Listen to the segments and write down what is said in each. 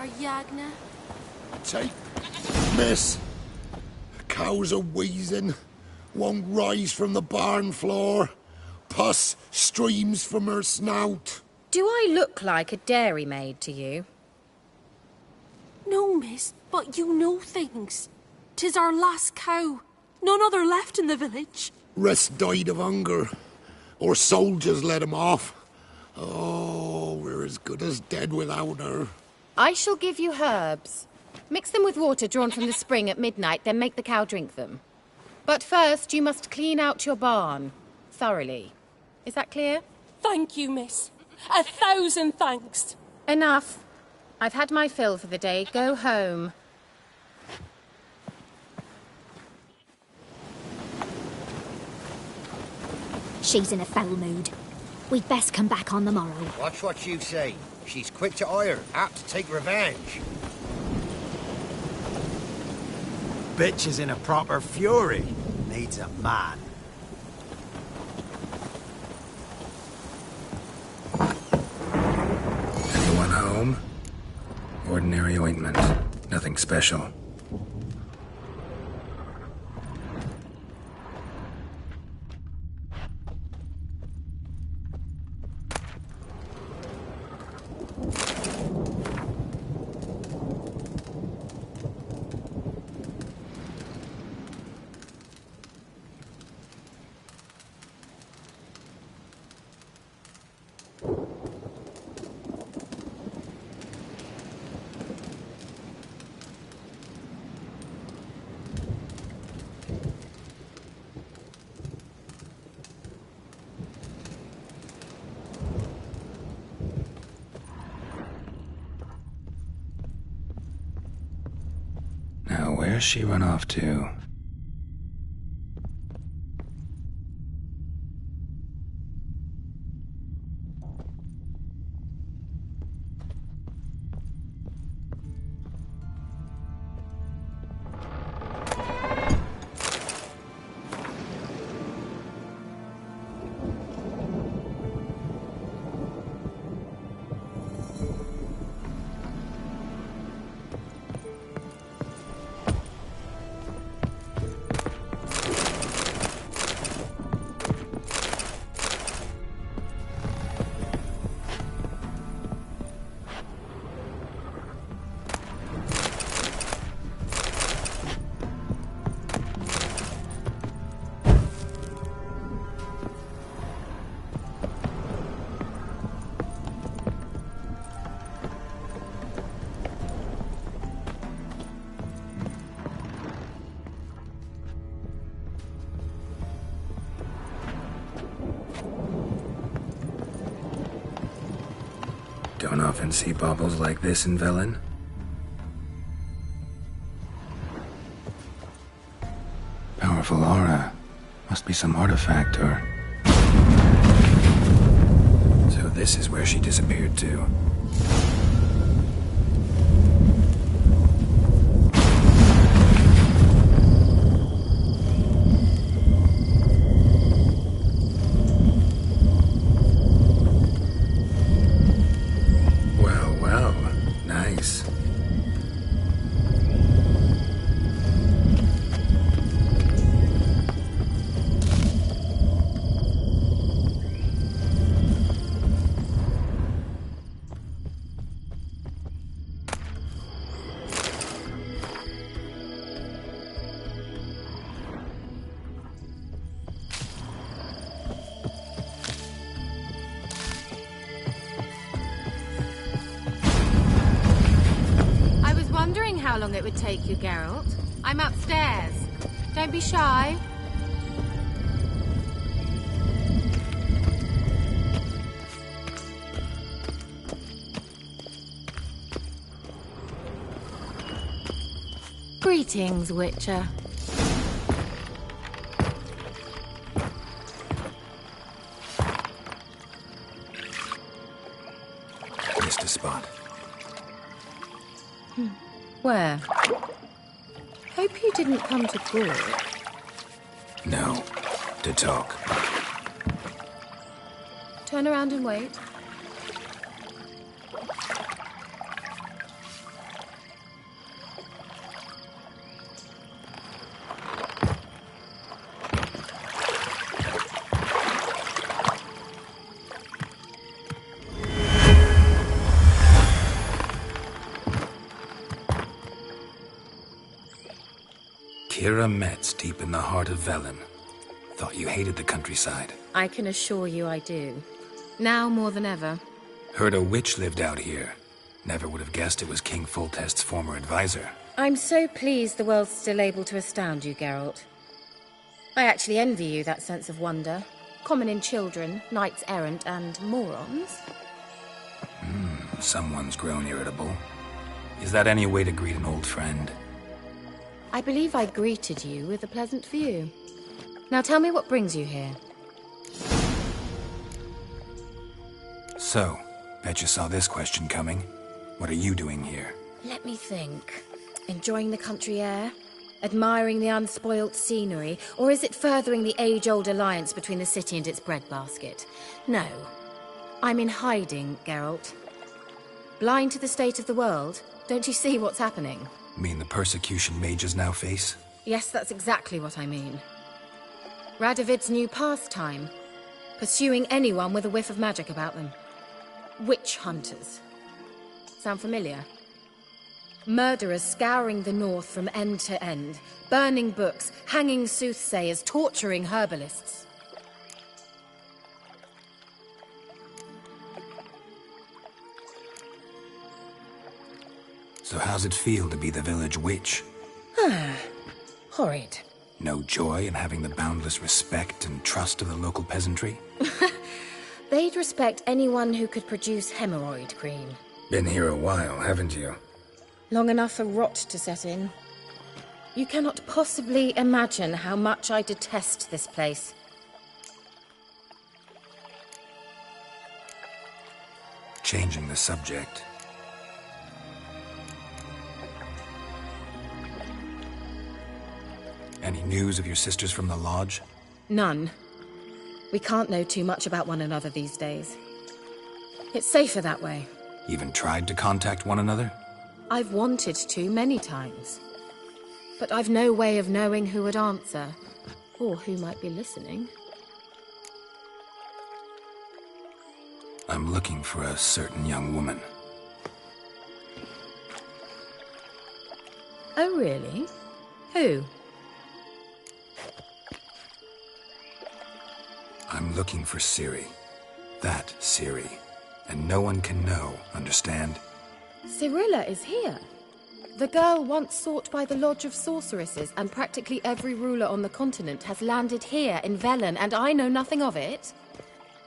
are, Yagna? Take... Miss. Cows are wheezing. Won't rise from the barn floor. Pus streams from her snout. Do I look like a dairymaid to you? No, miss, but you know things. 'Tis our last cow. None other left in the village. Rest died of hunger. Or soldiers let him off. Oh, we're as good as dead without her. I shall give you herbs. Mix them with water drawn from the spring at midnight, then make the cow drink them. But first, you must clean out your barn. Thoroughly. Is that clear? Thank you, miss. 1,000 thanks. Enough. I've had my fill for the day. Go home. She's in a foul mood. We'd best come back on the morrow. Watch what you say. She's quick to ire, apt to take revenge. Bitch is in a proper fury. Needs a man. Anyone home? Ordinary ointment. Nothing special. Now, where's she run off to? Don't often see baubles like this in Velen. Powerful aura. Must be some artifact or... So this is where she disappeared to. How long it would take you, Geralt? I'm upstairs. Don't be shy. Greetings, Witcher. Missed a spot. Where? Hope you didn't come to court. No. To talk. Turn around and wait. Kira Metz, deep in the heart of Velen. Thought you hated the countryside. I can assure you I do. Now more than ever. Heard a witch lived out here. Never would have guessed it was King Foltest's former advisor. I'm so pleased the world's still able to astound you, Geralt. I actually envy you that sense of wonder. Common in children, knights errant, and morons. Someone's grown irritable. Is that any way to greet an old friend? I believe I greeted you with a pleasant view. Now tell me what brings you here. So, bet you saw this question coming. What are you doing here? Let me think. Enjoying the country air? Admiring the unspoilt scenery? Or is it furthering the age-old alliance between the city and its breadbasket? No. I'm in hiding, Geralt. Blind to the state of the world? Don't you see what's happening? Mean the persecution mages now face? Yes, that's exactly what I mean. Radovid's new pastime. Pursuing anyone with a whiff of magic about them. Witch hunters. Sound familiar? Murderers scouring the north from end to end, burning books, hanging soothsayers, torturing herbalists. So how's it feel to be the village witch? Horrid. No joy in having the boundless respect and trust of the local peasantry? They'd respect anyone who could produce hemorrhoid cream. Been here a while, haven't you? Long enough for rot to set in. You cannot possibly imagine how much I detest this place. Changing the subject. Any news of your sisters from the lodge? None. We can't know too much about one another these days. It's safer that way. Even tried to contact one another? I've wanted to many times. But I've no way of knowing who would answer, or who might be listening. I'm looking for a certain young woman. Oh, really? Who? I'm looking for Ciri. That Ciri. And no one can know, understand? Cirilla is here. The girl once sought by the Lodge of Sorceresses, and practically every ruler on the continent has landed here in Velen, and I know nothing of it.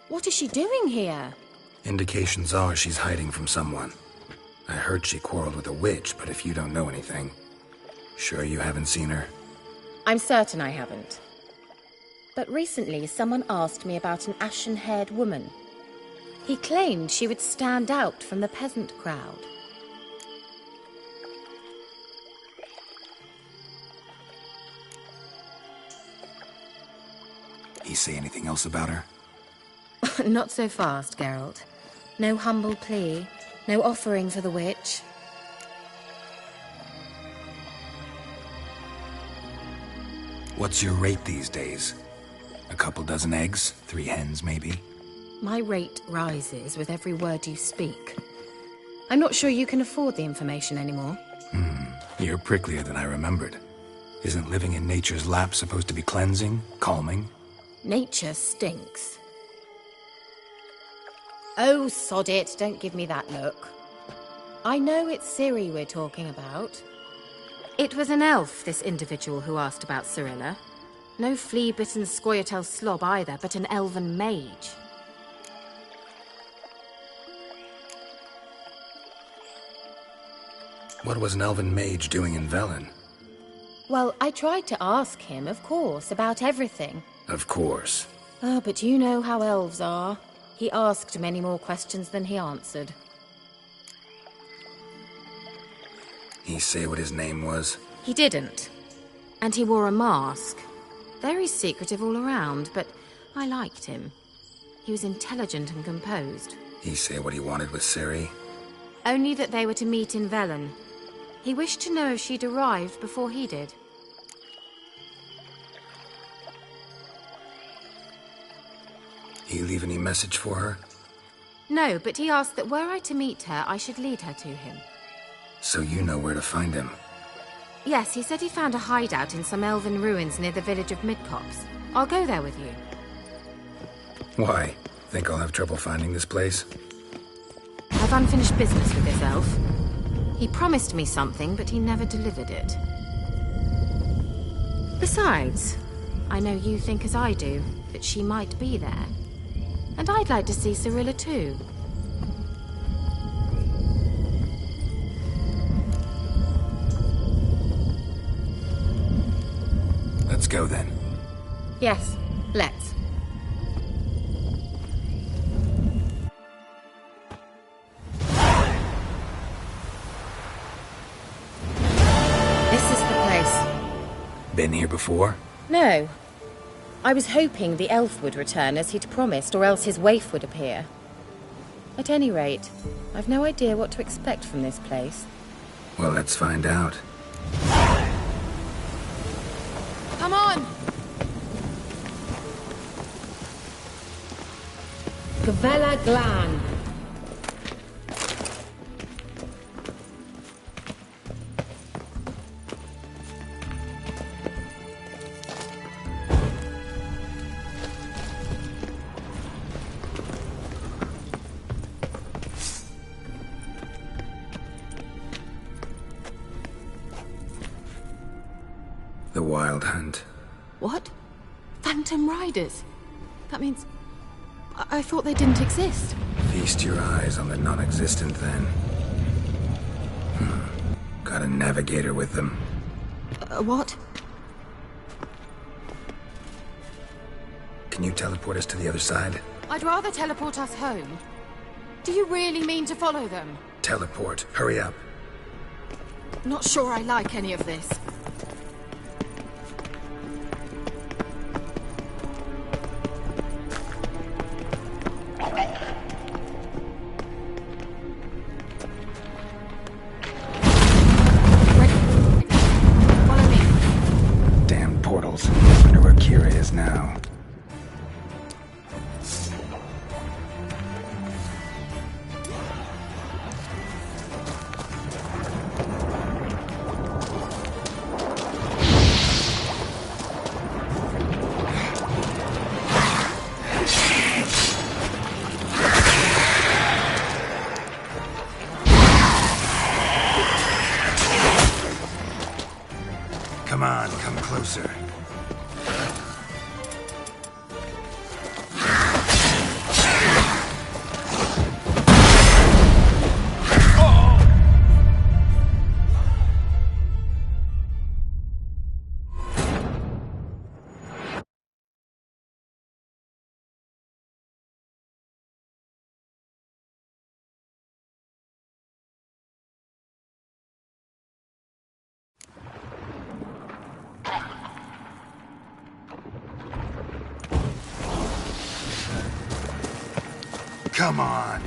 What is she doing here? Indications are she's hiding from someone. I heard she quarreled with a witch, but if you don't know anything, sure you haven't seen her? I'm certain I haven't. But recently someone asked me about an ashen-haired woman. He claimed she would stand out from the peasant crowd. He say anything else about her? Not so fast, Geralt. No humble plea, no offering for the witch. What's your rate these days? A couple dozen eggs? 3 hens, maybe? My rate rises with every word you speak. I'm not sure you can afford the information anymore. You're pricklier than I remembered. Isn't living in nature's lap supposed to be cleansing, calming? Nature stinks. Oh, sod it, don't give me that look. I know it's Ciri we're talking about. It was an elf, this individual who asked about Cirilla. No flea-bitten Scoia'tael slob either, but an elven mage. What was an elven mage doing in Velen? Well, I tried to ask him, of course, about everything. Of course. Oh, but you know how elves are. He asked many more questions than he answered. He say what his name was? He didn't. And he wore a mask. Very secretive all around, but I liked him. He was intelligent and composed. He say what he wanted with Ciri? Only that they were to meet in Velen. He wished to know if she'd arrived before he did. He leave any message for her? No, but he asked that were I to meet her, I should lead her to him. So you know where to find him. Yes, he said he found a hideout in some elven ruins near the village of Midcopse. I'll go there with you. Why? Think I'll have trouble finding this place? I've unfinished business with this elf. He promised me something, but he never delivered it. Besides, I know you think as I do, that she might be there. And I'd like to see Cirilla too. Let's go then. Yes, let's. This is the place. Been here before? No. I was hoping the elf would return as he'd promised, or else his waif would appear. At any rate, I've no idea what to expect from this place. Well, let's find out. Come on! Gavella Glan. The Wild Hunt. What? Phantom Riders? That means... I thought they didn't exist. Feast your eyes on the non-existent then. Got a navigator with them. What? Can you teleport us to the other side? I'd rather teleport us home. Do you really mean to follow them? Teleport. Hurry up. Not sure I like any of this. Damn portals. Wonder where Kira is now. Come on, come closer. Come on.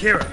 Kira!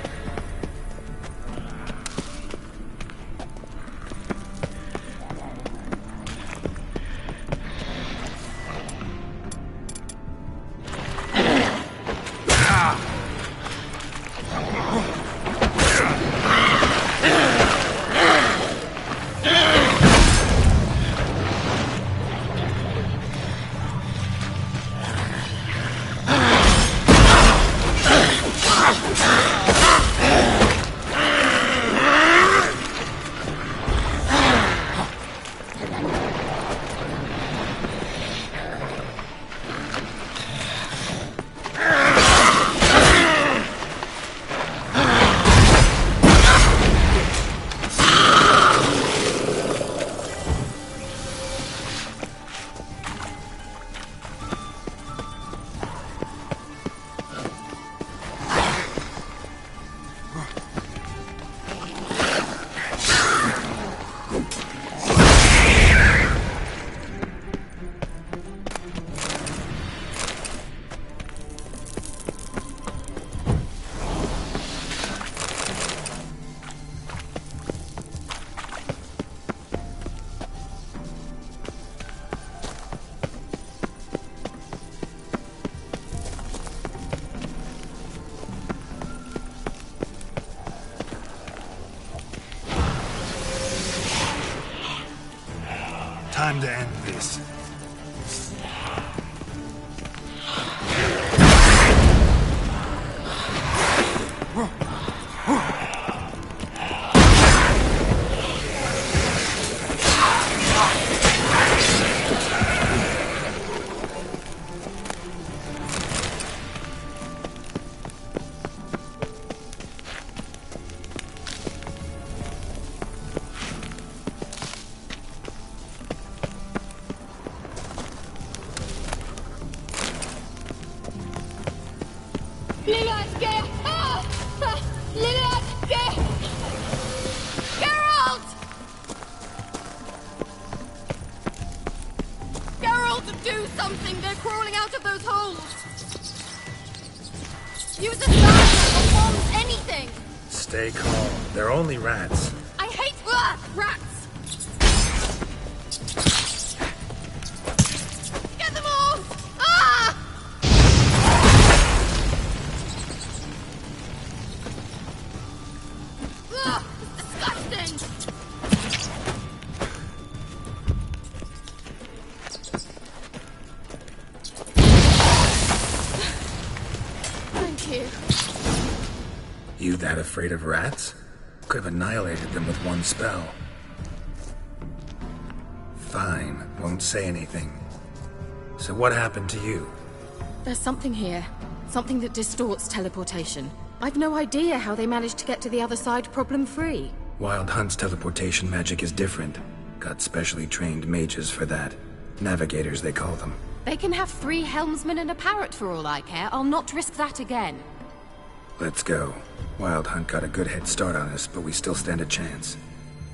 Time to end this. Do something! They're crawling out of those holes! Use a dagger, a wand, anything! Stay calm. They're only rats. I hate rats! Get them off! Ah! Ugh, it's disgusting! You that afraid of rats? Could have annihilated them with one spell. Fine, won't say anything. So what happened to you? There's something here. Something that distorts teleportation. I've no idea how they managed to get to the other side problem-free. Wild Hunt's teleportation magic is different. Got specially trained mages for that. Navigators, they call them. They can have 3 helmsmen and a parrot for all I care. I'll not risk that again. Let's go. Wild Hunt got a good head start on us, but we still stand a chance.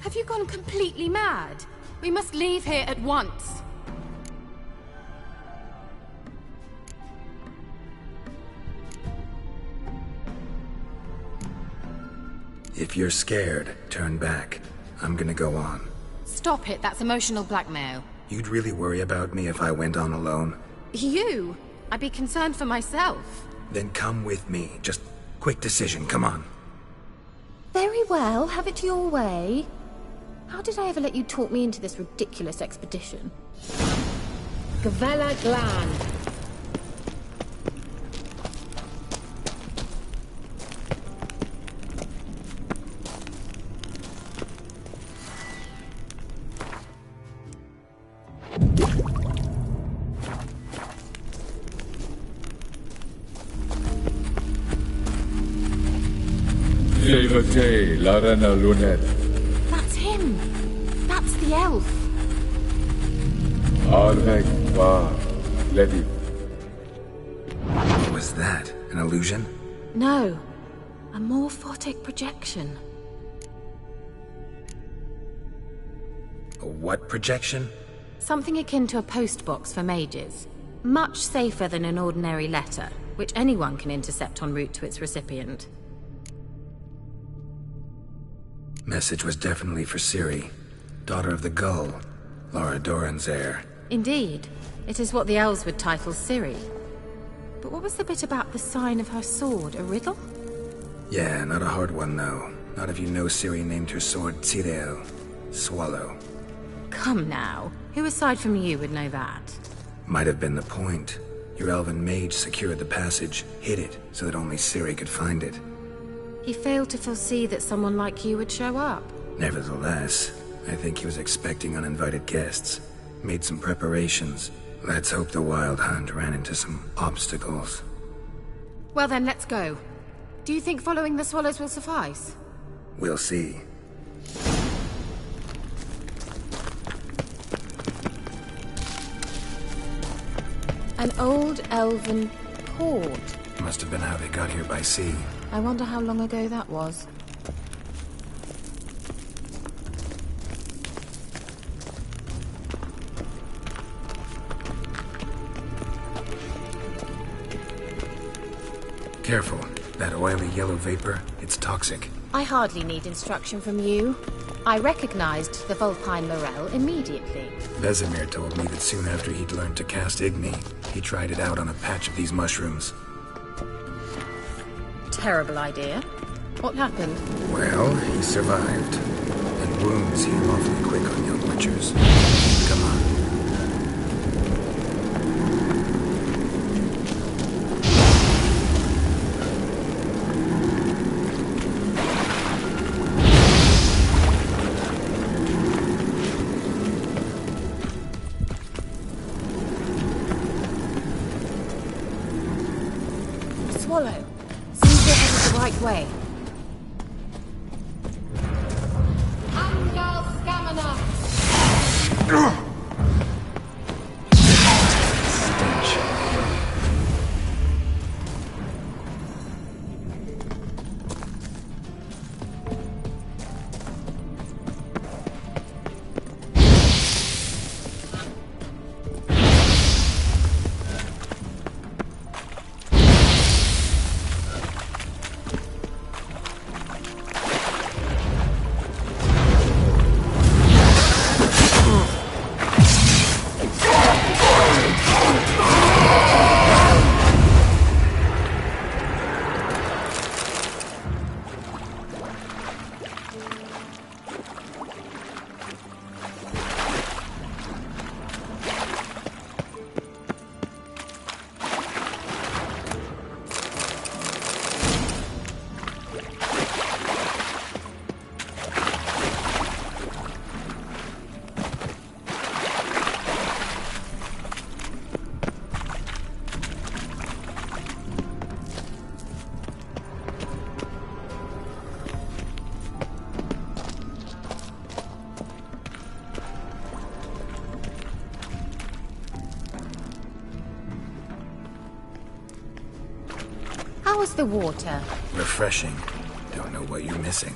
Have you gone completely mad? We must leave here at once. If you're scared, turn back. I'm gonna go on. Stop it, that's emotional blackmail. You'd really worry about me if I went on alone? You? I'd be concerned for myself. Then come with me. Just quick decision, come on. Very well, have it your way. How did I ever let you talk me into this ridiculous expedition? Gavella Glan. Levate, Larena Lunet. That's him! That's the elf! Arvek Va Ledi. What was that? An illusion? No. A morphotic projection. A what projection? Something akin to a postbox for mages. Much safer than an ordinary letter, which anyone can intercept en route to its recipient. Message was definitely for Ciri, daughter of the Gull, Lara Doran's heir. Indeed. It is what the elves would title Ciri. But what was the bit about the sign of her sword? A riddle? Yeah, not a hard one, though. Not if you know Ciri named her sword Tirel, Swallow. Come now. Who aside from you would know that? Might have been the point. Your elven mage secured the passage, hid it, so that only Ciri could find it. He failed to foresee that someone like you would show up. Nevertheless, I think he was expecting uninvited guests. Made some preparations. Let's hope the Wild Hunt ran into some obstacles. Well then, let's go. Do you think following the swallows will suffice? We'll see. An old elven port. Must have been how they got here by sea. I wonder how long ago that was. Careful. That oily yellow vapor, it's toxic. I hardly need instruction from you. I recognized the Vulpine Morel immediately. Vesemir told me that soon after he'd learned to cast Igni, he tried it out on a patch of these mushrooms. Terrible idea. What happened? Well, he survived. And wounds heal awfully quick on young witchers. Come on. Swallow. Seems you're headed the right way. Angal Stamina! Stench. How was the water? Refreshing. Don't know what you're missing.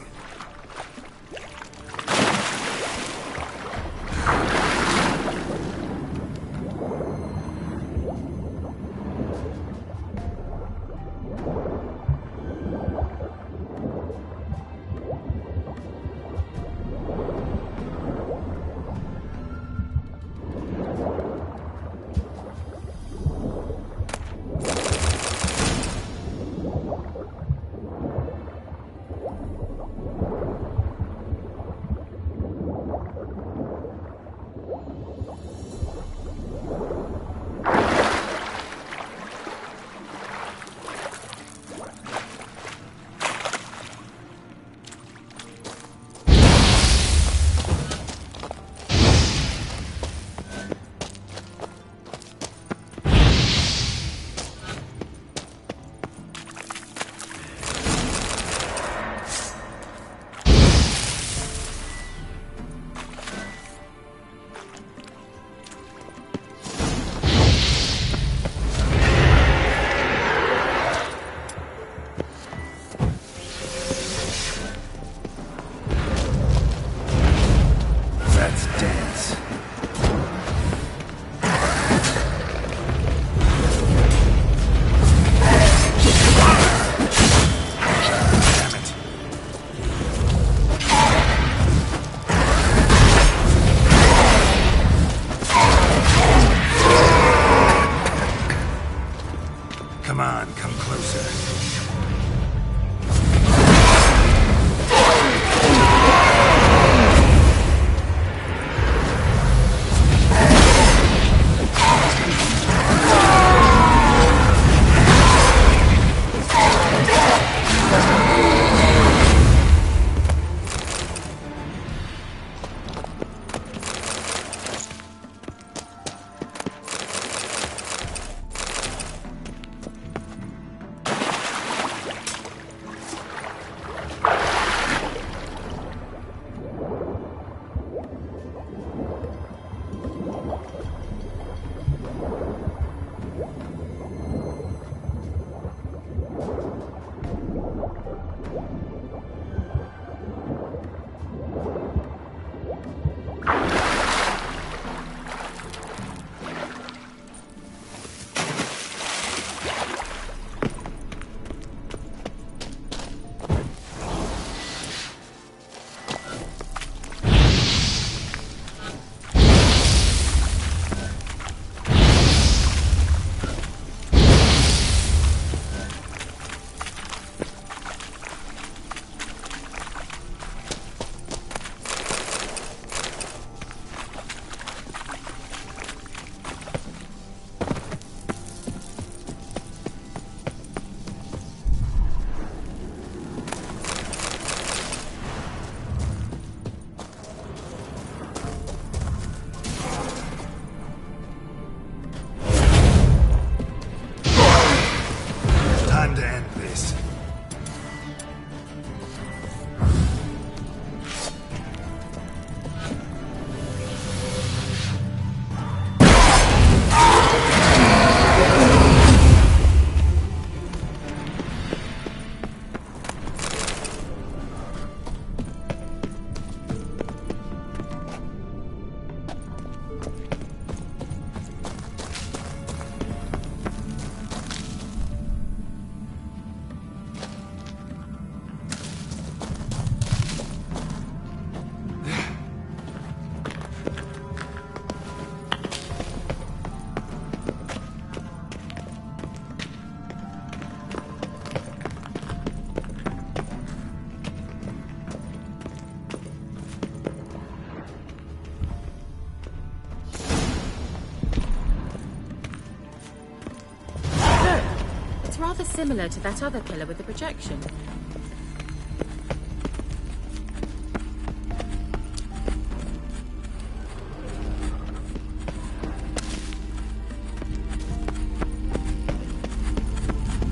rather similar to that other killer with the projection.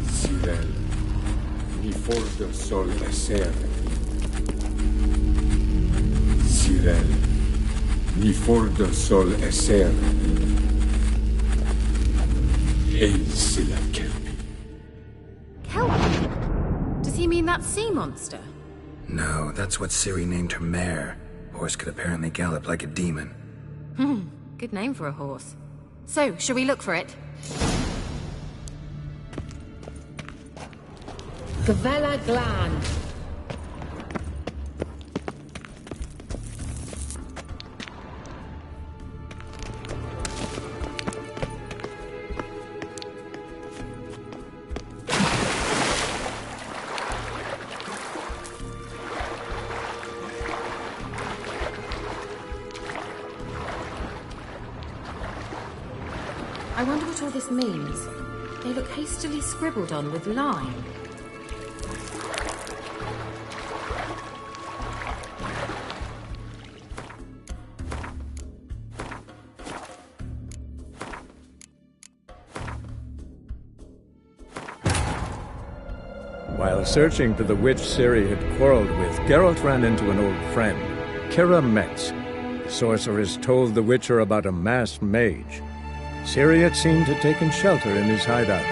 Cyril, ni fordo sol eser. Cyril, ni fordo sol eser. Ei sila kelpi. Kelpie? Does he mean that sea monster? No, that's what Ciri named her mare. Horse could apparently gallop like a demon. Good name for a horse. So, shall we look for it? Gavella Glan. I wonder what all this means. They look hastily scribbled on with lime. While searching for the witch Ciri had quarreled with, Geralt ran into an old friend, Kira Metz. The sorceress told the Witcher about a masked mage. Ciri had seemed to have taken shelter in his hideout.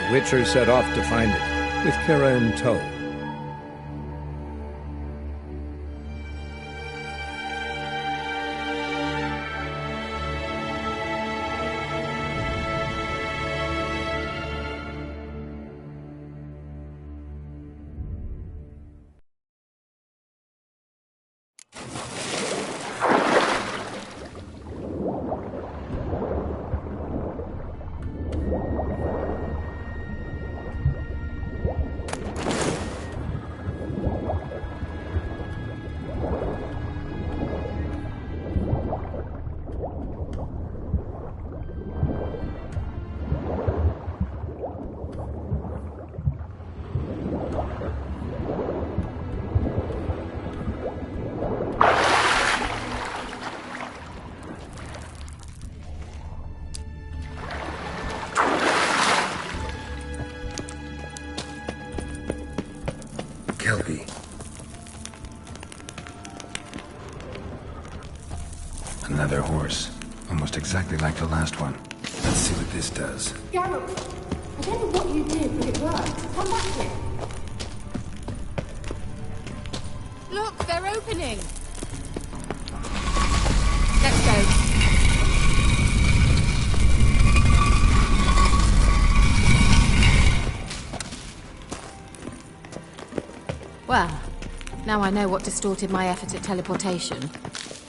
The Witcher set off to find it, with Kira in tow. Kelpie. Another horse. Almost exactly like the last one. Let's see what this does. Geralt, I don't know what you did, but it worked. Come back here. Look, they're opening! Let's go. Well, now I know what distorted my effort at teleportation.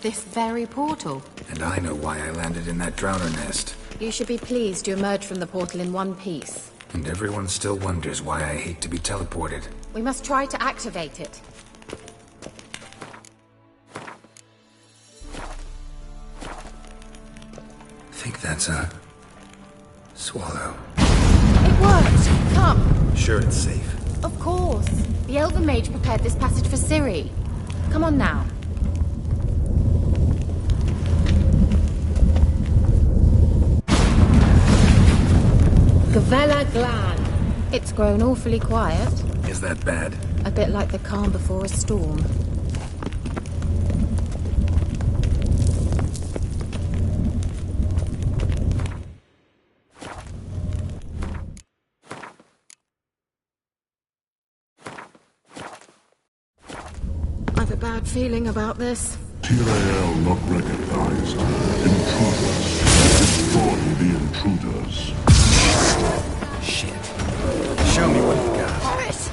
This very portal. And I know why I landed in that drowner nest. You should be pleased you emerged from the portal in one piece. And everyone still wonders why I hate to be teleported. We must try to activate it. Think that's a... swallow. It worked! Come! Sure it's safe. Of course. The Elven Mage prepared this passage for Ciri. Come on now. Gavella Glan. It's grown awfully quiet. Is that bad? A bit like the calm before a storm. I've a bad feeling about this. Tyrael not recognized. Intruders. Destroy the intruders. Shit. Show me what you got. Boris!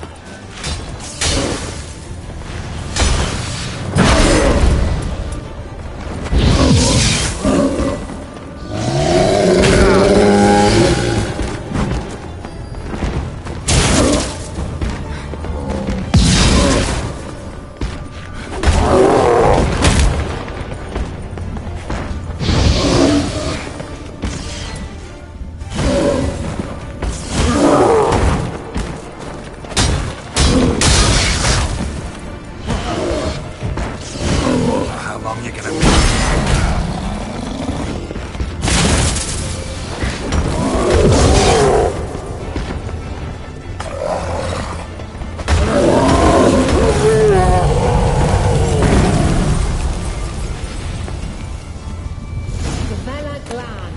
long you gonna be? Gavella Glan.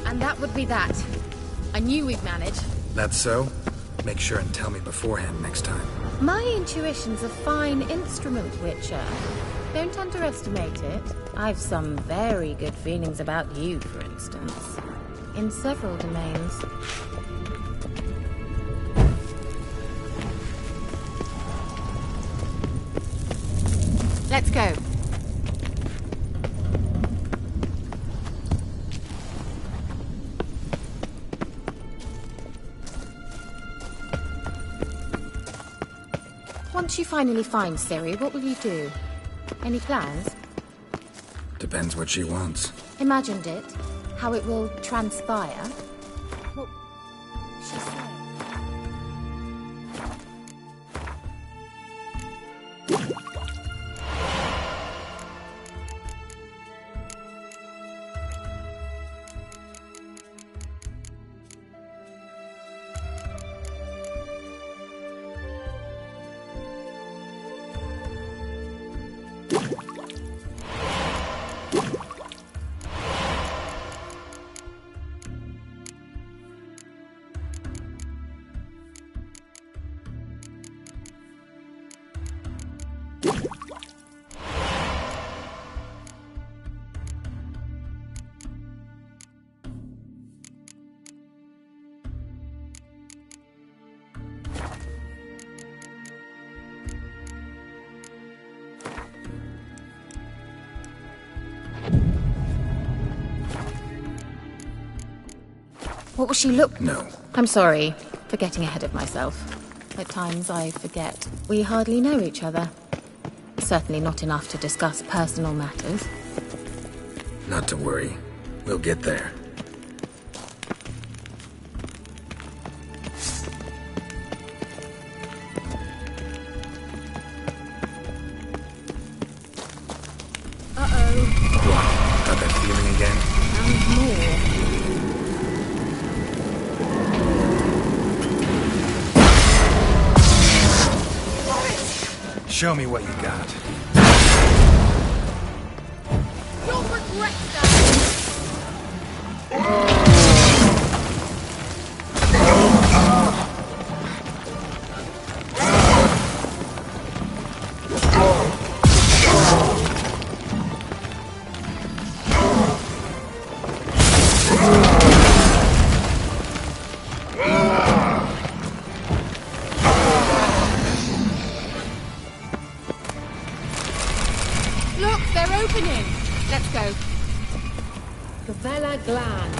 And that would be that. I knew we'd manage. That's so? Make sure and tell me beforehand next time. My intuition's a fine instrument, Witcher. Don't underestimate it. I've some very good feelings about you, for instance. In several domains. Let's go. Once you finally find Ciri, what will you do? Any plans? Depends what she wants. Imagined it? How it will transpire? What she said. What will she look? No. I'm sorry for getting ahead of myself. At times I forget we hardly know each other. Certainly not enough to discuss personal matters. Not to worry. We'll get there. Uh-oh. Got that feeling again? And more. Show me what you got. You'll regret that! Look, they're opening! Let's go. Gavella Glan.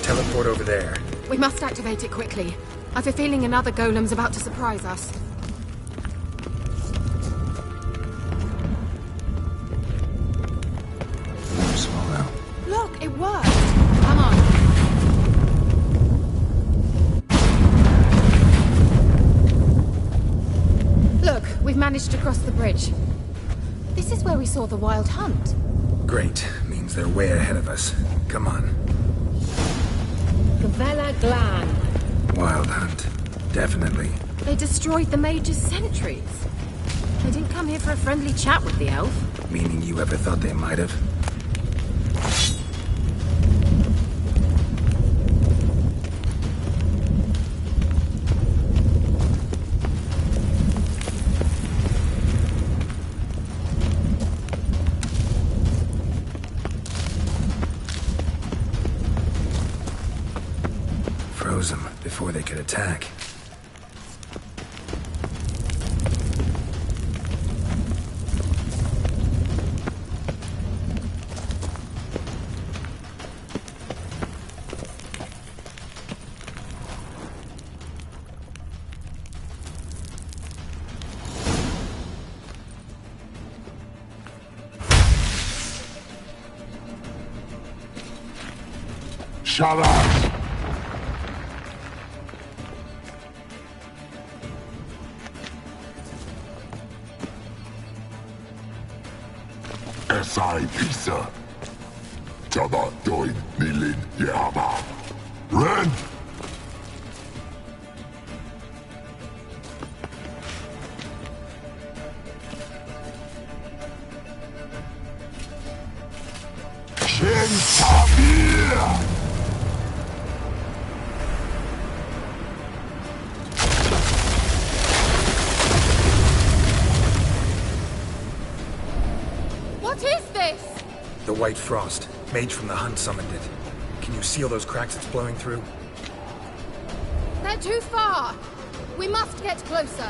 Teleport over there. We must activate it quickly. I've a feeling another golem's about to surprise us. Swallow. Look, it worked! Come on. Look, we've managed to cross the bridge. This is where we saw the Wild Hunt. Great. Means they're way ahead of us. Come on. Gavella Glan. Wild Hunt. Definitely. They destroyed the Mage's sentries. They didn't come here for a friendly chat with the elf. Meaning you ever thought they might have? froze them before they could attack. Shut up! SI Pisa. Tada doin nilin yama. Ren! Shin Tabir! The White Frost. Mage from the Hunt summoned it. Can you seal those cracks it's blowing through? They're too far. We must get closer.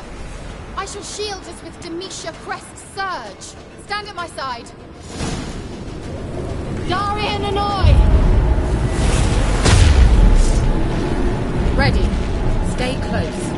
I shall shield us with Demetia Crest's surge. Stand at my side. Darian Annoy! Ready. Stay close.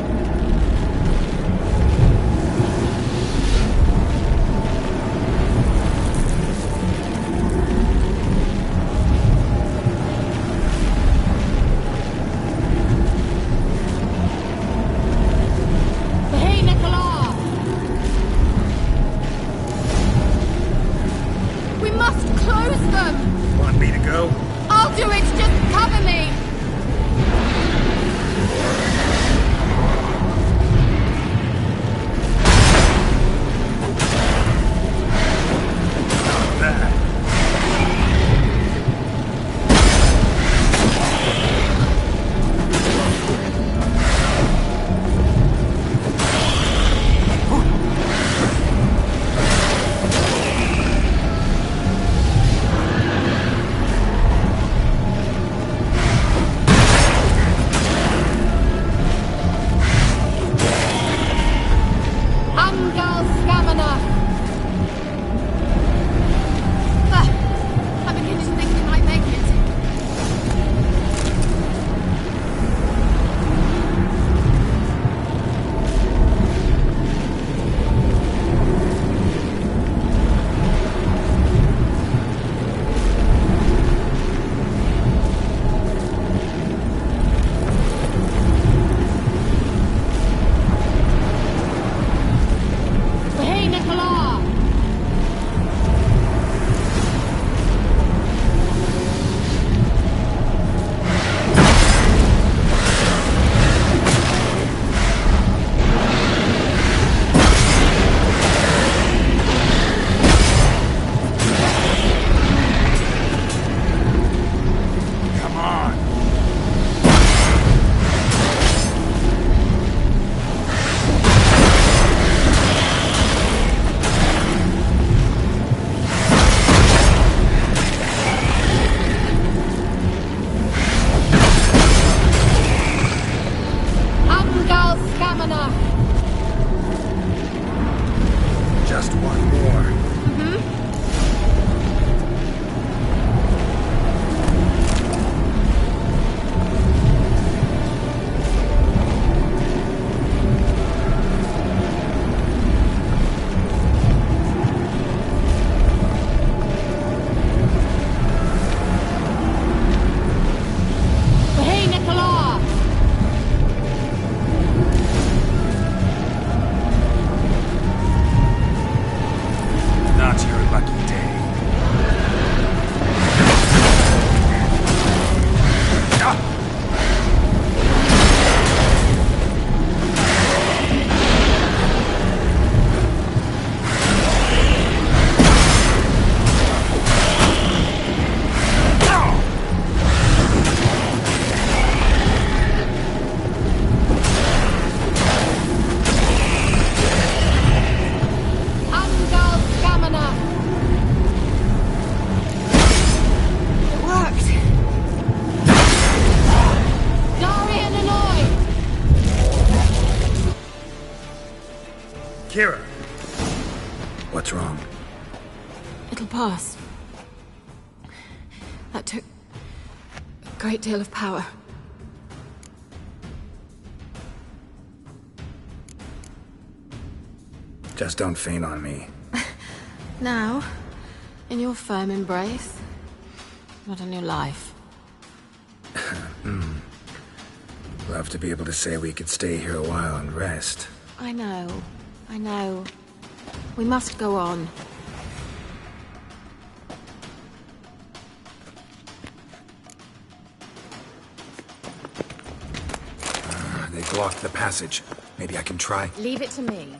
Kira. What's wrong? It'll pass. That took a great deal of power. Just don't faint on me. Now, in your firm embrace, not a new life. Love to be able to say we could stay here a while and rest. I know. We must go on. They blocked the passage. Maybe I can try. Leave it to me.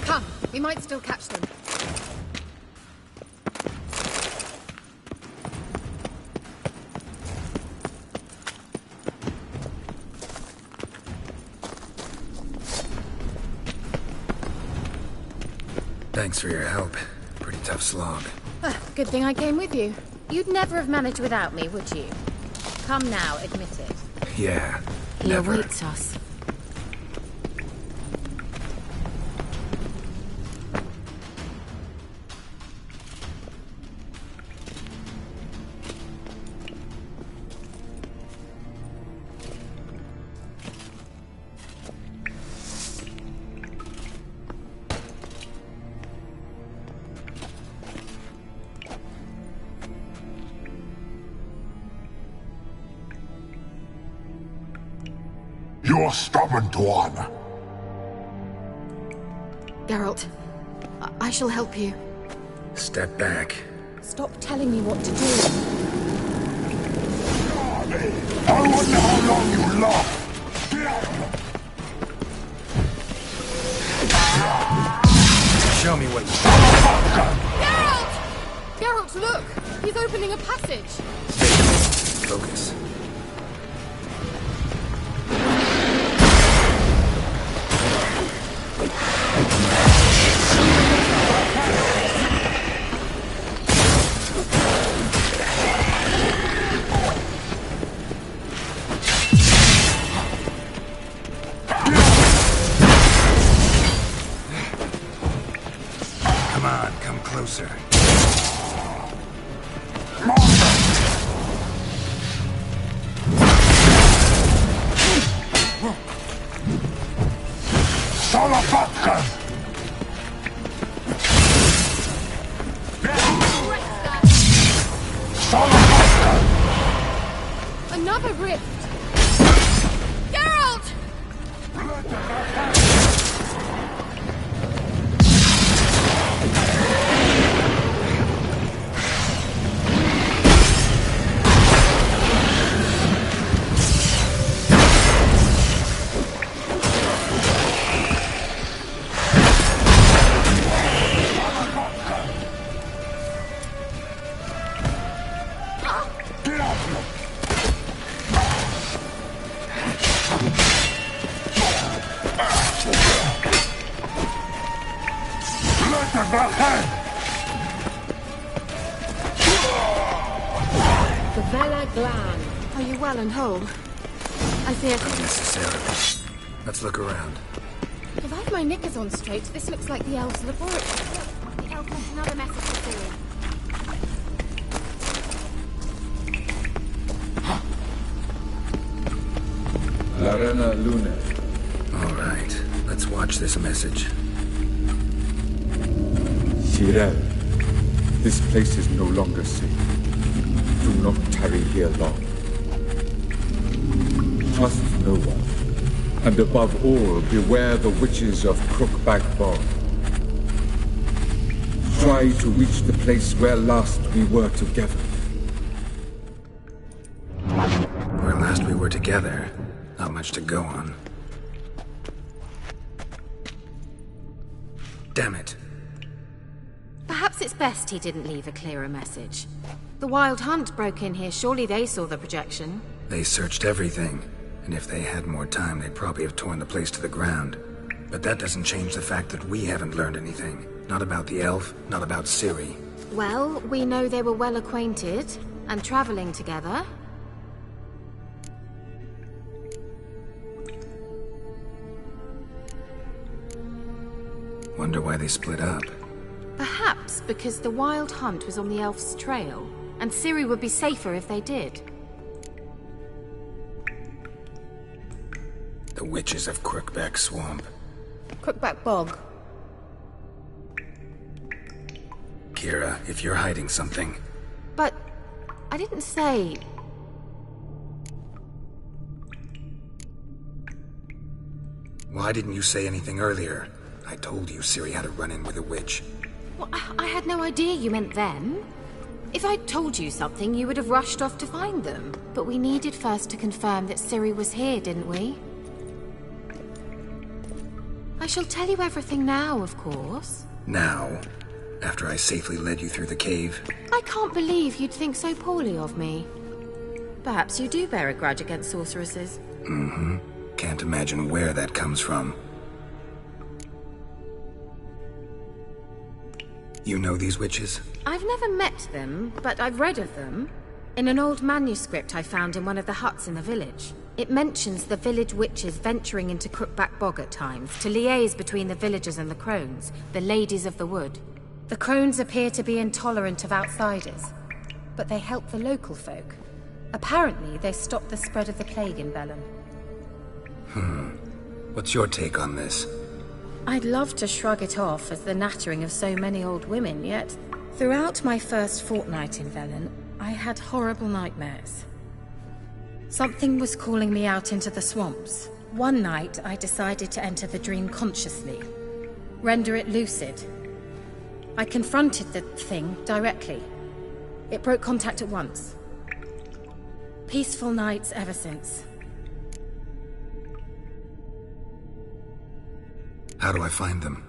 Come, we might still catch them. Thanks for your help. Pretty tough slog. Good thing I came with you. You'd never have managed without me, would you? Come now, admit it. Yeah, He never. awaits us. You're stubborn, Tuan. Geralt, I shall help you. Step back. Stop telling me what to do. I wonder how long you last. Show me what you Geralt! Geralt, look! He's opening a passage. Focus. Come on, come closer. Salafatkan! Salafatkan! Another rift! Geralt! Get off me! Let the back The Vela Glan. Are you well and whole? I fear... Not necessarily. Let's look around. If I have my knickers on straight, this looks like the elves' laboratory. Look, the elf left another message for Ciri. Larena Lune. All right, let's watch this message. Cyril, this place is no longer safe. Do not tarry here long. Trust no one. And above all, beware the witches of Crookback Bog. Try to reach the place where last we were together. Where last we were together, not much to go on. Damn it. Perhaps it's best he didn't leave a clearer message. The Wild Hunt broke in here. Surely they saw the projection. They searched everything. And if they had more time, they'd probably have torn the place to the ground. But that doesn't change the fact that we haven't learned anything. Not about the elf, not about Ciri. Well, we know they were well acquainted and traveling together. Wonder why they split up. Perhaps because the Wild Hunt was on the elf's trail, and Ciri would be safer if they did. The Witches of Crookback Swamp. Crookback Bog. Kira, if you're hiding something... But I didn't say... Why didn't you say anything earlier? I told you Ciri had a run-in with a witch. Well, I had no idea you meant them. If I'd told you something, you would have rushed off to find them. But we needed first to confirm that Ciri was here, didn't we? I shall tell you everything now, of course. Now? After I safely led you through the cave? I can't believe you'd think so poorly of me. Perhaps you do bear a grudge against sorceresses. Mm-hmm. Can't imagine where that comes from. You know these witches? I've never met them, but I've read of them. In an old manuscript I found in one of the huts in the village. It mentions the village witches venturing into Crookback Bog at times to liaise between the villagers and the crones, the ladies of the wood. The crones appear to be intolerant of outsiders, but they help the local folk. Apparently, they stopped the spread of the plague in Velen. What's your take on this? I'd love to shrug it off as the nattering of so many old women, yet throughout my first fortnight in Velen, I had horrible nightmares. Something was calling me out into the swamps. One night, I decided to enter the dream consciously, render it lucid. I confronted the thing directly. It broke contact at once. Peaceful nights ever since. How do I find them?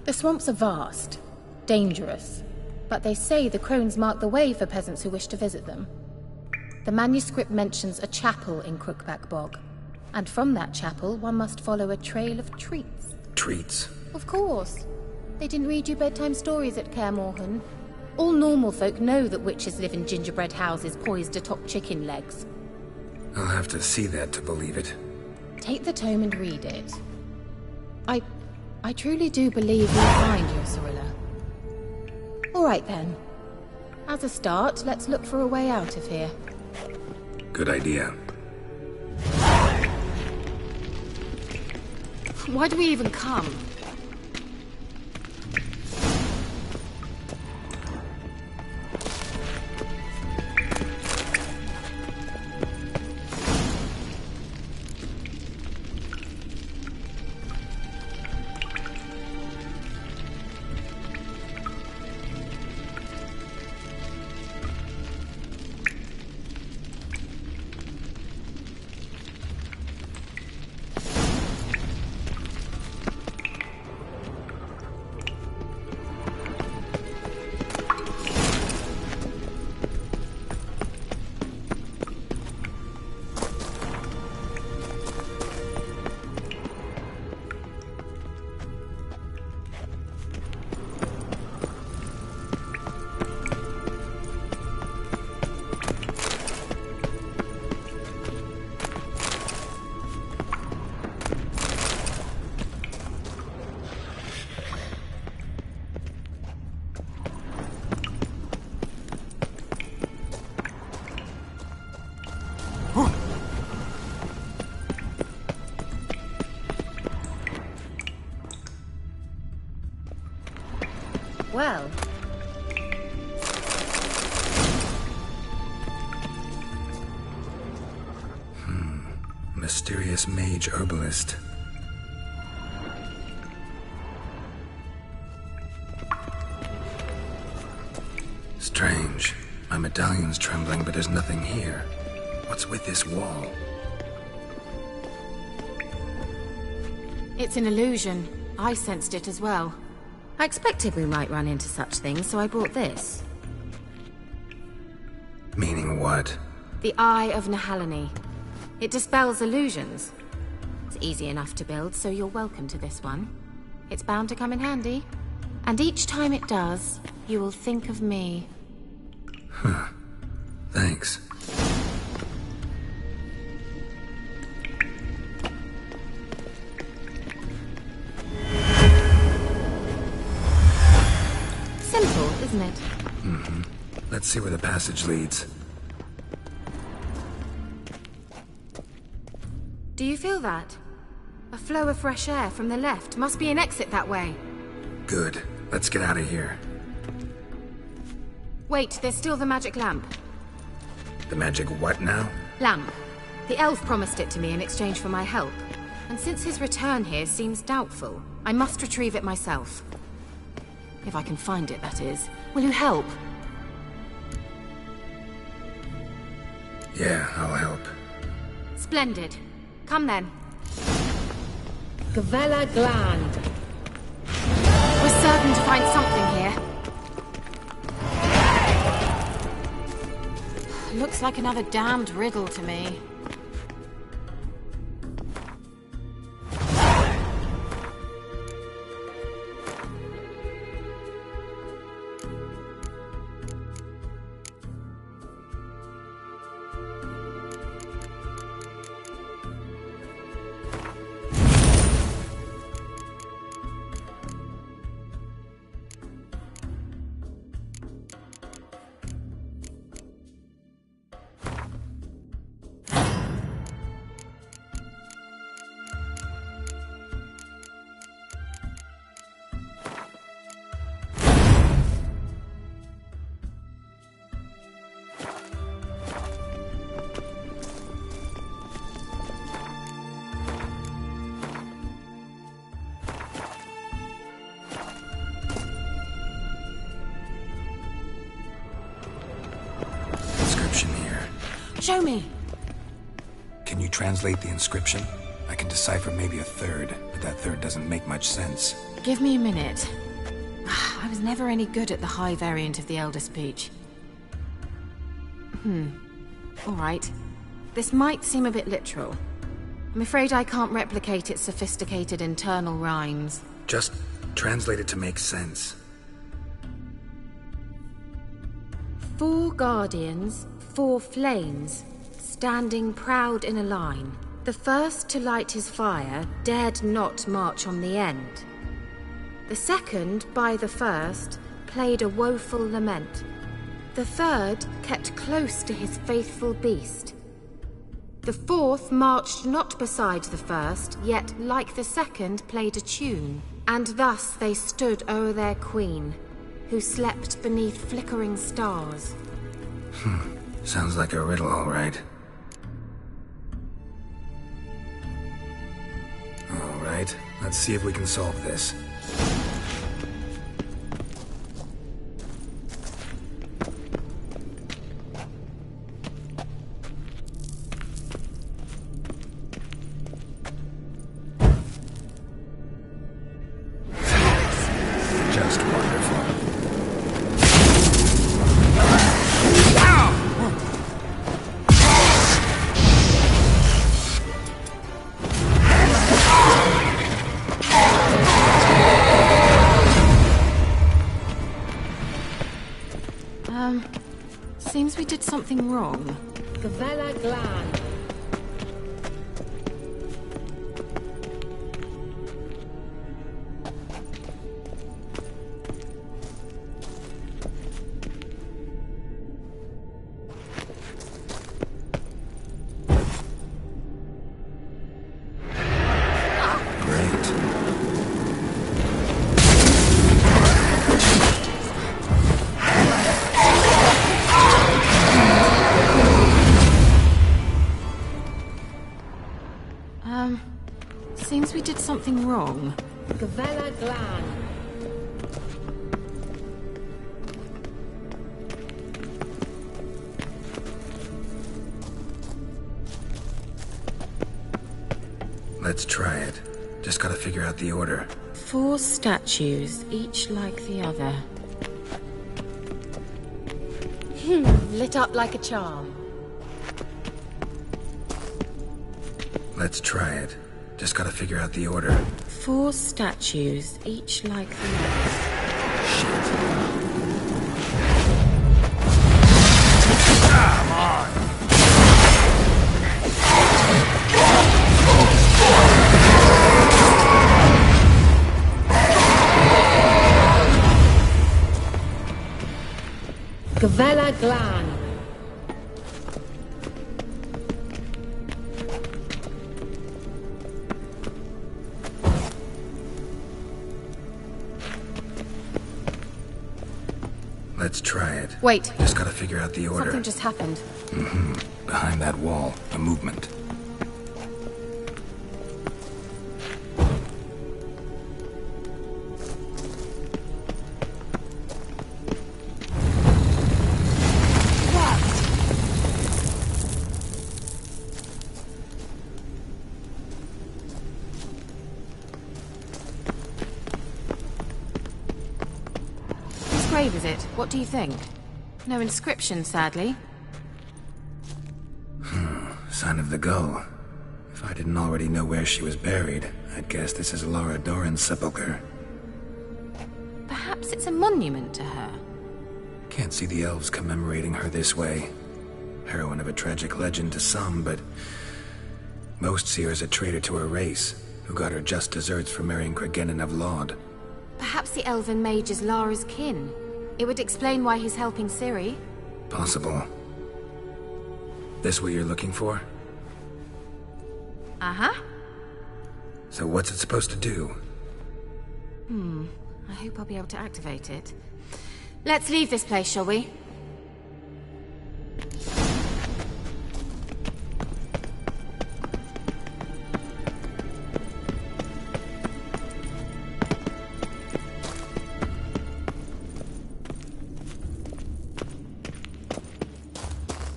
The swamps are vast, dangerous, but they say the crones mark the way for peasants who wish to visit them. The manuscript mentions a chapel in Crookback Bog, and from that chapel one must follow a trail of treats. Treats? Of course. They didn't read you bedtime stories at Kaer Morhen. All normal folk know that witches live in gingerbread houses poised atop chicken legs. I'll have to see that to believe it. Take the tome and read it. I truly do believe you'll find your Cirilla. All right then. As a start, let's look for a way out of here. Good idea. Why do we even come? Well... Mysterious mage herbalist. Strange. My medallion's trembling, but there's nothing here. What's with this wall? It's an illusion. I sensed it as well. I expected we might run into such things, so I brought this. Meaning what? The Eye of Nehaleni. It dispels illusions. It's easy enough to build, so you're welcome to this one. It's bound to come in handy. And each time it does, you will think of me. Huh. Thanks. Simple, isn't it? Mm-hmm. Let's see where the passage leads. Do you feel that? A flow of fresh air from the left. Must be an exit that way. Good. Let's get out of here. Wait, there's still the magic lamp. The magic what now? Lamp. The elf promised it to me in exchange for my help. And since his return here seems doubtful, I must retrieve it myself. If I can find it, that is. Will you help? Yeah, I'll help. Splendid. Come then. Gavella Gland. We're certain to find something here. Looks like another damned riddle to me. Show me. Can you translate the inscription? I can decipher maybe a third, but that third doesn't make much sense. Give me a minute. I was never any good at the high variant of the Elder Speech. All right. This might seem a bit literal. I'm afraid I can't replicate its sophisticated internal rhymes. Just translate it to make sense. 4 guardians, 4 flames, standing proud in a line. The first to light his fire dared not march on the end. The second, by the first, played a woeful lament. The third kept close to his faithful beast. The fourth marched not beside the first, yet, like the second, played a tune. And thus they stood o'er their queen, who slept beneath flickering stars. Sounds like a riddle, all right. All right, let's see if we can solve this. Just wonderful. Seems we did something wrong. Gavella Gland. Seems we did something wrong. Gavella Gland. Let's try it. Just gotta figure out the order. 4 statues, each like the other. Lit up like a charm. Let's try it. Just gotta figure out the order. 4 statues, each like the next. Come on! Gavella Glan. Let's try it. Wait. Just gotta figure out the order. Something just happened. Behind that wall, a movement. Whose grave is it? What do you think? No inscription, sadly. Sign of the Gull. If I didn't already know where she was buried, I'd guess this is Laura Doran's sepulcher. Perhaps it's a monument to her. Can't see the elves commemorating her this way. Heroine of a tragic legend to some, but most see her as a traitor to her race, who got her just deserts for marrying Cregennan of Laud. Perhaps the elven mage is Lara's kin. It would explain why he's helping Ciri. Possible. This what you're looking for? Uh-huh. So what's it supposed to do? I hope I'll be able to activate it. Let's leave this place, shall we?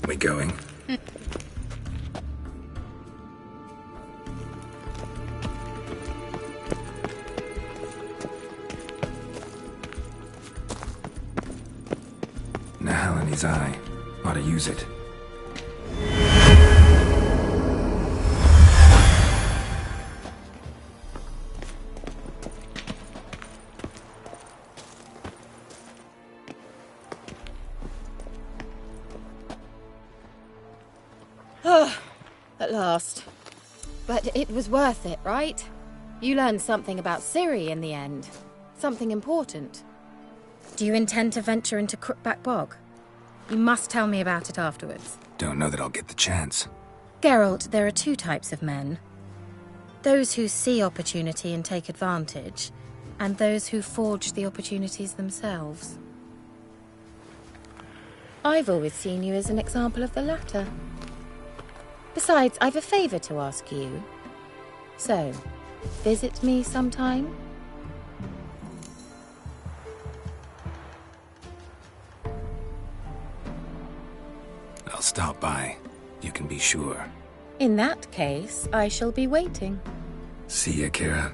We going? Nahalani's eye. Ought to use it. At last. But it was worth it, right? You learned something about Ciri in the end. Something important. Do you intend to venture into Crookback Bog? You must tell me about it afterwards. Don't know that I'll get the chance. Geralt, there are 2 types of men. Those who see opportunity and take advantage, and those who forge the opportunities themselves. I've always seen you as an example of the latter. Besides, I've a favor to ask you. So, visit me sometime? I'll stop by. You can be sure. In that case, I shall be waiting. See ya, Kira.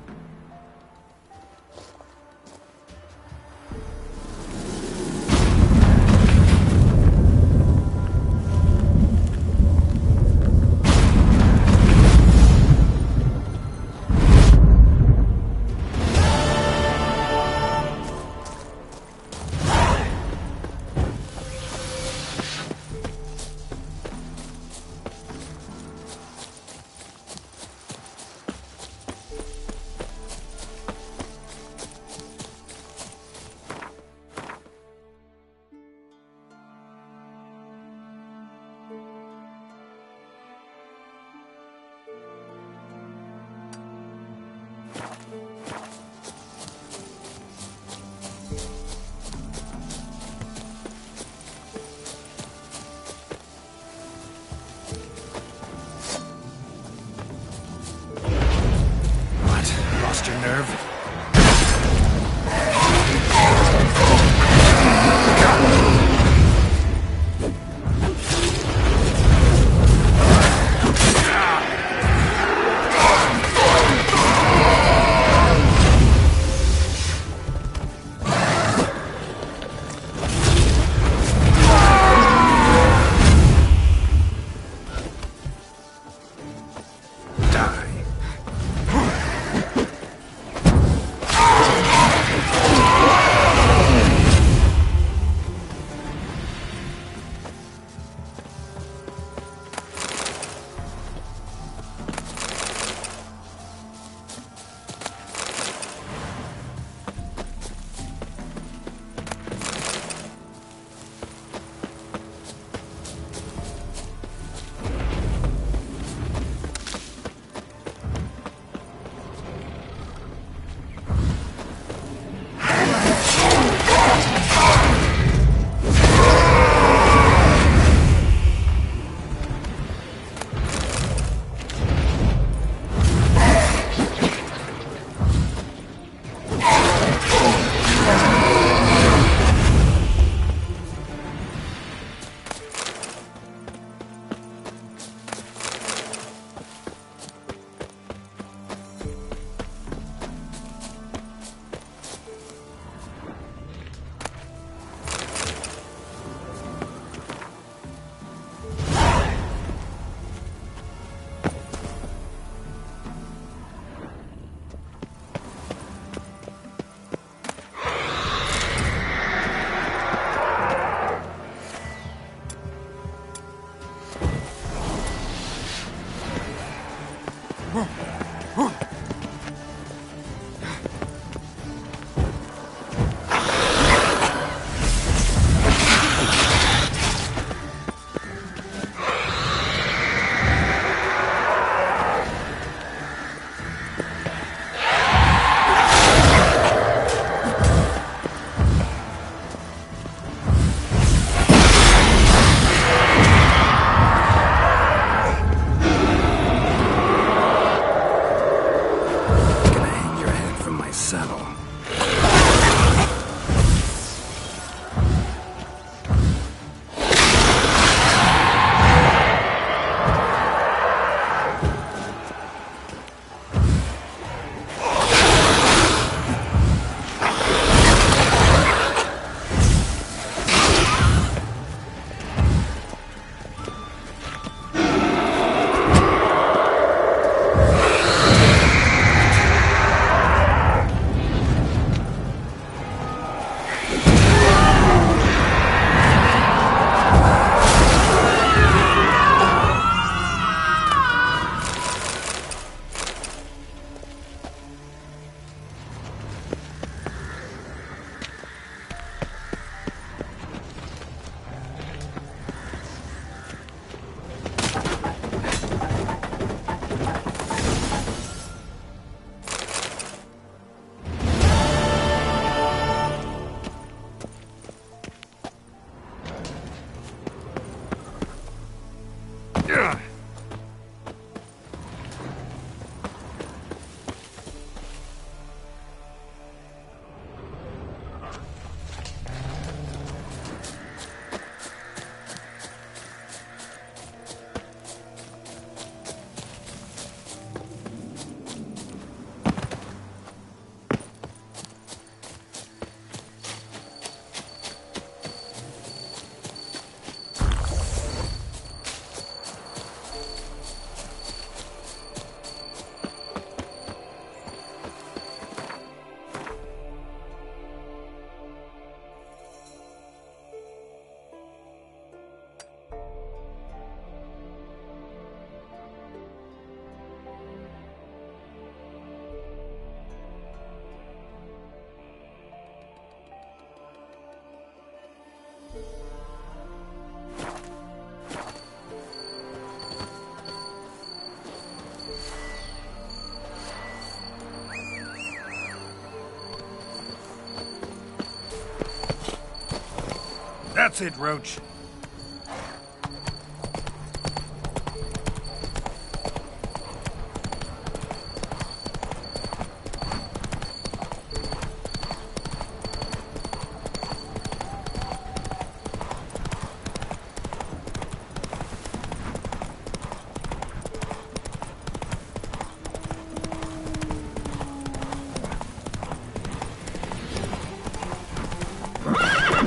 That's it, Roach.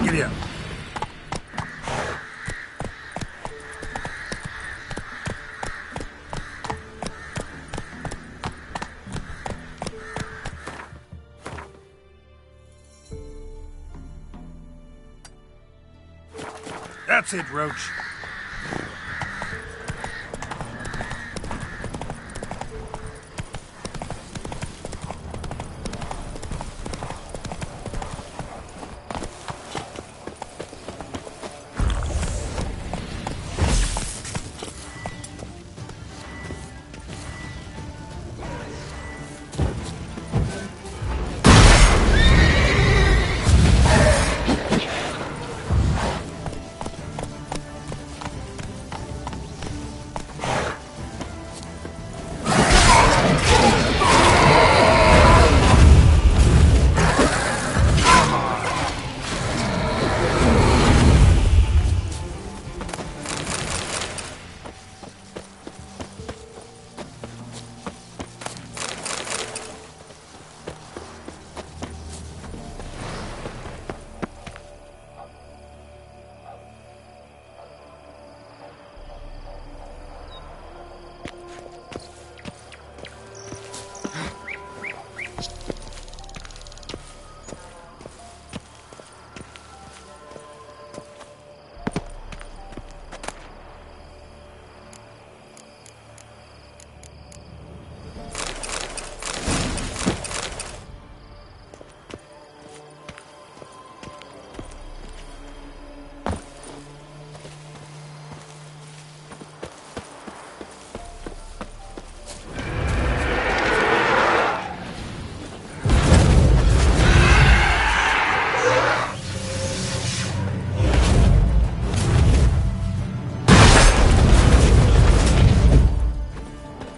Giddy up. That's it, Roach.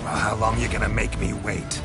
How long you gonna make me wait?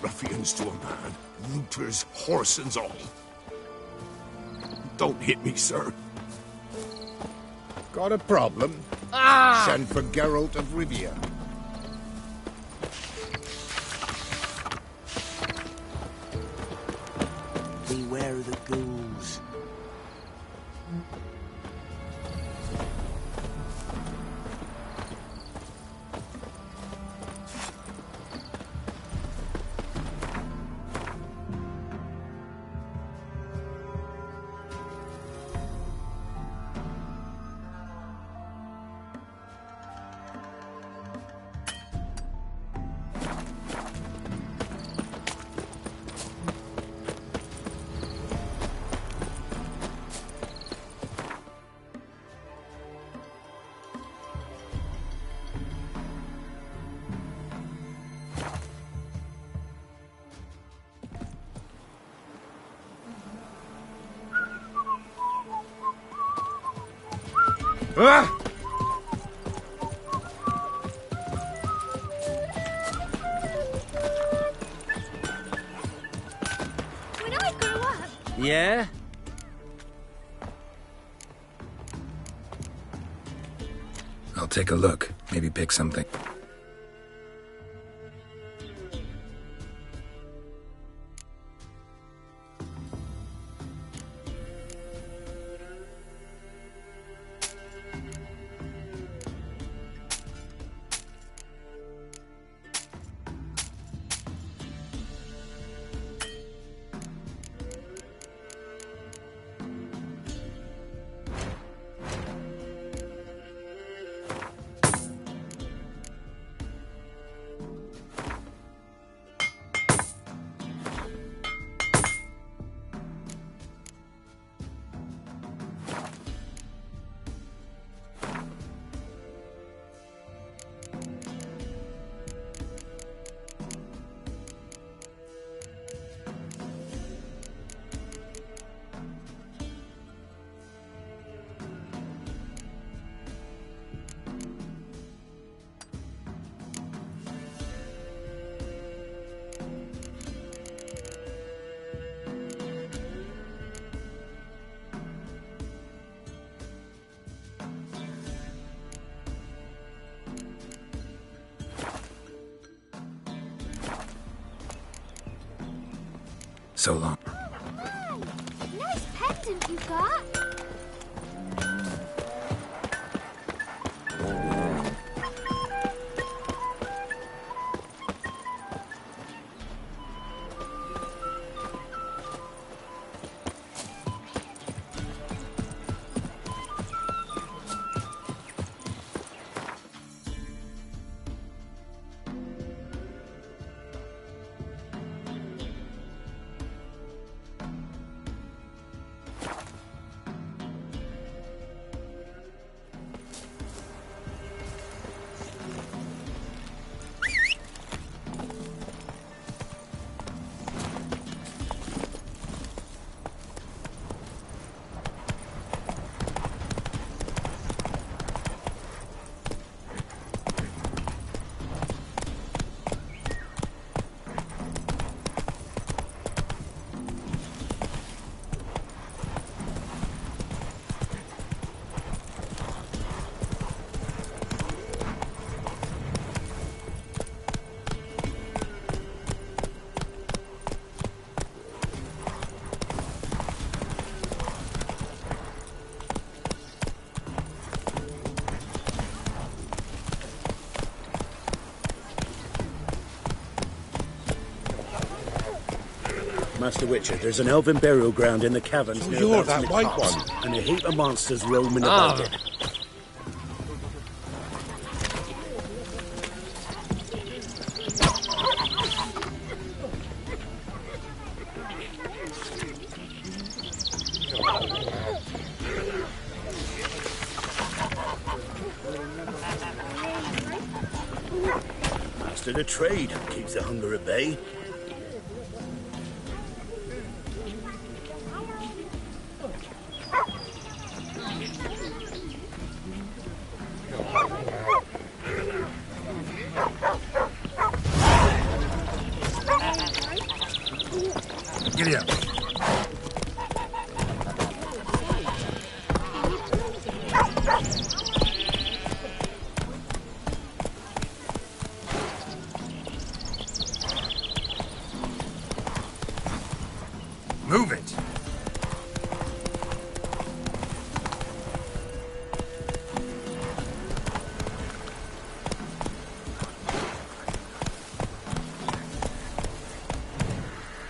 ruffians to a man. Looters, horse and all. Don't hit me, sir. Got a problem? Send for Geralt of Rivia. Beware the ghouls. Ah! When I grow up, Yeah? I'll take a look. Maybe pick something. So long. nice pendant you've got. Master Witcher, there's an elven burial ground in the caverns So near you're about that white Copse, one? and a heap of monsters roaming about it. Master the trade keeps the hunger at bay. Giddy up. Move it.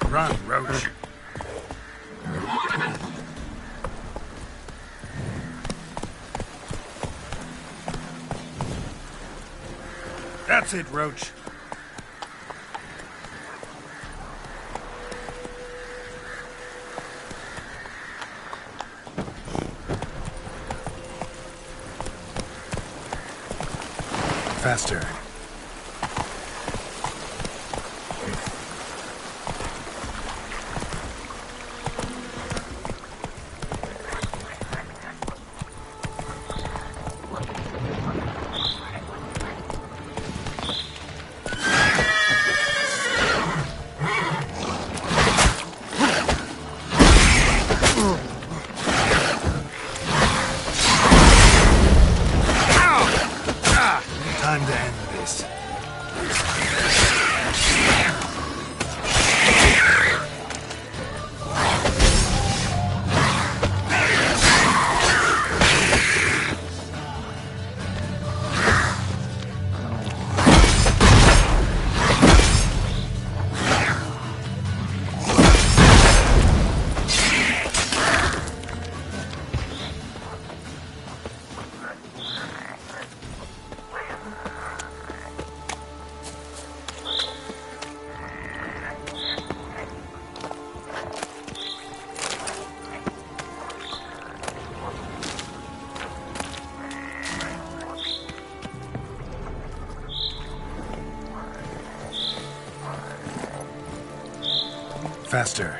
Run, Roach. That's it, Roach. Faster. Time to end this. Faster.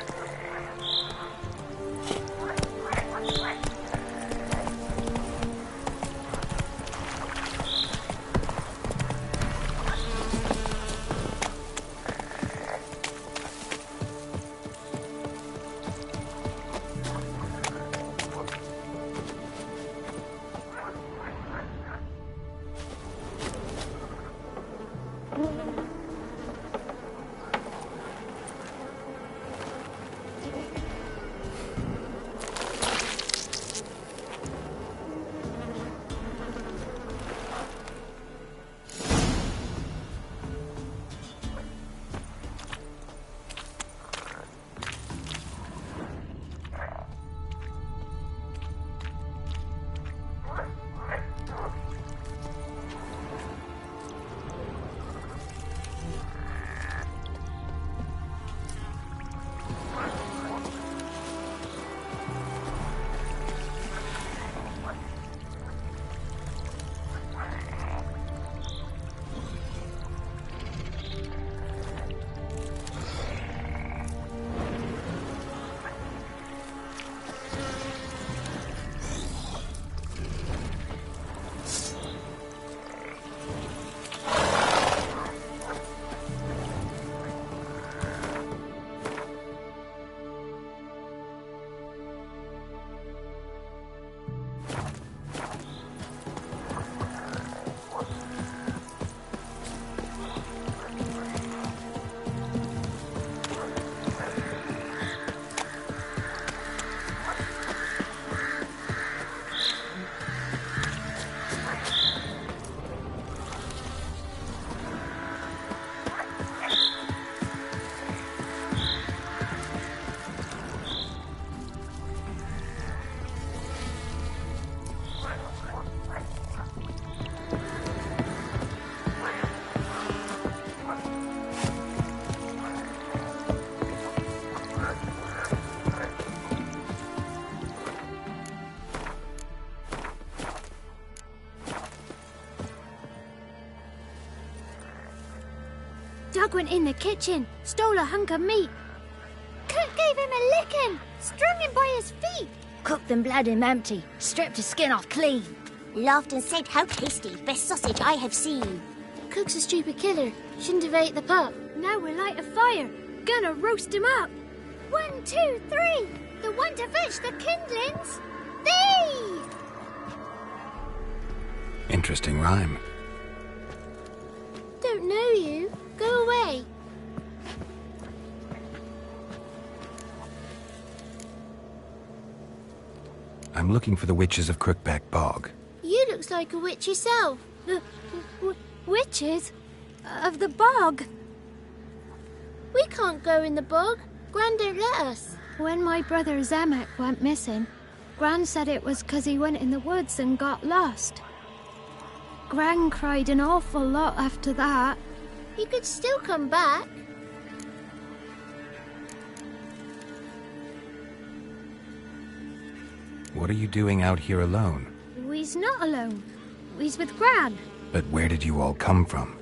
Doug went in the kitchen, stole a hunk of meat. Cook gave him a licking, strung him by his feet. Cooked and bled him empty, stripped his skin off clean. Laughed and said, "How tasty, best sausage I have seen." Cook's a stupid killer, shouldn't have ate the pup. Now we'll light a fire, gonna roast him up. 1, 2, 3. The one to fetch the kindlings. Thee! Interesting rhyme. Don't know you. Go away. I'm looking for the witches of Crookback Bog. You looks like a witch yourself. The witches of the bog. We can't go in the bog. Gran don't let us. When my brother Zemek went missing, Gran said it was 'cause he went in the woods and got lost. Gran cried an awful lot after that. He could still come back. What are you doing out here alone? We's not alone. We's with Gran. But where did you all come from?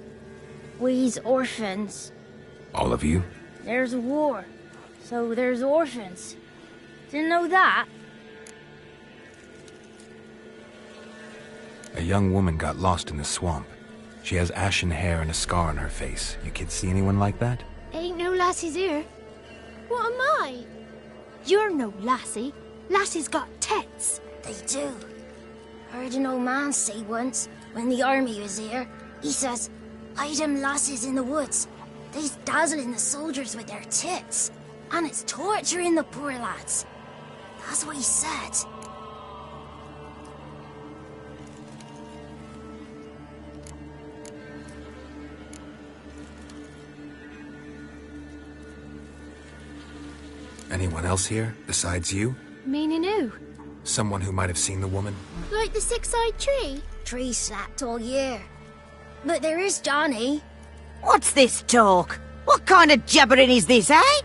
We's orphans. All of you? There's a war, so there's orphans. Didn't know that? A young woman got lost in the swamp. She has ashen hair and a scar on her face. You kids see anyone like that? Ain't no lassies here. What am I? You're no lassie. Lassie's got tits. They do. Heard an old man say once, when the army was here, he says, "Hide them lasses in the woods. They's dazzling the soldiers with their tits, and it's torturing the poor lads." That's what he said. Anyone else here, besides you? Meaning who? Someone who might have seen the woman? Like the six-eyed tree? Tree slapped all year. But there is Johnny. What's this talk? What kind of jabbering is this, eh?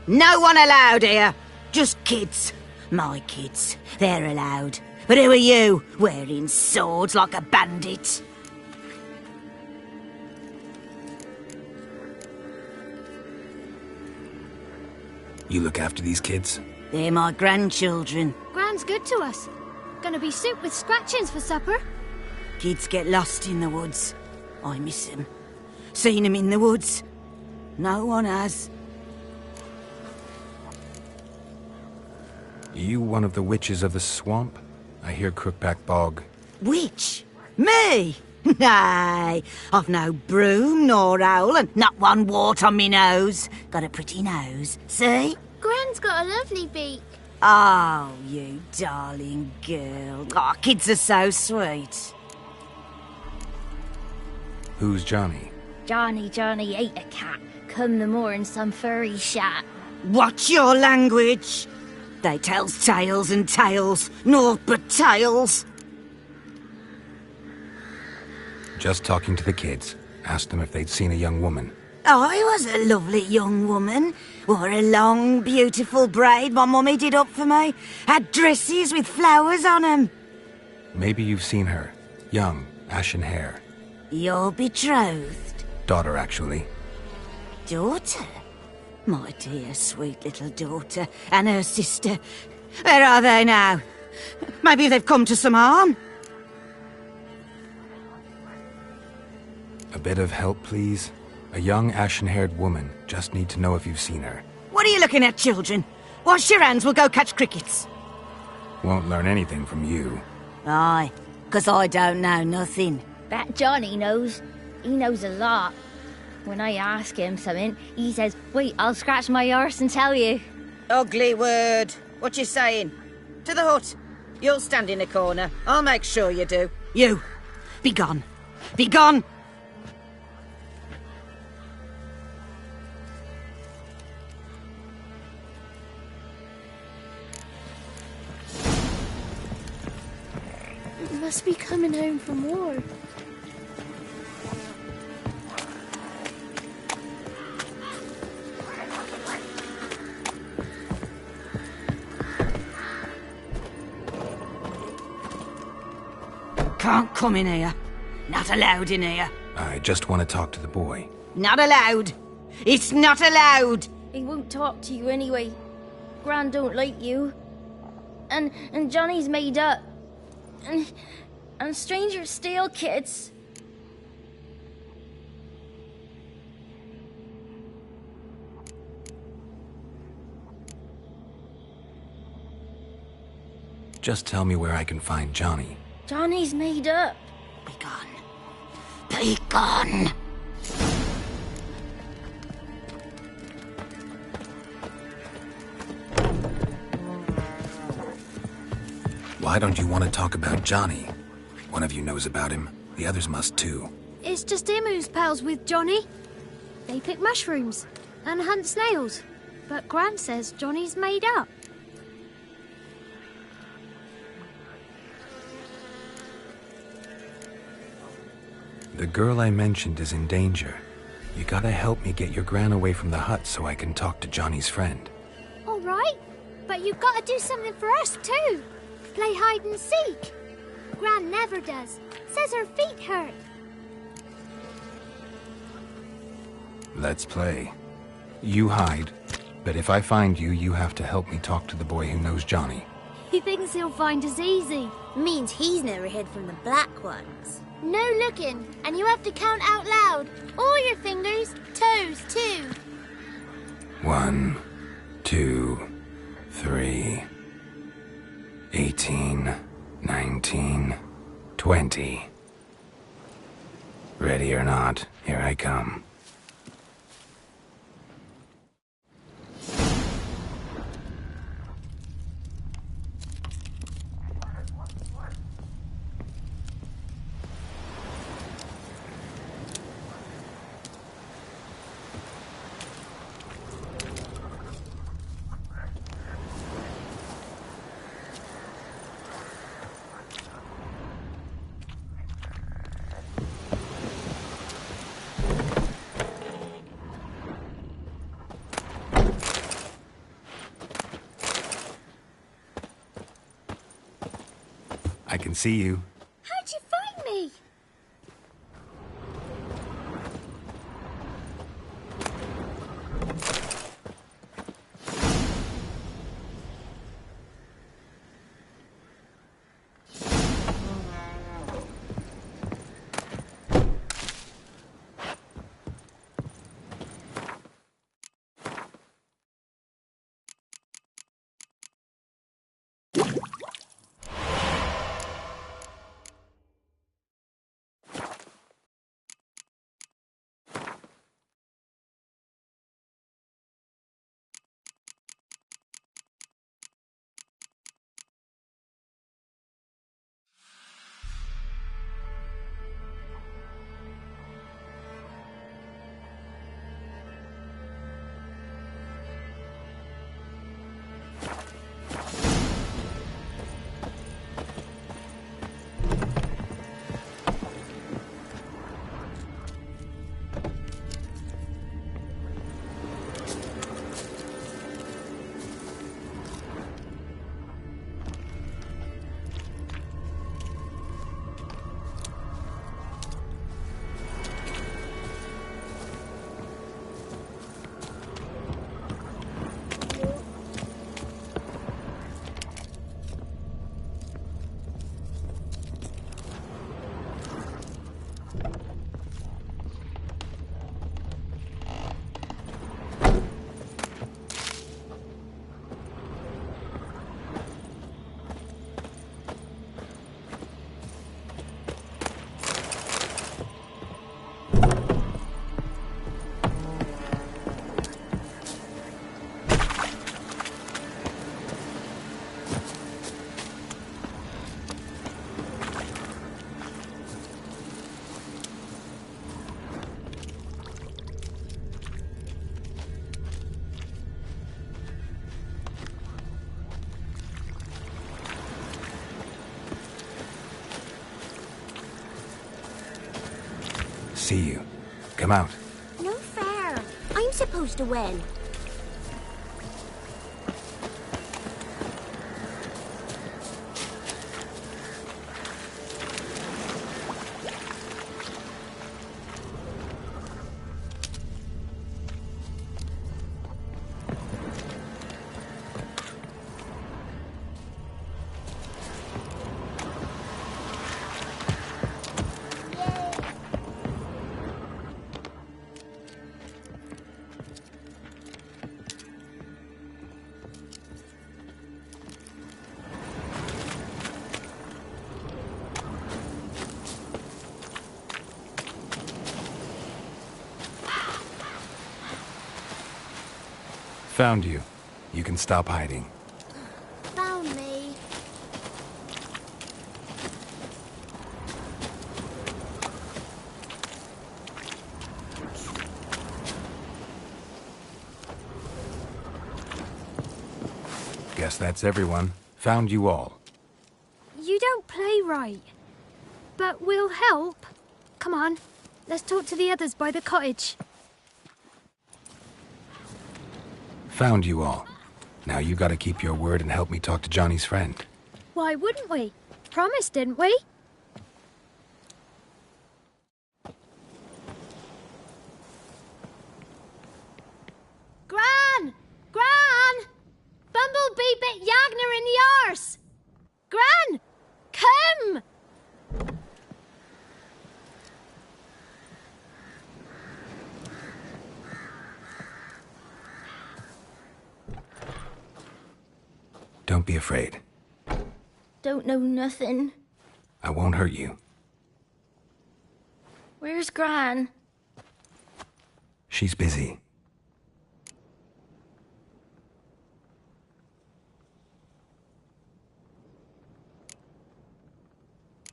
No one allowed here. Just kids. My kids. They're allowed. But who are you, wearing swords like a bandit? You look after these kids? They're my grandchildren. Gran's good to us. Gonna be soup with scratchings for supper. Kids get lost in the woods. I miss them. Seen them in the woods. No one has. You one of the witches of the swamp? I hear Crookback Bog. Witch? Me? Nay, I've no broom nor owl and not one wart on me nose. Got a pretty nose, see? Gran's got a lovely beak. Oh, you darling girl. Oh, kids are so sweet. Who's Johnny? Johnny ate a cat. Come the more in some furry shat. Watch your language. They tells tales and tales, naught but tales. Just talking to the kids. Asked them if they'd seen a young woman. I was a lovely young woman. Wore a long, beautiful braid my mummy did up for me. Had dresses with flowers on 'em. Maybe you've seen her. Young, ashen hair. You're betrothed? Daughter, actually. Daughter? My dear, sweet little daughter. And her sister. Where are they now? Maybe they've come to some harm? A bit of help, please? A young, ashen-haired woman. Just need to know if you've seen her. What are you looking at, children? Wash your hands, we'll go catch crickets. Won't learn anything from you. Aye, 'cause I don't know nothing. That Johnny knows. He knows a lot. When I ask him something, he says, "Wait, I'll scratch my arse and tell you." Ugly word. What you saying? To the hut. You'll stand in a corner. I'll make sure you do. You, be gone. Be gone! Must be coming home from war. Can't come in here. Not allowed in here. I just want to talk to the boy. Not allowed. It's not allowed. He won't talk to you anyway. Gran don't like you. And Johnny's made up. And strangers steal kids. Just tell me where I can find Johnny. Johnny's made up. Be gone. Be gone! Why don't you want to talk about Johnny? One of you knows about him. The others must too. It's just him who's pals with Johnny. They pick mushrooms and hunt snails. But Gran says Johnny's made up. The girl I mentioned is in danger. You gotta help me get your Gran away from the hut so I can talk to Johnny's friend. All right, but you've got to do something for us too. Play hide and seek. Gran never does. Says her feet hurt. Let's play. You hide, but if I find you, you have to help me talk to the boy who knows Johnny. He thinks he'll find us easy. Means he's never hid from the black ones. No looking, and you have to count out loud. All your fingers, toes too. 1, 2, 3, 18, 19, 20. Ready or not, here I come. I can see you. How'd you find me? See you. Come out. No fair. I'm supposed to win. Found you. You can stop hiding. Found me. Guess that's everyone. Found you all. You don't play right. But we'll help. Come on, let's talk to the others by the cottage. Found you all. Now you gotta keep your word and help me talk to Johnny's friend. Why wouldn't we? Promised, didn't we? Gran! Gran! Bumblebee bit Yagner in the arse! Gran! Come! Don't be afraid. Don't know nothing. I won't hurt you. Where's Gran? She's busy.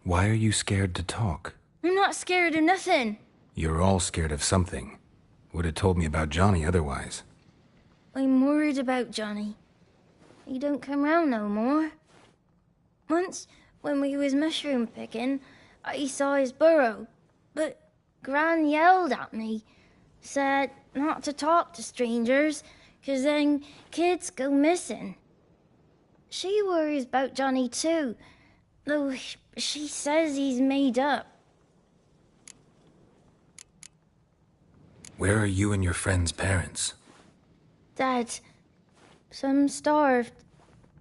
Why are you scared to talk? I'm not scared of nothing. You're all scared of something. Would have told me about Johnny otherwise. I'm worried about Johnny. He don't come round no more. Once, when we was mushroom picking, I saw his burrow. But Gran yelled at me, said not to talk to strangers, 'cause then kids go missing. She worries about Johnny too, though she says he's made up. Where are you and your friend's parents? Dad, some starved,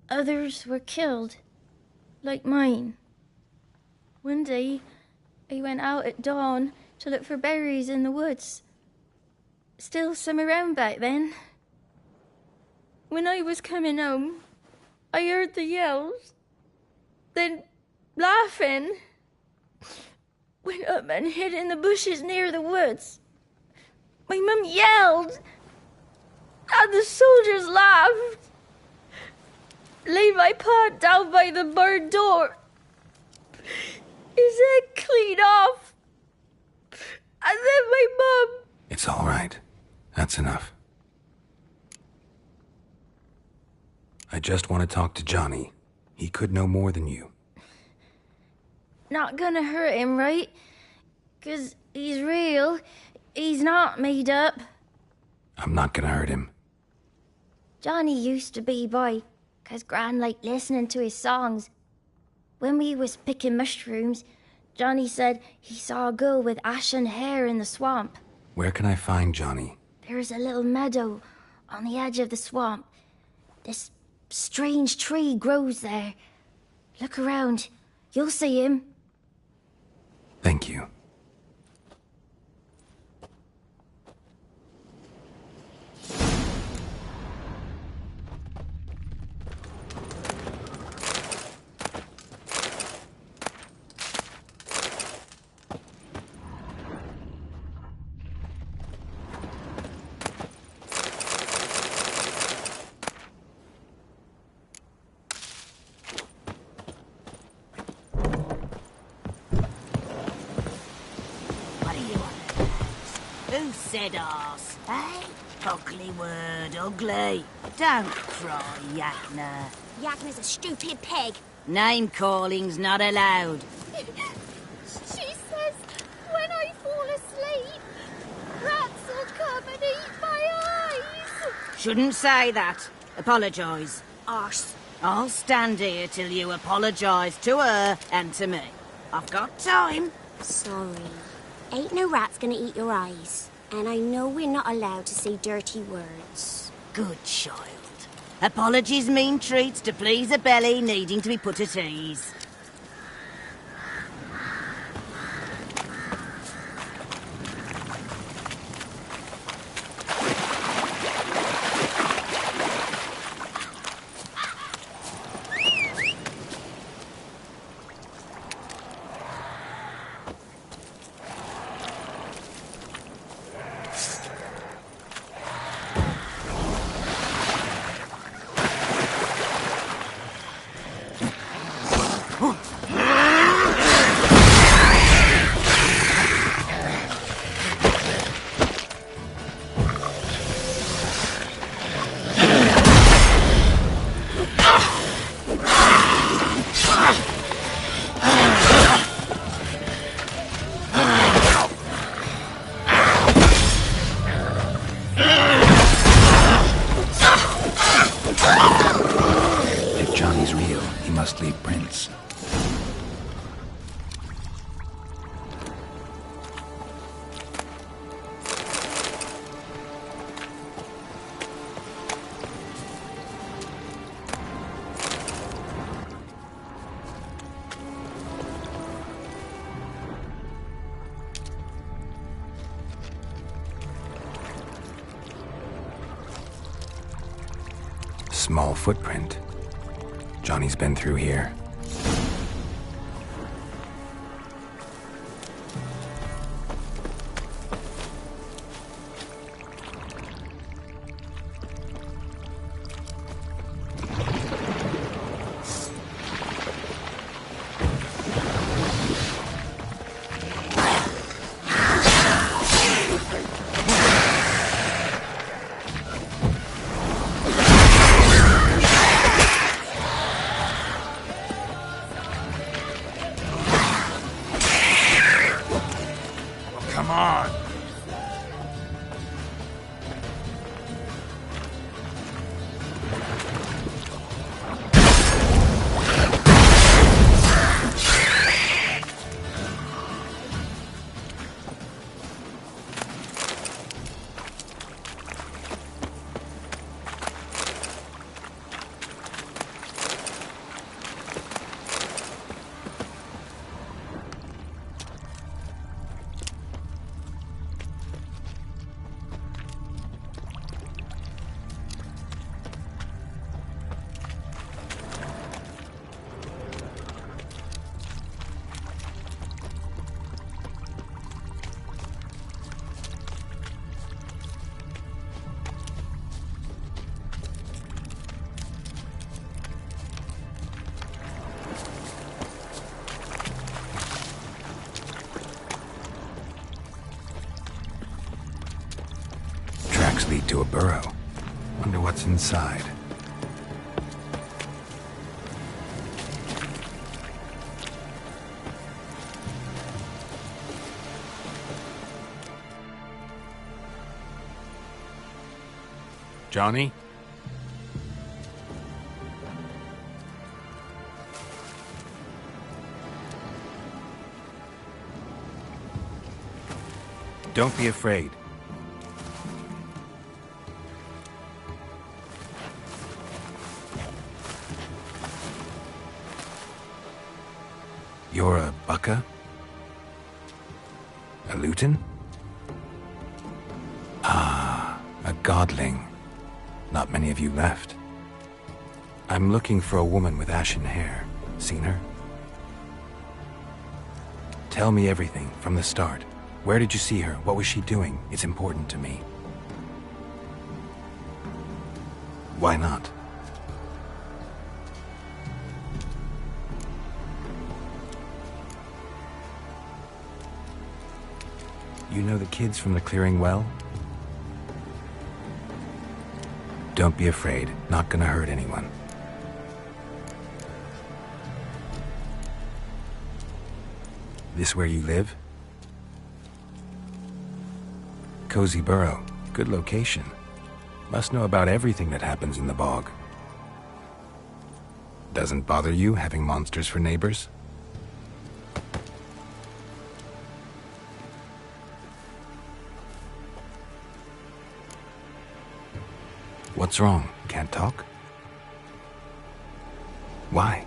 others were killed, like mine. One day, I went out at dawn to look for berries in the woods. Still some around back then. When I was coming home, I heard the yells. Then, laughing, went up and hid in the bushes near the woods. My mum yelled, and the soldiers laughed. Laid my pa down by the barn door. His head clean off. And then my mum... It's all right. That's enough. I just want to talk to Johnny. He could know more than you. Not gonna hurt him, right? 'Cause he's real. He's not made up. I'm not gonna hurt him. Johnny used to be boy, 'cause Gran liked listening to his songs. When we was picking mushrooms, Johnny said he saw a girl with ashen hair in the swamp. Where can I find Johnny? There's a little meadow on the edge of the swamp. This strange tree grows there. Look around. You'll see him. Thank you. Who said arse, eh? Ugly word, ugly. Don't cry, Yagner. Yagner's a stupid pig. Name-calling's not allowed. She says when I fall asleep, rats will come and eat my eyes. Shouldn't say that. Apologise. Arse. I'll stand here till you apologise to her and to me. I've got time. Sorry. Ain't no rat's gonna eat your eyes. And I know we're not allowed to say dirty words. Good child. Apologies mean treats to please a belly needing to be put at ease. must leave prints. Small footprint. Johnny's been through here. Come on! Lead to a burrow. Wonder what's inside. Johnny? Don't be afraid. You're a Bukka? A Luton? Ah, a godling. Not many of you left. I'm looking for a woman with ashen hair. Seen her? Tell me everything, from the start. Where did you see her? What was she doing? It's important to me. Why not? You know the kids from the clearing well? Don't be afraid. Not gonna hurt anyone. This where you live? Cozy Burrow. Good location. Must know about everything that happens in the bog. Doesn't bother you having monsters for neighbors? What's wrong? Can't talk? Why?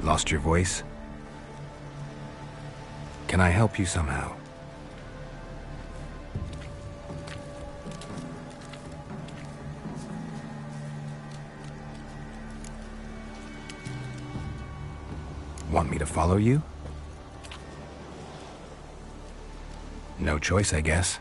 Lost your voice? Can I help you somehow? Want me to follow you? No choice, I guess.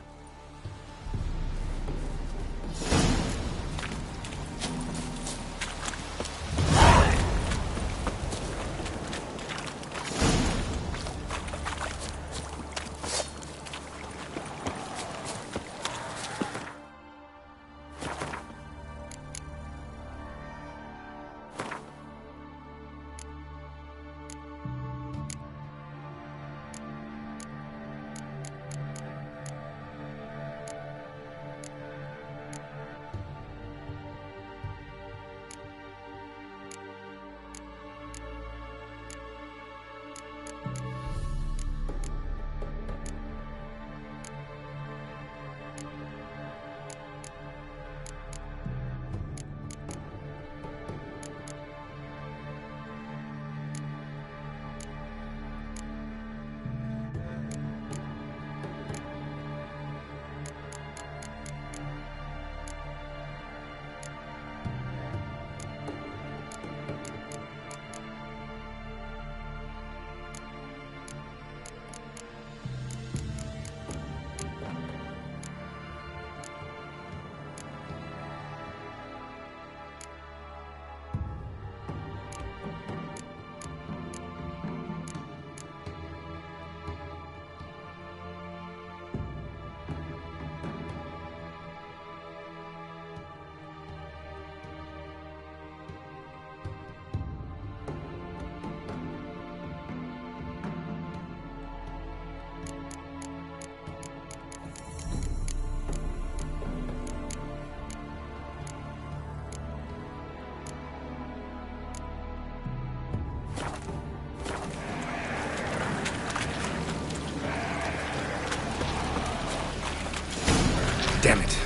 Damn it.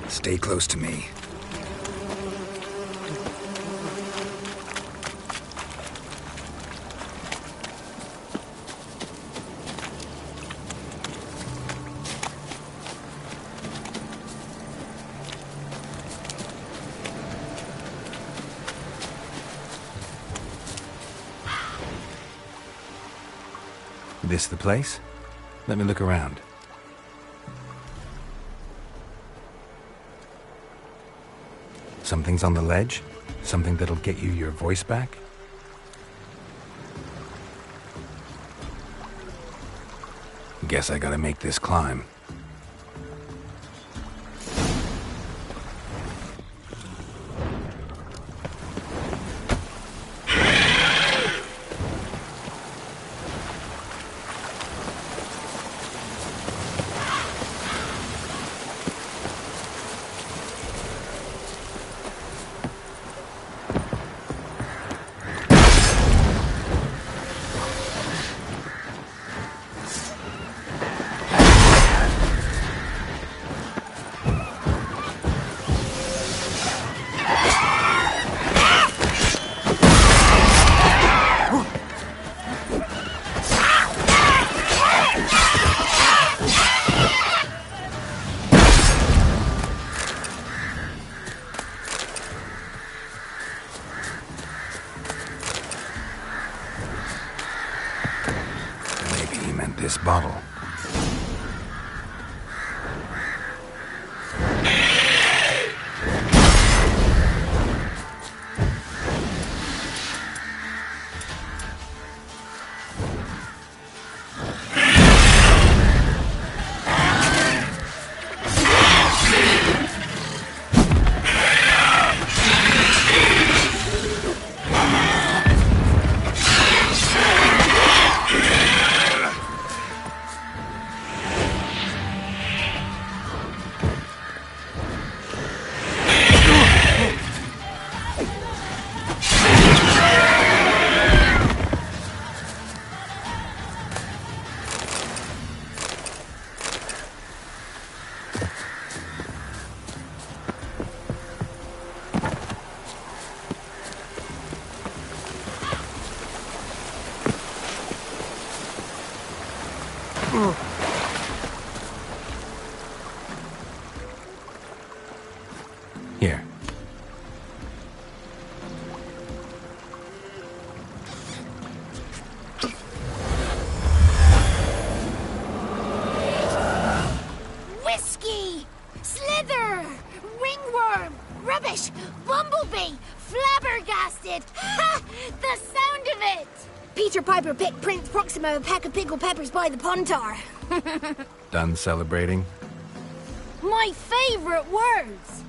Stay close to me. This the place? Let me look around. Something's on the ledge? Something that'll get you your voice back? Guess I gotta make this climb. This bottle. Here. Whiskey! Slither! Ringworm! Rubbish! Bumblebee! Flabbergasted! Ha! The sound of it! Peter Piper picked Prince Proximo a pack of pickled peppers by the Pontar. Done celebrating? My favorite words!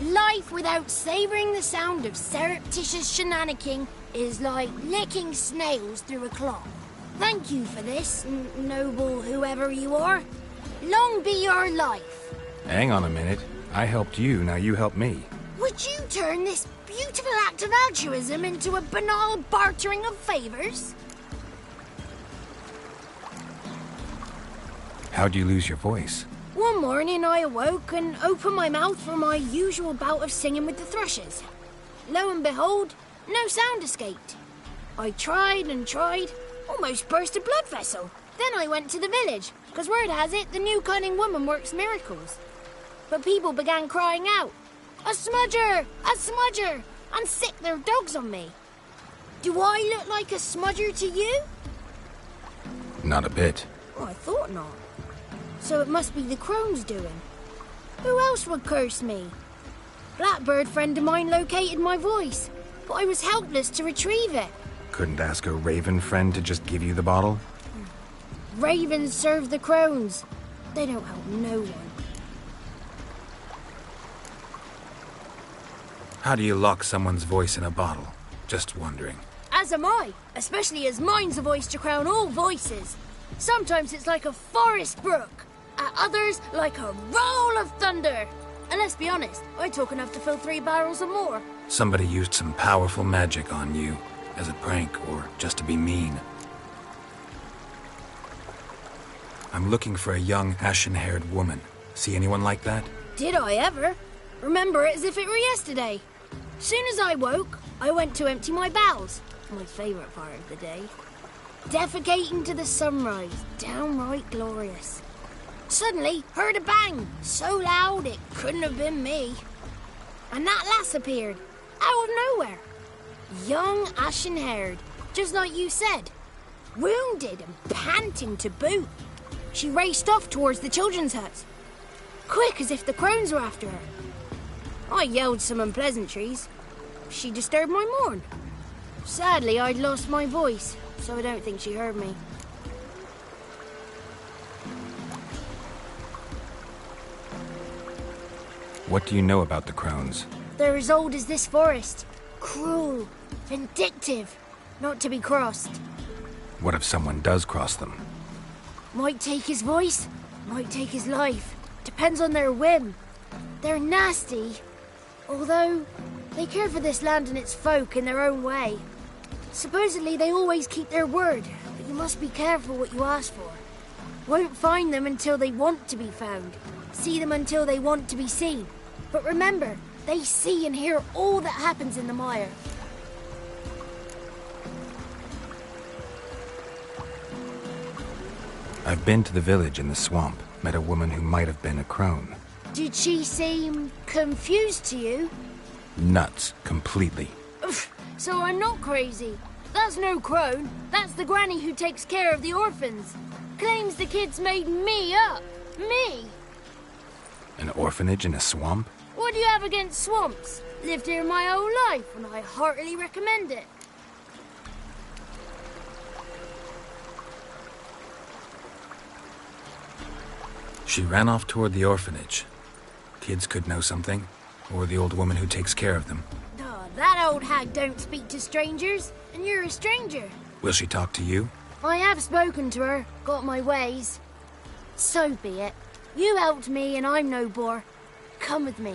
Life without savoring the sound of surreptitious shenanigans is like licking snails through a cloth. Thank you for this, noble whoever you are. Long be your life. Hang on a minute. I helped you, now you help me. Would you turn this beautiful act of altruism into a banal bartering of favors? How'd you lose your voice? One morning I awoke and opened my mouth for my usual bout of singing with the thrushes. Lo and behold, no sound escaped. I tried and tried, almost burst a blood vessel. Then I went to the village, because word has it the new cunning woman works miracles. But people began crying out, "A smudger! A smudger!" and sick their dogs on me. Do I look like a smudger to you? Not a bit. Oh, I thought not. So it must be the crone's doing. Who else would curse me? Blackbird friend of mine located my voice. but I was helpless to retrieve it. Couldn't ask a raven friend to just give you the bottle? Ravens serve the crones. They don't help no one. How do you lock someone's voice in a bottle? Just wondering. As am I, especially as mine's a voice to crown all voices. Sometimes it's like a forest brook, at others like a roll of thunder. And let's be honest, I talk enough to fill 3 barrels or more. Somebody used some powerful magic on you, as a prank or just to be mean. I'm looking for a young, ashen-haired woman. See anyone like that? Did I ever? Remember it as if it were yesterday. Soon as I woke, I went to empty my bowels. My favourite part of the day. Defecating to the sunrise, downright glorious. Suddenly, heard a bang, so loud it couldn't have been me. And that lass appeared, out of nowhere. Young, ashen-haired, just like you said. Wounded and panting to boot. She raced off towards the children's huts. Quick as if the crones were after her. I yelled some unpleasantries. She disturbed my morn. Sadly, I'd lost my voice, so I don't think she heard me. What do you know about the crones? They're as old as this forest. Cruel, vindictive, not to be crossed. What if someone does cross them? Might take his voice, might take his life. Depends on their whim. They're nasty, although they care for this land and its folk in their own way. Supposedly they always keep their word, but you must be careful what you ask for. Won't find them until they want to be found. See them until they want to be seen. But remember, they see and hear all that happens in the mire. I've been to the village in the swamp, met a woman who might have been a crone. Did she seem confused to you? Nuts, completely. So I'm not crazy. That's no crone. That's the granny who takes care of the orphans. Claims the kids made me up. Me! An orphanage in a swamp? What do you have against swamps? Lived here my whole life, and I heartily recommend it. She ran off toward the orphanage. Kids could know something, or the old woman who takes care of them. Oh, that old hag don't speak to strangers, and you're a stranger. Will she talk to you? I have spoken to her, got my ways. So be it. You helped me, and I'm no bore. Come with me.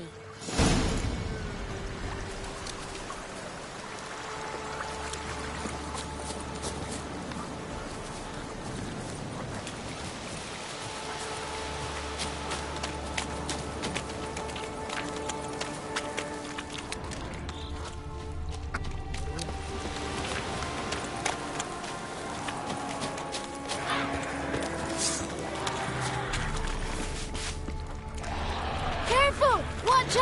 Watch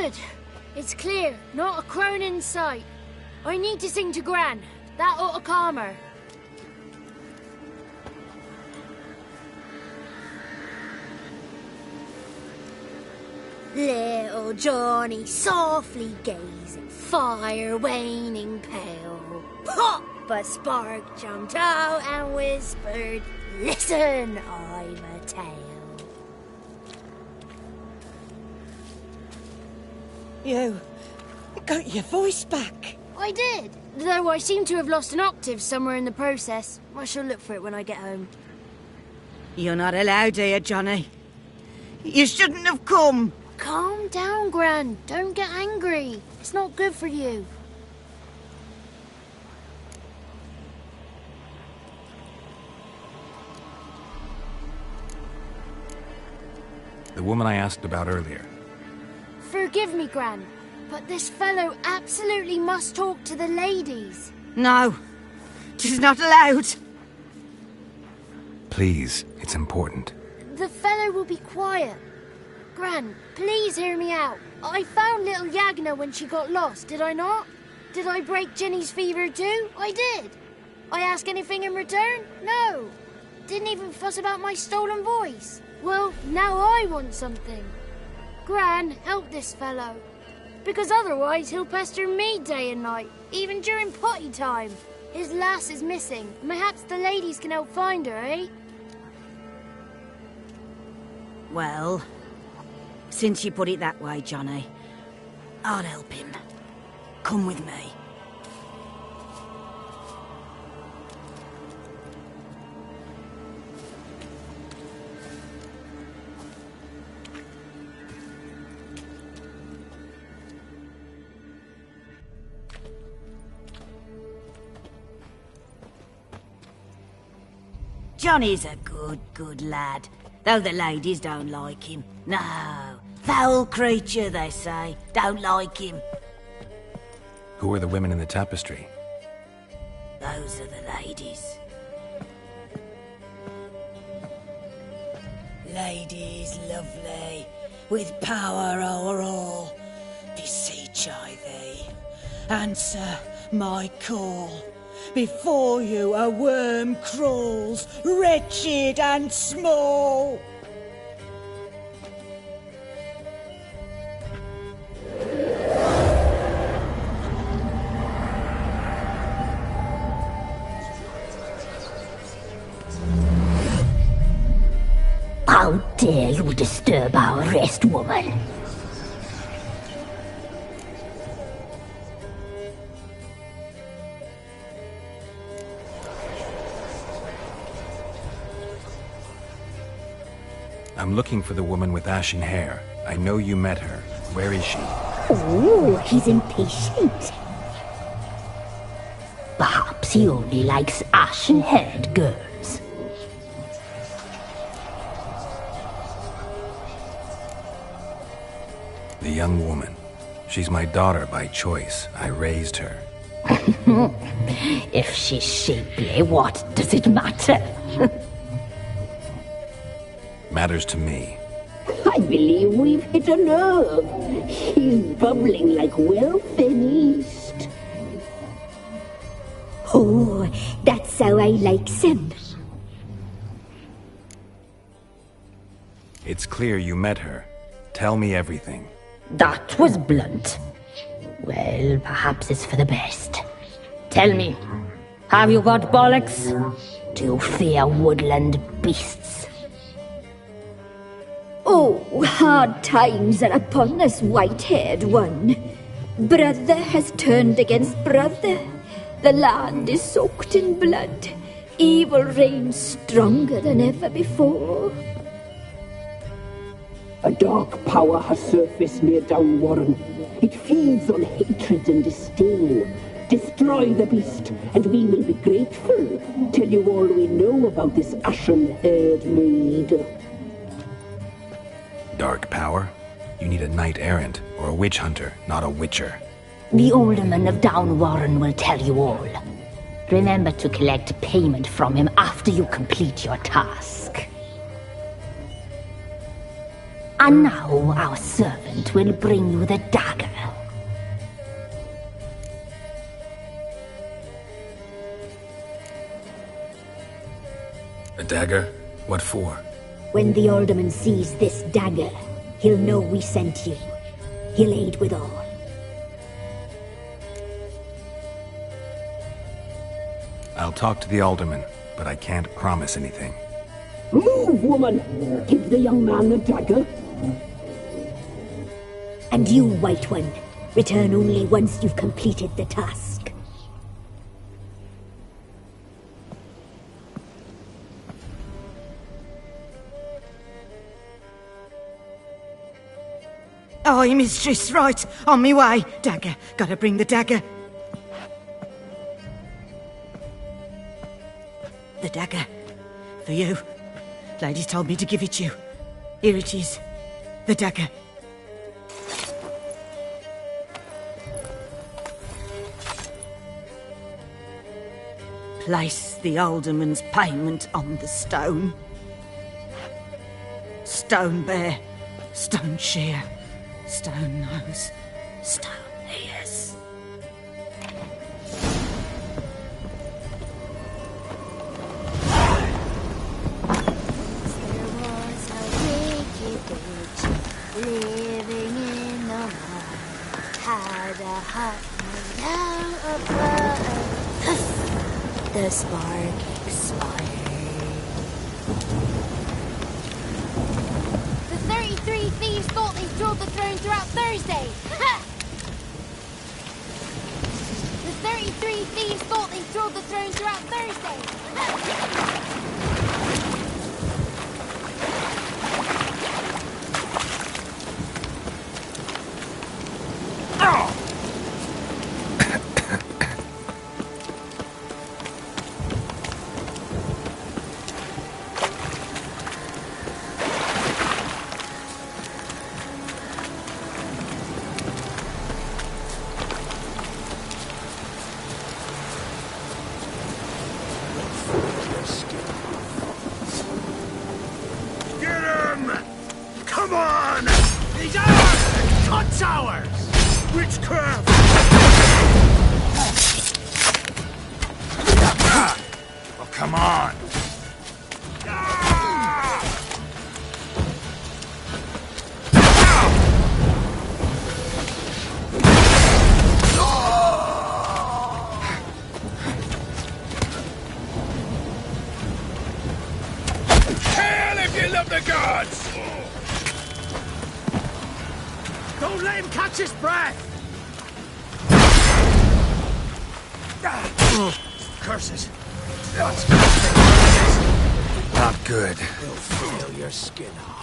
Good. It's clear. Not a crone in sight. I need to sing to Gran. That ought to calm her. Little Johnny softly gazing, fire waning pale. Pop! A spark jumped out and whispered, "Listen, I've a tale." You got your voice back. I did, though I seem to have lost an octave somewhere in the process. I shall look for it when I get home. You're not allowed here, Johnny. You shouldn't have come. Calm down, Gran. Don't get angry. It's not good for you. The woman I asked about earlier. Forgive me, Gran, but this fellow absolutely must talk to the ladies. No, she's not allowed. Please, it's important. The fellow will be quiet. Gran, please hear me out. I found little Yagna when she got lost, did I not? Did I break Ginny's fever too? I did. I ask anything in return? No. Didn't even fuss about my stolen voice. Well, now I want something. Gran, help this fellow. Because otherwise he'll pester me day and night, even during potty time. His lass is missing. Perhaps the ladies can help find her, eh? Well, since you put it that way, Johnny, I'll help him. Come with me. Johnny's a good lad, though the ladies don't like him. No, foul creature, they say. Don't like him. Who are the women in the tapestry? Those are the ladies. Ladies lovely, with power o'er all, beseech I thee, answer my call. Before you a worm crawls, wretched and small. How dare you disturb our rest, woman? I'm looking for the woman with ashen hair. I know you met her. Where is she? Oh, he's impatient. Perhaps he only likes ashen-haired girls. The young woman. She's my daughter by choice. I raised her. If she's shapely, what does it matter? Matters to me. I believe we've hit a nerve. He's bubbling like well-fed yeast. Oh, that's how I like him. It's clear you met her. Tell me everything. That was blunt. Well, perhaps it's for the best. Tell me, have you got bollocks? Do you fear woodland beasts? Oh, hard times are upon us, white-haired one. Brother has turned against brother. The land is soaked in blood. Evil reigns stronger than ever before. A dark power has surfaced near Downwarren. It feeds on hatred and disdain. Destroy the beast, and we will be grateful. Tell you all we know about this ashen-haired maid. Dark power? You need a knight-errant or a witch hunter, not a witcher. The alderman of Downwarren will tell you all. Remember to collect payment from him after you complete your task. And now our servant will bring you the dagger. A dagger? What for? When the alderman sees this dagger, he'll know we sent you. He'll aid with all. I'll talk to the alderman, but I can't promise anything. Move, woman! Give the young man the dagger. And you, White One, return only once you've completed the task. Aye, mistress, right. On me way. Dagger. Gotta bring the dagger. The dagger. For you. Lady told me to give it you. Here it is. The dagger. Place the alderman's payment on the stone. Stone bear. Stone shear. Stone nose, stone ears. There was a wicked witch living in the mud. Had a heart made out of blood. The spark expired. The 33 thieves thought they stole the throne throughout Thursday. The 33 thieves thought they stole the throne throughout Thursday. Curses. Not good. We'll feel your skin off.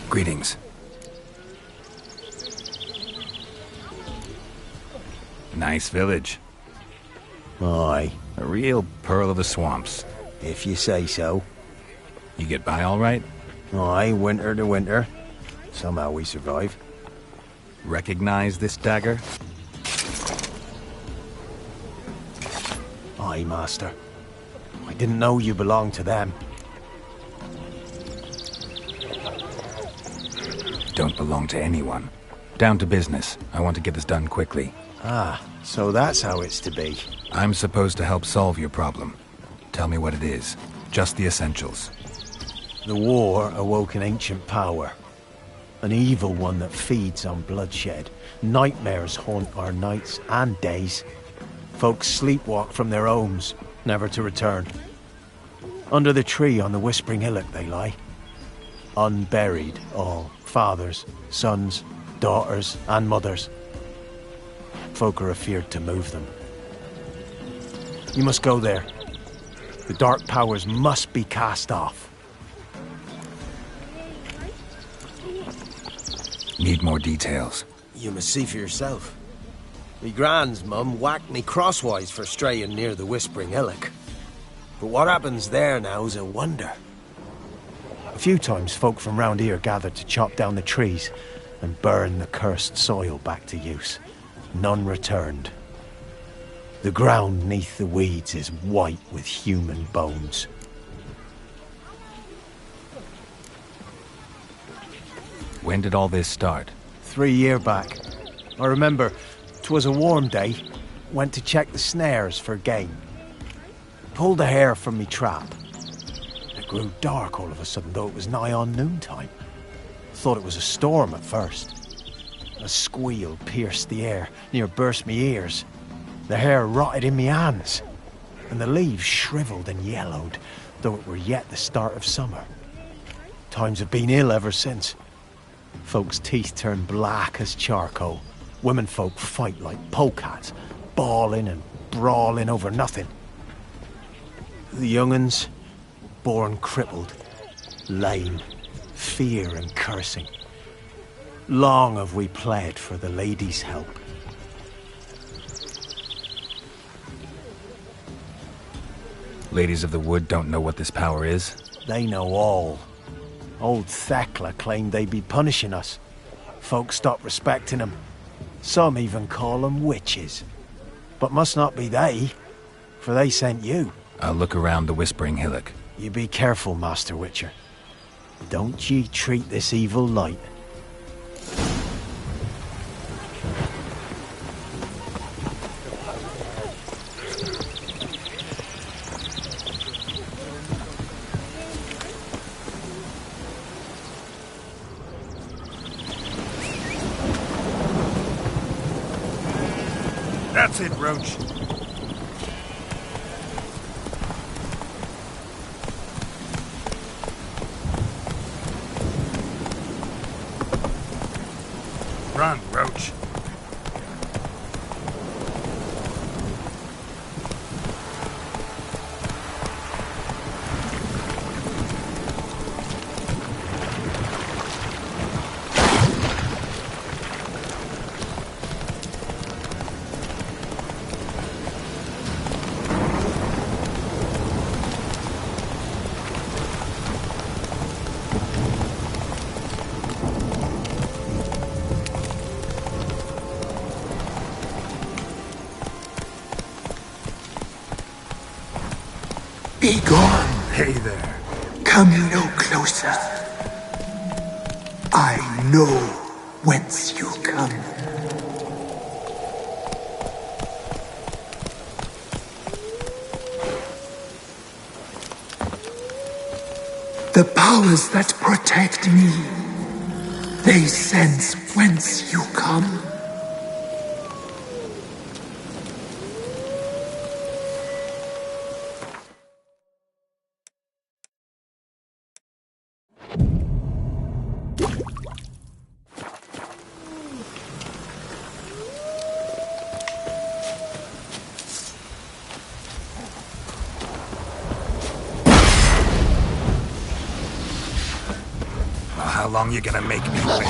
Greetings. Nice village. Aye. A real pearl of the swamps. If you say so. You get by all right? Aye, winter to winter. Somehow we survive. Recognize this dagger? Aye, master. I didn't know you belonged to them. Don't belong to anyone. Down to business. I want to get this done quickly. Ah, so that's how it's to be. I'm supposed to help solve your problem. Tell me what it is. Just the essentials. The war awoke an ancient power. An evil one that feeds on bloodshed. Nightmares haunt our nights and days. Folks sleepwalk from their homes, never to return. Under the tree on the Whispering Hillock they lie. Unburied, all. Fathers, sons, daughters, and mothers. Folk are afeard to move them. You must go there. The dark powers must be cast off. Need more details. You must see for yourself. Me grand's mum whacked me crosswise for straying near the Whispering Hillock. But what happens there now's a wonder. A few times folk from round here gathered to chop down the trees and burn the cursed soil back to use. None returned. The ground neath the weeds is white with human bones. When did all this start? 3 year back. I remember 'twas a warm day. Went to check the snares for game. Pulled a hare from me trap. It grew dark all of a sudden, though it was nigh on noontime. Thought it was a storm at first. A squeal pierced the air, near burst me ears. The hair rotted in me hands, and the leaves shriveled and yellowed, though it were yet the start of summer. Times have been ill ever since. Folks' teeth turn black as charcoal. Womenfolk fight like polecats, bawling and brawling over nothing. The young'uns, born crippled, lame, fear and cursing. Long have we pled for the lady's help. Ladies of the Wood don't know what this power is? They know all. Old Thekla claimed they'd be punishing us. Folks stopped respecting them. Some even call them witches. But must not be they, for they sent you. I'll look around the Whispering Hillock. You be careful, Master Witcher. Don't ye treat this evil light. That's it, Roach. Run, Roach. Be gone. Hey there. Come no closer. I know whence you come. The powers that protect me, they sense whence you come. How long you gonna make me wait?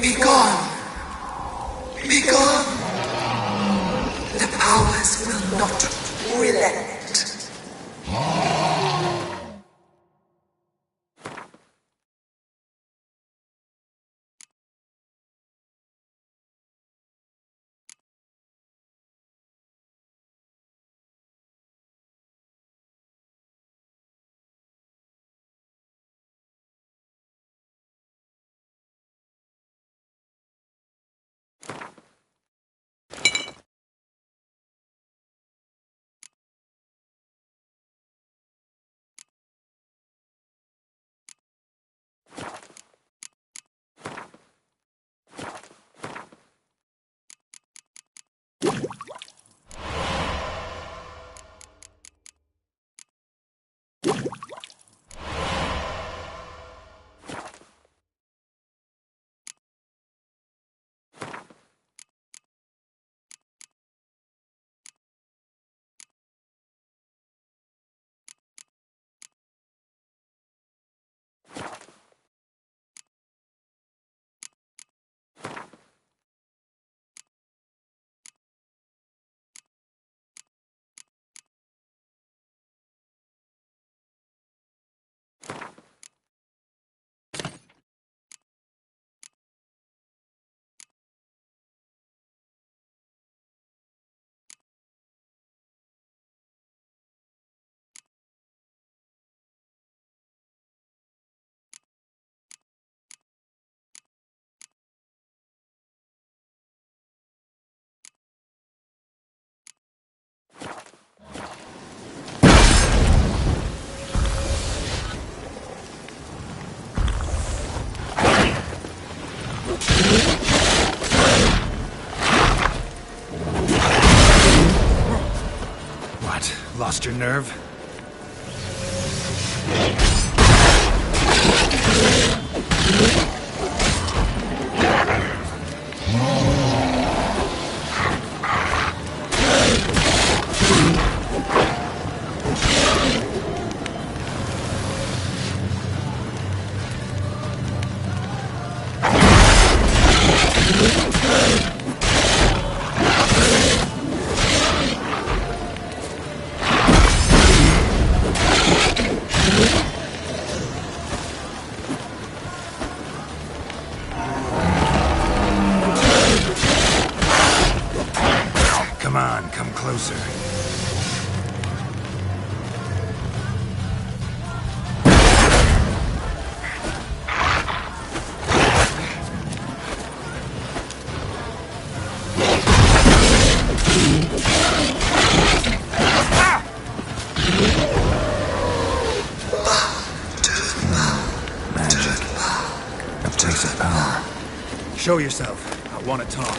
Be gone! Be gone! The powers will not relent. Lost your nerve? Come on, come closer. Magic. A place of power. Show yourself. I want to talk.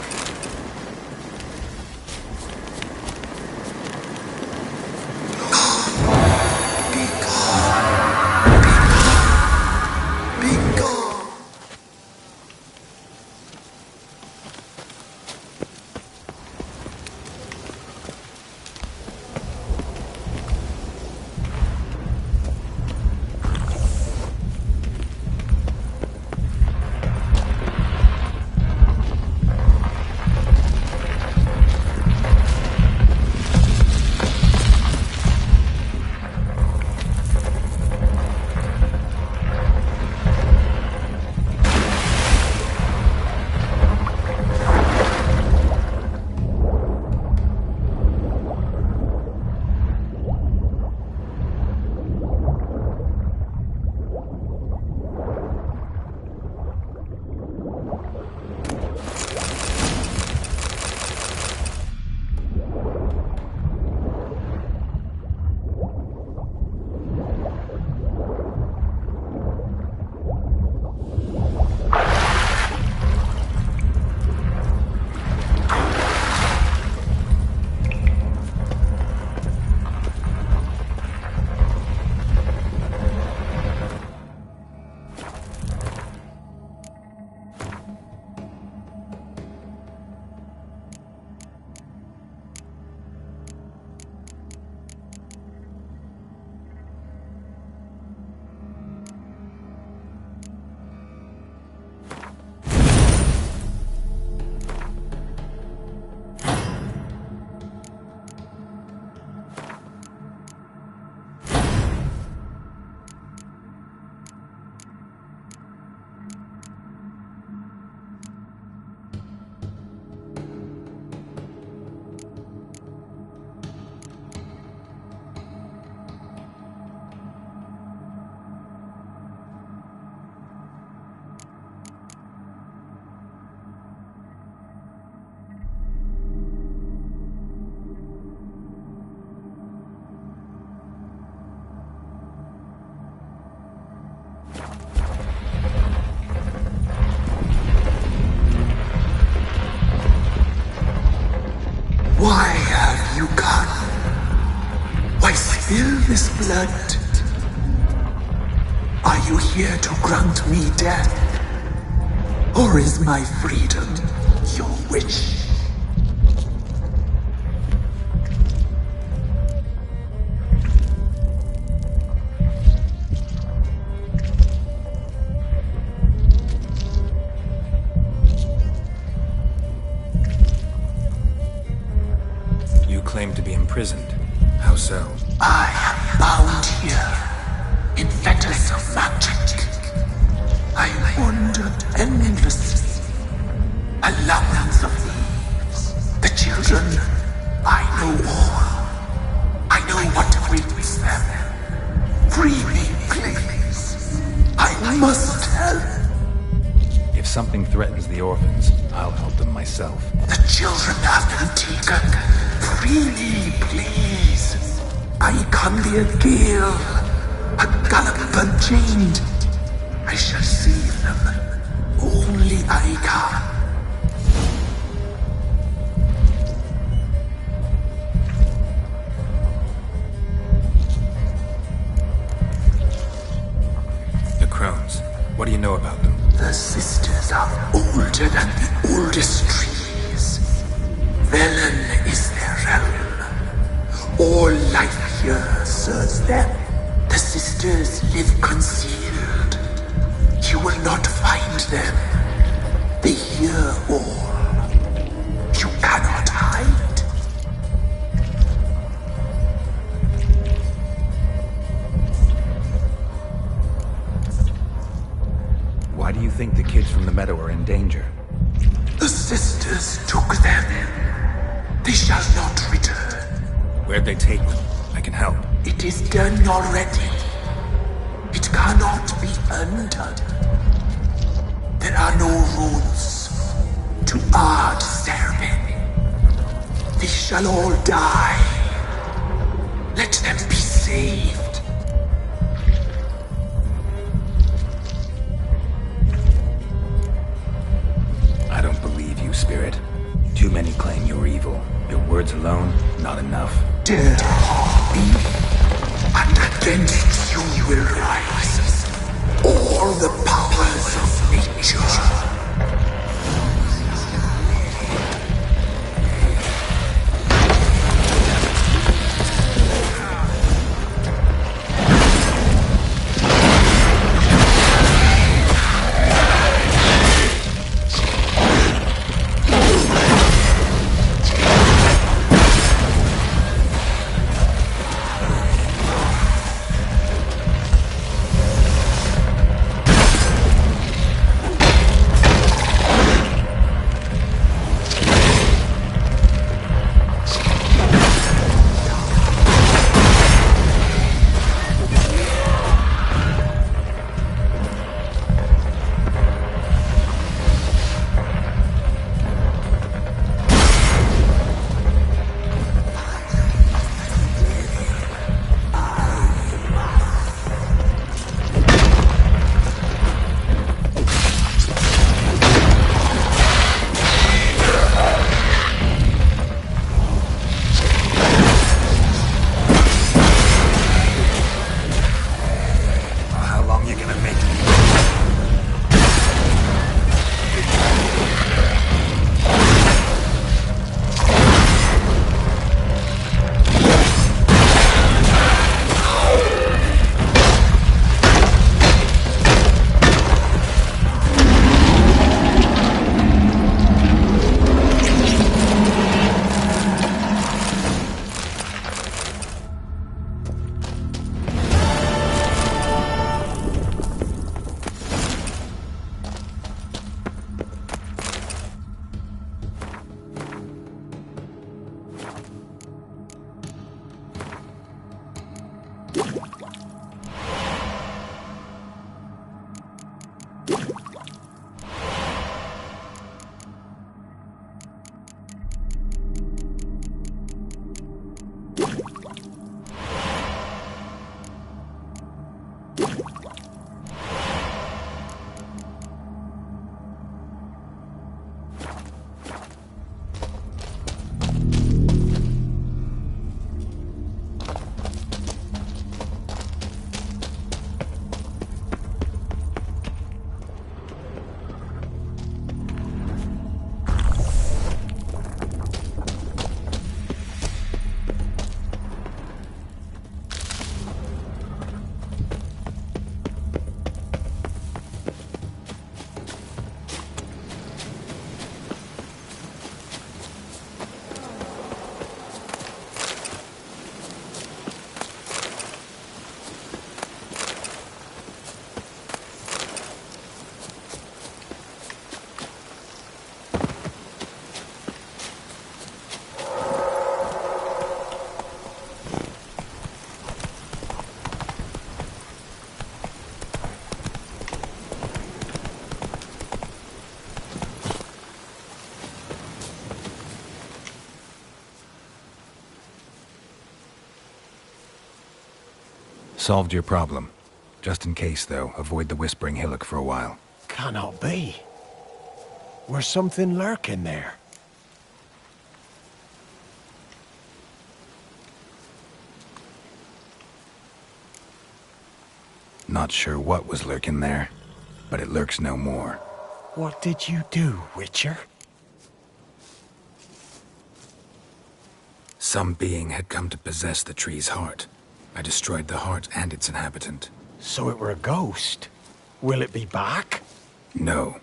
Why have you gone? Why spill this blood? Are you here to grant me death? Or is my freedom your wish? You claim to be imprisoned. How so? I am bound here in fetters of magic. I wandered endlessly along the leaves. The children, I know all. I know what awaits them. Free me, please. I must help. If something threatens the orphans, I'll help them myself. The children have been taken. Free me, please. I can be a gale, a gallop unchained. I shall save them. Only I can. The Crones. What do you know about them? The sisters are older than the oldest trees. Velen is their realm. All life here serves them. The sisters live concealed. You will not find them. They hear all. You cannot hide. Why do you think the kids from the meadow are in danger? The sisters took them. They shall not return. Where'd they take them? I can help. It is done already. It cannot be undone. There are no rules to Ard Serben. They shall all die. Let them be saved. I don't believe you, Spirit. Too many claim you're evil. Your words alone, not enough. Dare harm me, and against you will rise all the powers of nature. Solved your problem. Just in case, though, avoid the Whispering Hillock for a while. Cannot be. Where's something lurking there? Not sure what was lurking there, but it lurks no more. What did you do, Witcher? Some being had come to possess the tree's heart. I destroyed the heart and its inhabitant. So it were a ghost? Will it be back? No.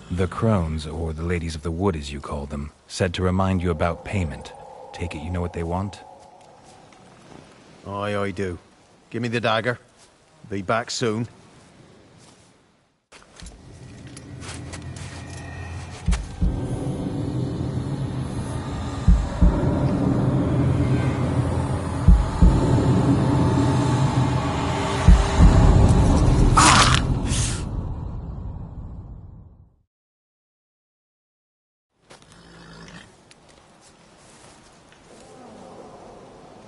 The crones, or the ladies of the wood as you call them, said to remind you about payment. Take it you know what they want? Aye, I do. Give me the dagger. Be back soon.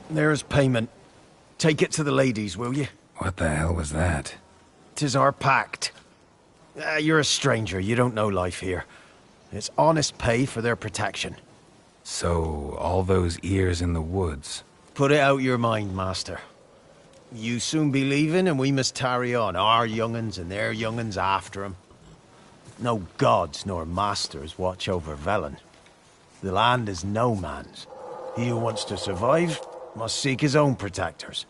There's payment. Take it to the ladies, will you? What the hell was that? 'Tis our pact. You're a stranger, you don't know life here. It's honest pay for their protection. So, all those ears in the woods. Put it out your mind, master. You soon be leaving and we must tarry on, our young'uns and their young'uns after 'em. No gods nor masters watch over Velen. The land is no man's. He who wants to survive must seek his own protectors.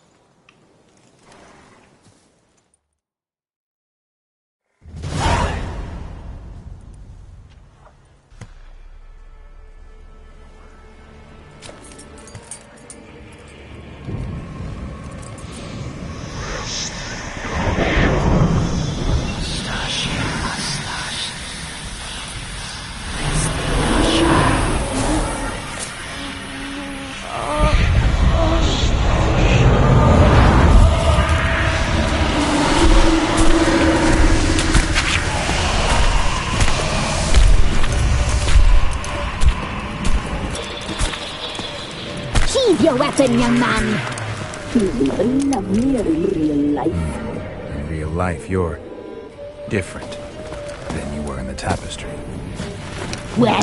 Your weapon, young man. He's even lovelier in real life. In real life, you're different than you were in the tapestry. Well,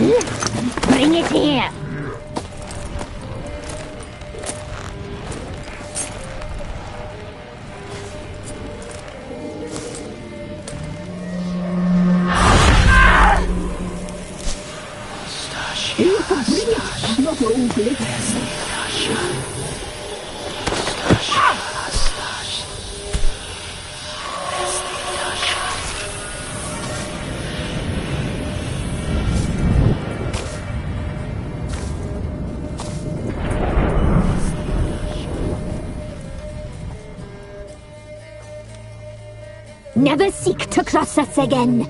bring it here. Not only. Never seek to cross us again.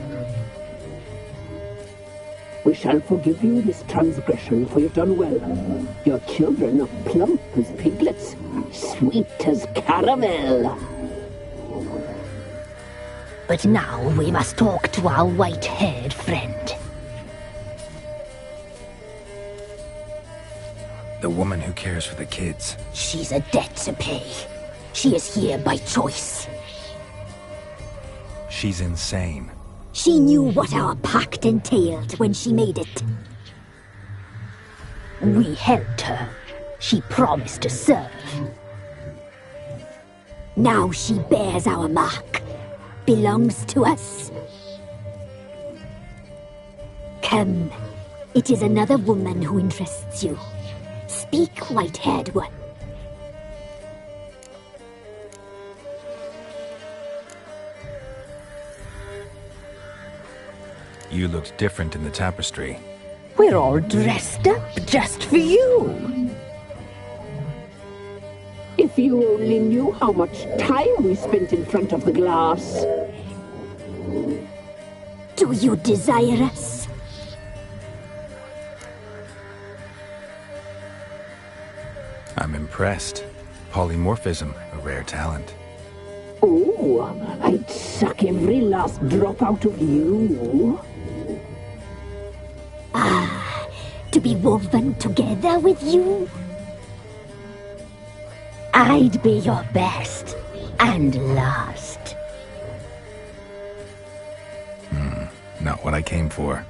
We shall forgive you this transgression, for you've done well. Your children are plump as piglets, sweet as caramel. But now we must talk to our white-haired friend. The woman who cares for the kids. She's a debt to pay. She is here by choice. She's insane. She knew what our pact entailed when she made it. We helped her. She promised to serve. Now she bears our mark. Belongs to us. Come. It is another woman who interests you. Speak, white-haired one. You looked different in the tapestry. We're all dressed up just for you. If you only knew how much time we spent in front of the glass. Do you desire us? I'm impressed. Polymorphism, a rare talent. Oh, I'd suck every last drop out of you. Ah, to be woven together with you? I'd be your best and last. Not what I came for.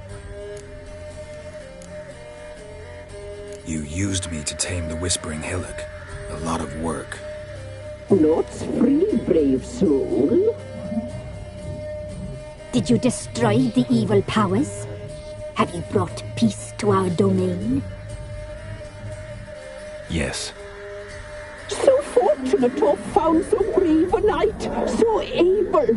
You used me to tame the Whispering Hillock. A lot of work. Lots free, brave soul. Did you destroy the evil powers? Have you brought peace to our domain? Yes. So fortunate to have found so brave a knight, so able.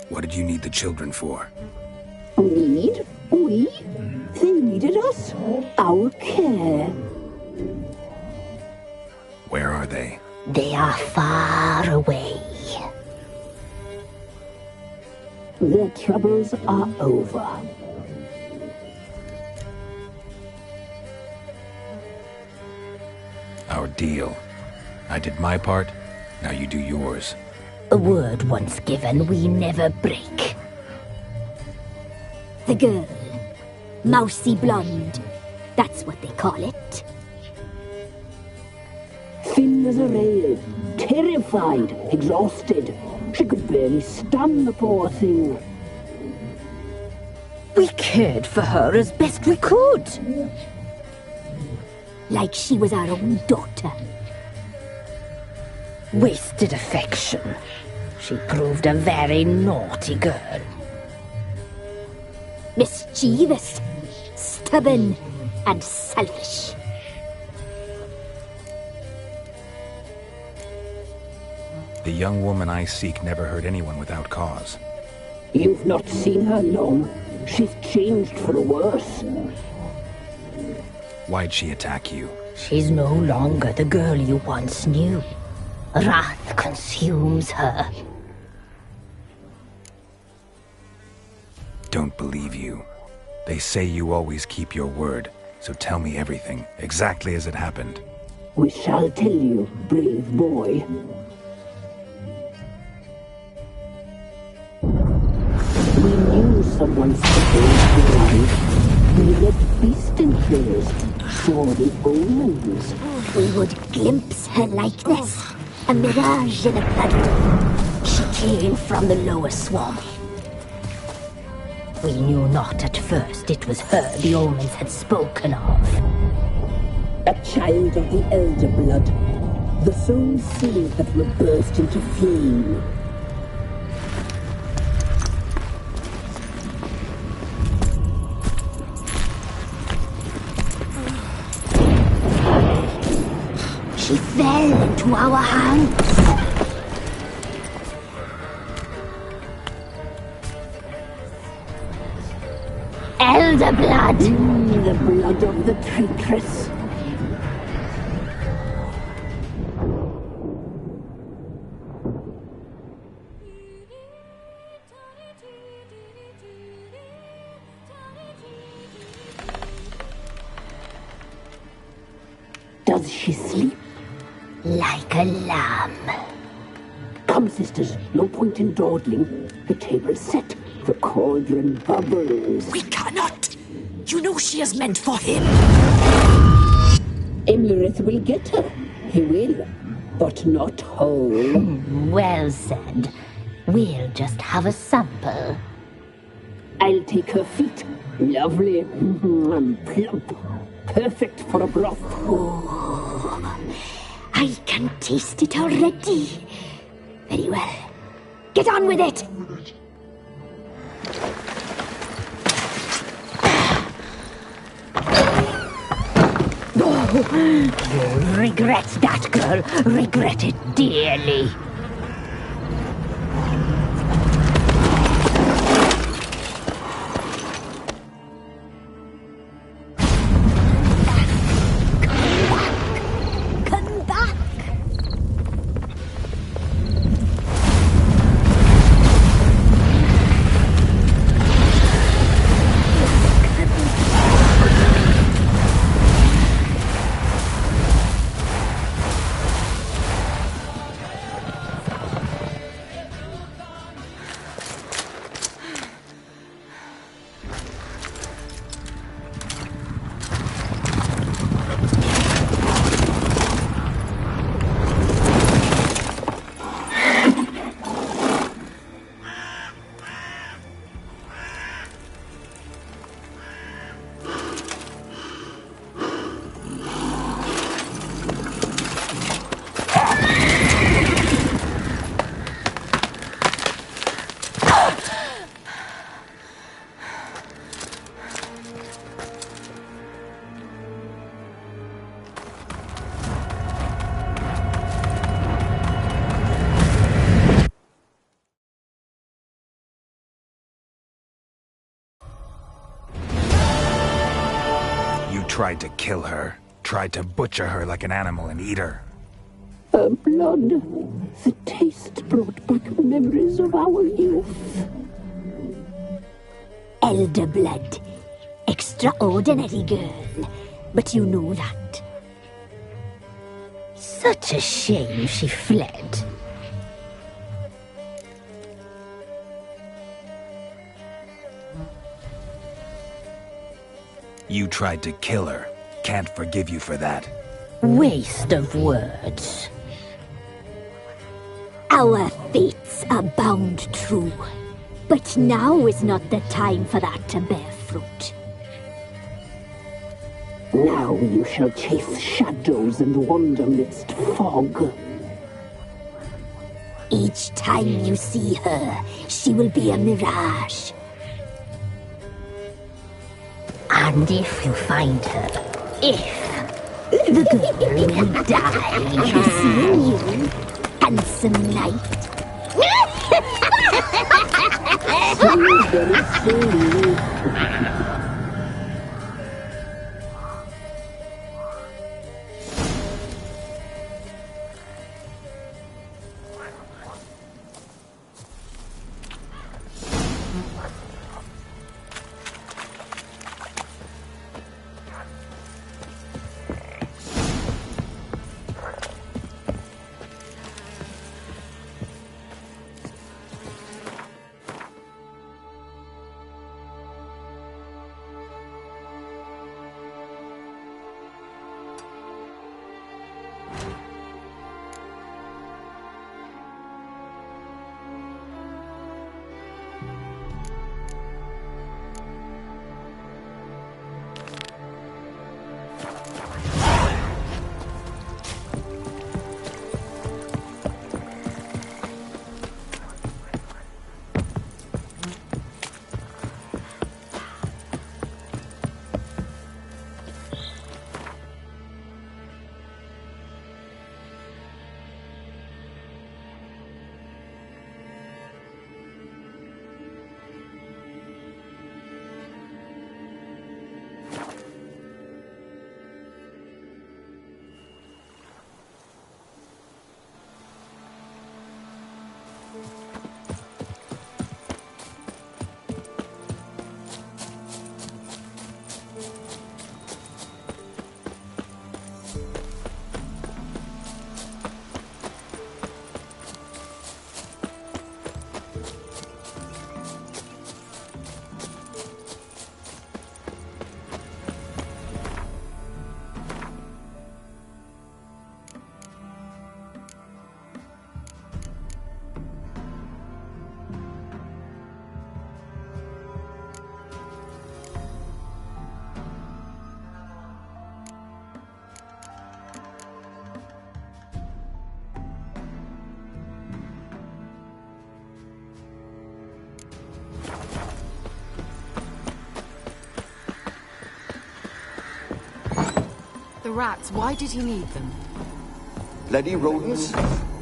What did you need the children for? Need? We? They needed us. Our care. Where are they? They are far away. Their troubles are over. Our deal. I did my part, now you do yours. A word once given, we never break. The girl. Mousy blonde. That's what they call it. Thin as a rail, terrified, exhausted. She could barely stand, the poor thing. We cared for her as best we could. Like she was our own daughter. Wasted affection. She proved a very naughty girl. Mischievous, stubborn, and selfish. The young woman I seek never hurt anyone without cause. You've not seen her long. She's changed for the worse. Why'd she attack you? She's no longer the girl you once knew. Wrath consumes her. Don't believe you. They say you always keep your word, so tell me everything, exactly as it happened. We shall tell you, brave boy. We knew someone special was alive. We led beast enclaves, saw the omens. We would glimpse her likeness, a mirage in a blood. She came from the lower swamp. We knew not at first it was her the omens had spoken of. A child of the elder blood, the soul seed that will burst into flame. She fell into our hands. Elder blood! The blood of the traitress. Does she sleep? Like a lamb. Come, sisters, no point in dawdling. The table's set. The cauldron bubbles. We cannot! You know she is meant for him! Imlerith will get her. He will. But not whole. Well said. We'll just have a sample. I'll take her feet. Lovely. And plump. Perfect for a broth. Oh, I can taste it already. Very well. Get on with it! You'll regret that, girl. Regret it dearly. Come back! tried to kill her. Tried to butcher her like an animal and eat her. Her blood, the taste brought back memories of our youth. Elder blood. Extraordinary girl. But you know that. Such a shame she fled. You tried to kill her. Can't forgive you for that. Waste of words. Our fates are bound true. But now is not the time for that to bear fruit. Now you shall chase shadows and wander midst fog. Each time you see her, she will be a mirage. And if you find her, the girl will die. Seeing you, handsome knight. The rats, why did he need them? Bloody rodents.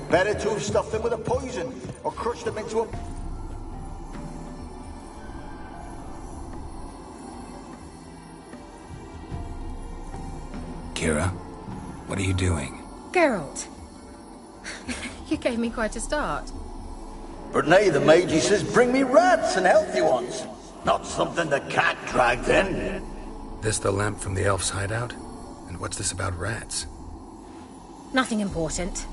Better to have stuffed them with a poison, or crushed them into a... Kira, what are you doing? Geralt. You gave me quite a start. But nay, the mage, he says, bring me rats and healthy ones. Not something the cat dragged in. This the lamp from the elf's hideout? And what's this about rats? Nothing important.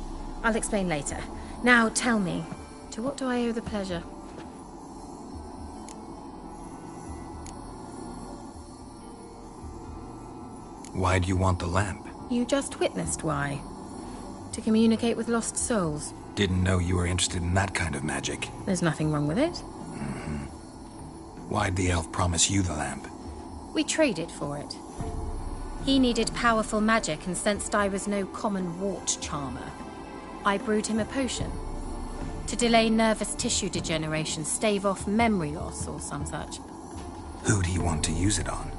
I'll explain later. Now tell me, to what do I owe the pleasure? Why do you want the lamp? You just witnessed why. To communicate with lost souls. Didn't know you were interested in that kind of magic. There's nothing wrong with it. Mm-hmm. Why'd the elf promise you the lamp? We traded for it. He needed powerful magic and sensed I was no common wart charmer. I brewed him a potion. To delay nervous tissue degeneration, stave off memory loss or some such. Who'd he want to use it on?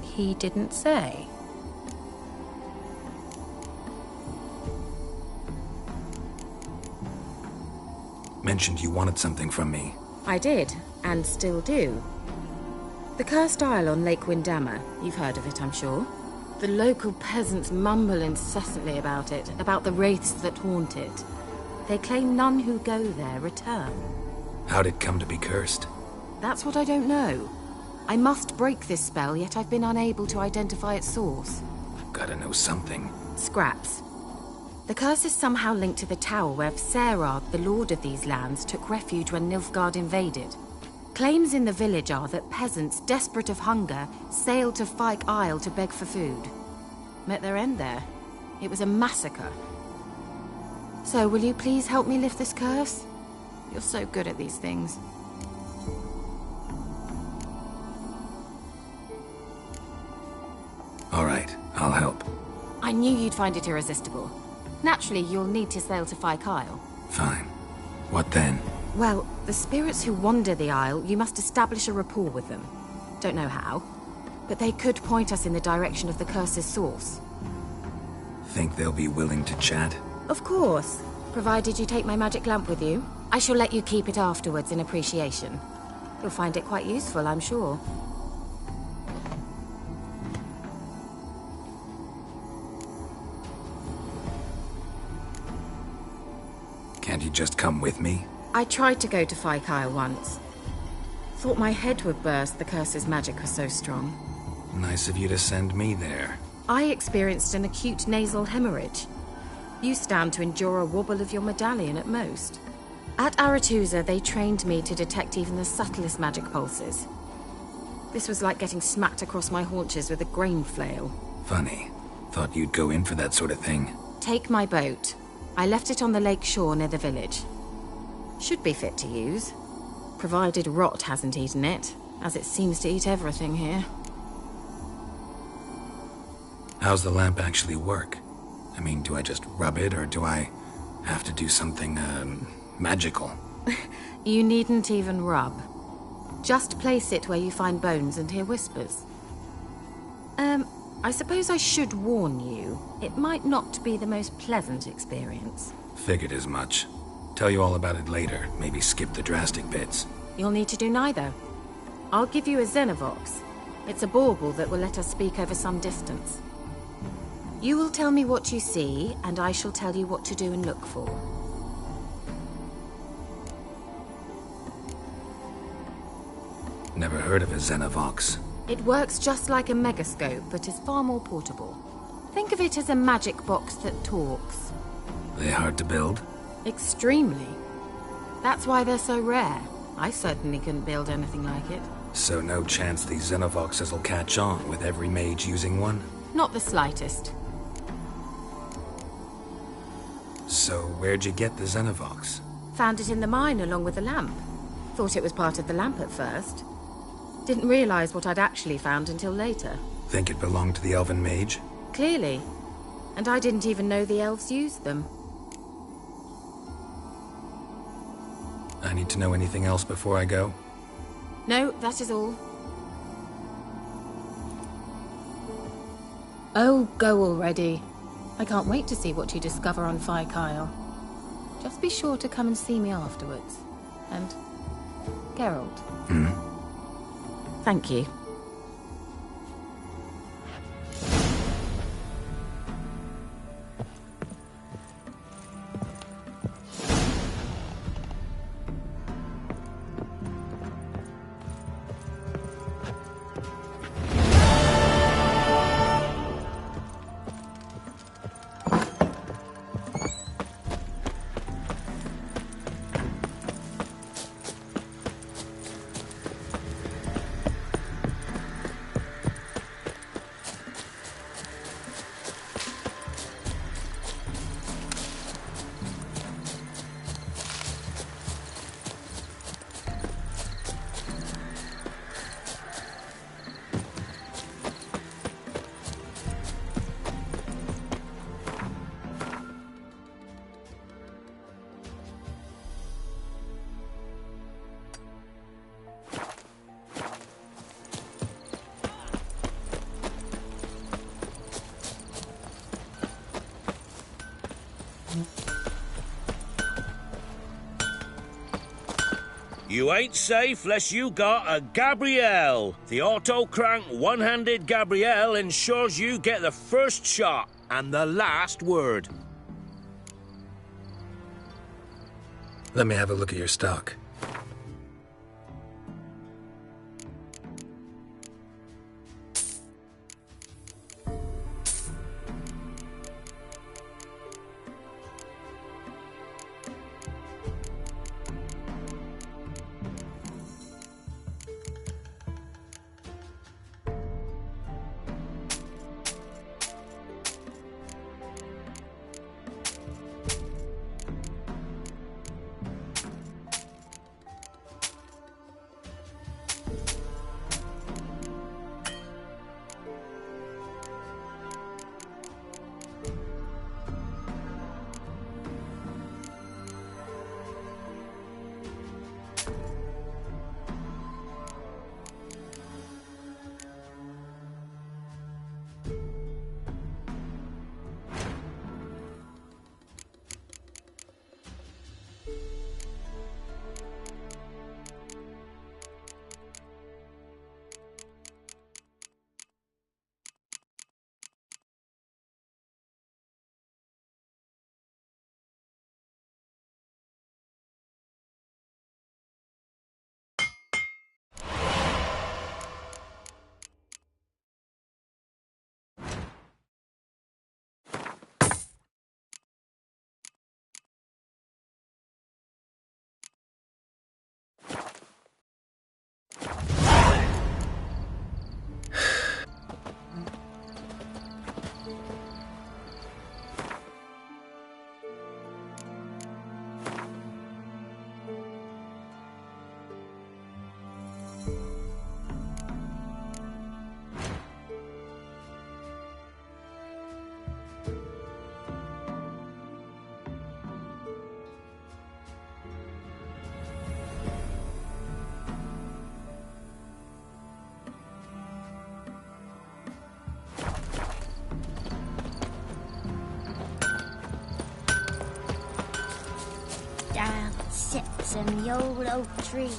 He didn't say. Mentioned you wanted something from me. I did, and still do. The Cursed Isle on Lake Windammer. You've heard of it, I'm sure. The local peasants mumble incessantly about it, about the wraiths that haunt it. They claim none who go there return. How'd it come to be cursed? That's what I don't know. I must break this spell, yet I've been unable to identify its source. Gotta know something. Scraps. The curse is somehow linked to the tower where Serag, the lord of these lands, took refuge when Nilfgaard invaded. Claims in the village are that peasants, desperate of hunger, sailed to Fyke Isle to beg for food. Met their end there. It was a massacre. So, will you please help me lift this curse? You're so good at these things. All right, I'll help. I knew you'd find it irresistible. Naturally, you'll need to sail to Fyke Isle. Fine. What then? Well, the spirits who wander the Isle, you must establish a rapport with them. Don't know how, but they could point us in the direction of the curse's source. Think they'll be willing to chat? Of course, provided you take my magic lamp with you. I shall let you keep it afterwards in appreciation. You'll find it quite useful, I'm sure. Can't you just come with me? I tried to go to Fyke Isle once. Thought my head would burst, the curse's magic was so strong. Nice of you to send me there. I experienced an acute nasal hemorrhage. You stand to endure a wobble of your medallion at most. At Aretusa, they trained me to detect even the subtlest magic pulses. This was like getting smacked across my haunches with a grain flail. Funny. Thought you'd go in for that sort of thing. Take my boat. I left it on the lake shore near the village. Should be fit to use, provided rot hasn't eaten it, as it seems to eat everything here. How's the lamp actually work? I mean, do I just rub it, or do I have to do something, magical? You needn't even rub. Just place it where you find bones and hear whispers. I suppose I should warn you, it might not be the most pleasant experience. Figured as much. Tell you all about it later, maybe skip the drastic bits. You'll need to do neither. I'll give you a Xenovox. It's a bauble that will let us speak over some distance. You will tell me what you see, and I shall tell you what to do and look for. Never heard of a Xenovox. It works just like a megascope, but is far more portable. Think of it as a magic box that talks. They hard to build? Extremely. That's why they're so rare. I certainly couldn't build anything like it. So no chance these Xenovoxes will catch on with every mage using one? Not the slightest. So where'd you get the Xenovox? Found it in the mine along with the lamp. Thought it was part of the lamp at first. Didn't realize what I'd actually found until later. Think it belonged to the elven mage? Clearly. And I didn't even know the elves used them. I need to know anything else before I go? No, that is all. Oh, go already. I can't wait to see what you discover on Fyke Isle. Just be sure to come and see me afterwards. And Geralt. Thank you. You ain't safe less you got a Gabrielle. The auto-crank one-handed Gabrielle ensures you get the first shot and the last word. Let me have a look at your stock. Down sits in the old oak tree.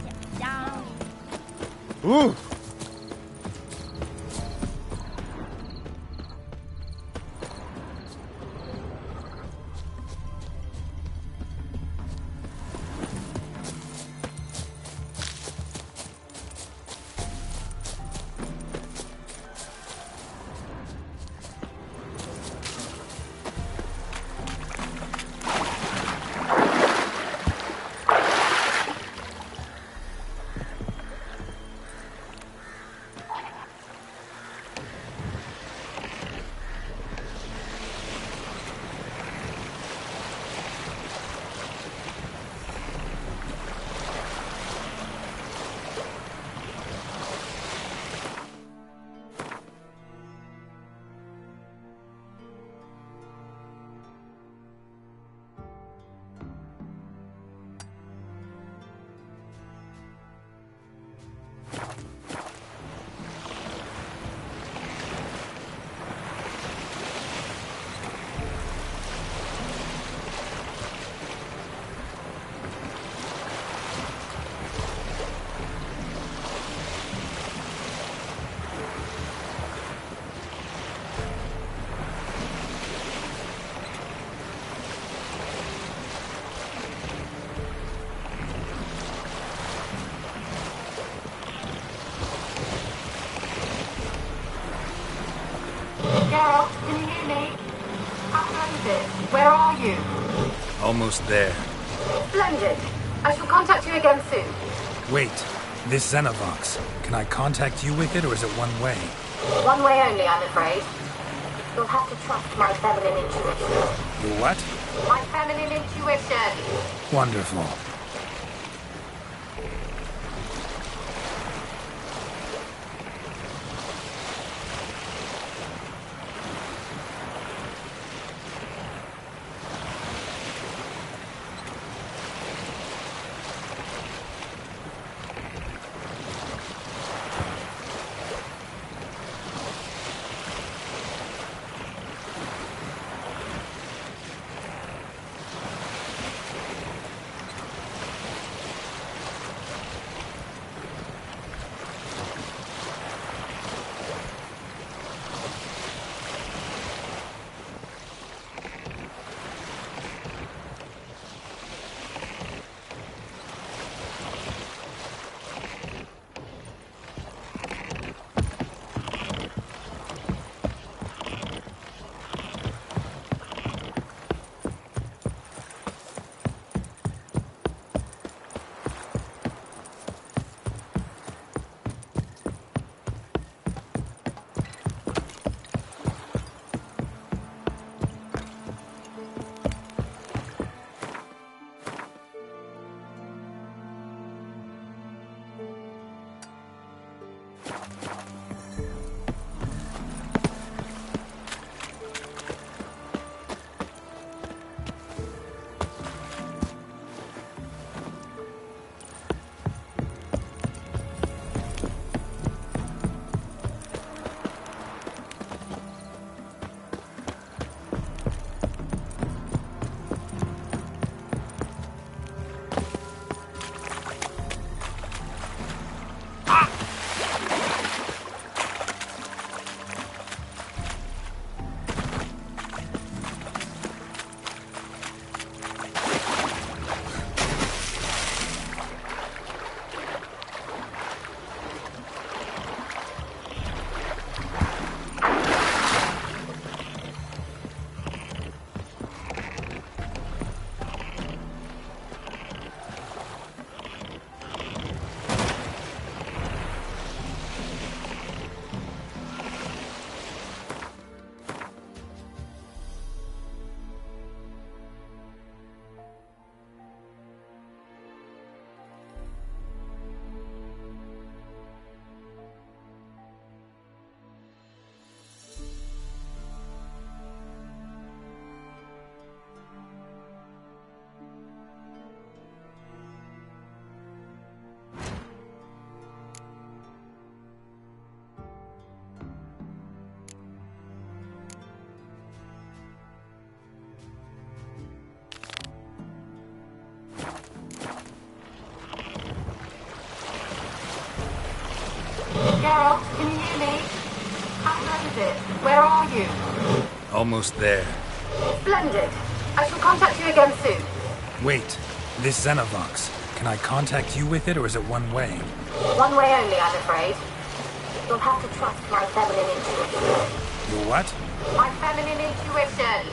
Sit down. Ooh! Geralt, can you hear me? How is it? Where are you? Almost there. Splendid. I shall contact you again soon. Wait, this Xenovox. Can I contact you with it, or is it one way? One way only, I'm afraid. You'll have to trust my feminine intuition. Your what? My feminine intuition. Wonderful. Where are you? Almost there. Splendid. I shall contact you again soon. Wait, this Xenovox. Can I contact you with it, or is it one way? One way only, I'm afraid. You'll have to trust my feminine intuition. Your what? My feminine intuition.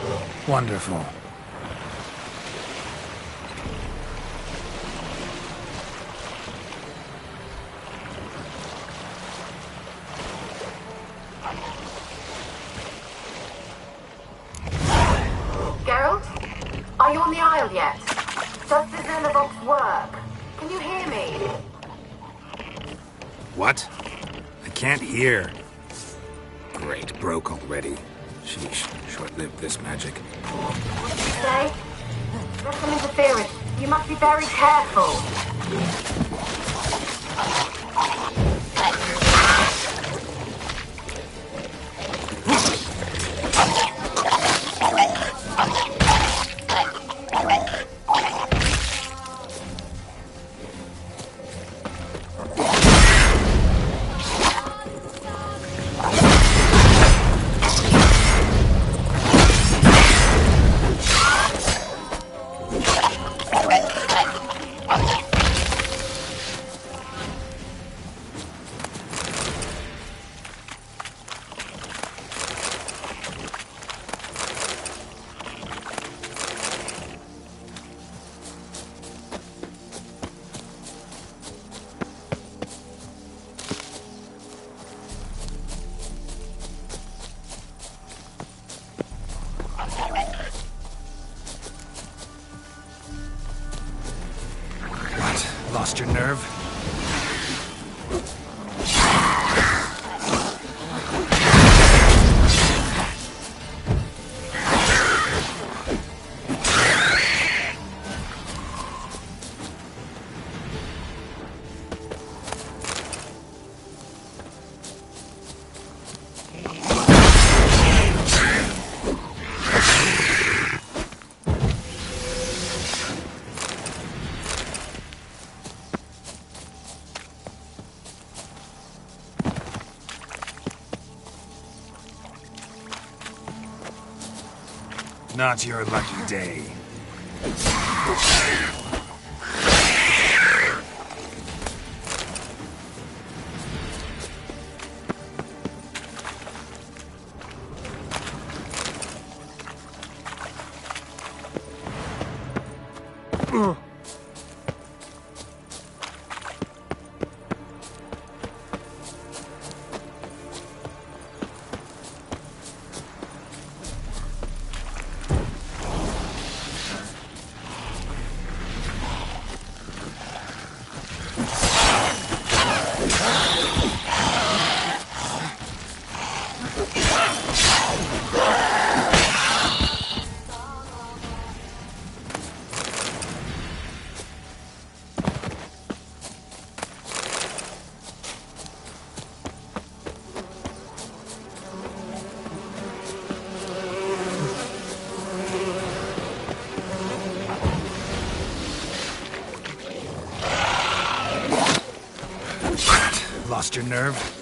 Wonderful. Geralt? Are you on the Isle yet? Does the Xenovox work? Can you hear me? What? I can't hear. Great, broke already. Sheesh, short-lived this magic. What did you say? There's some interference. You must be very careful. Lost your nerve? Not your lucky day. Lost your nerve?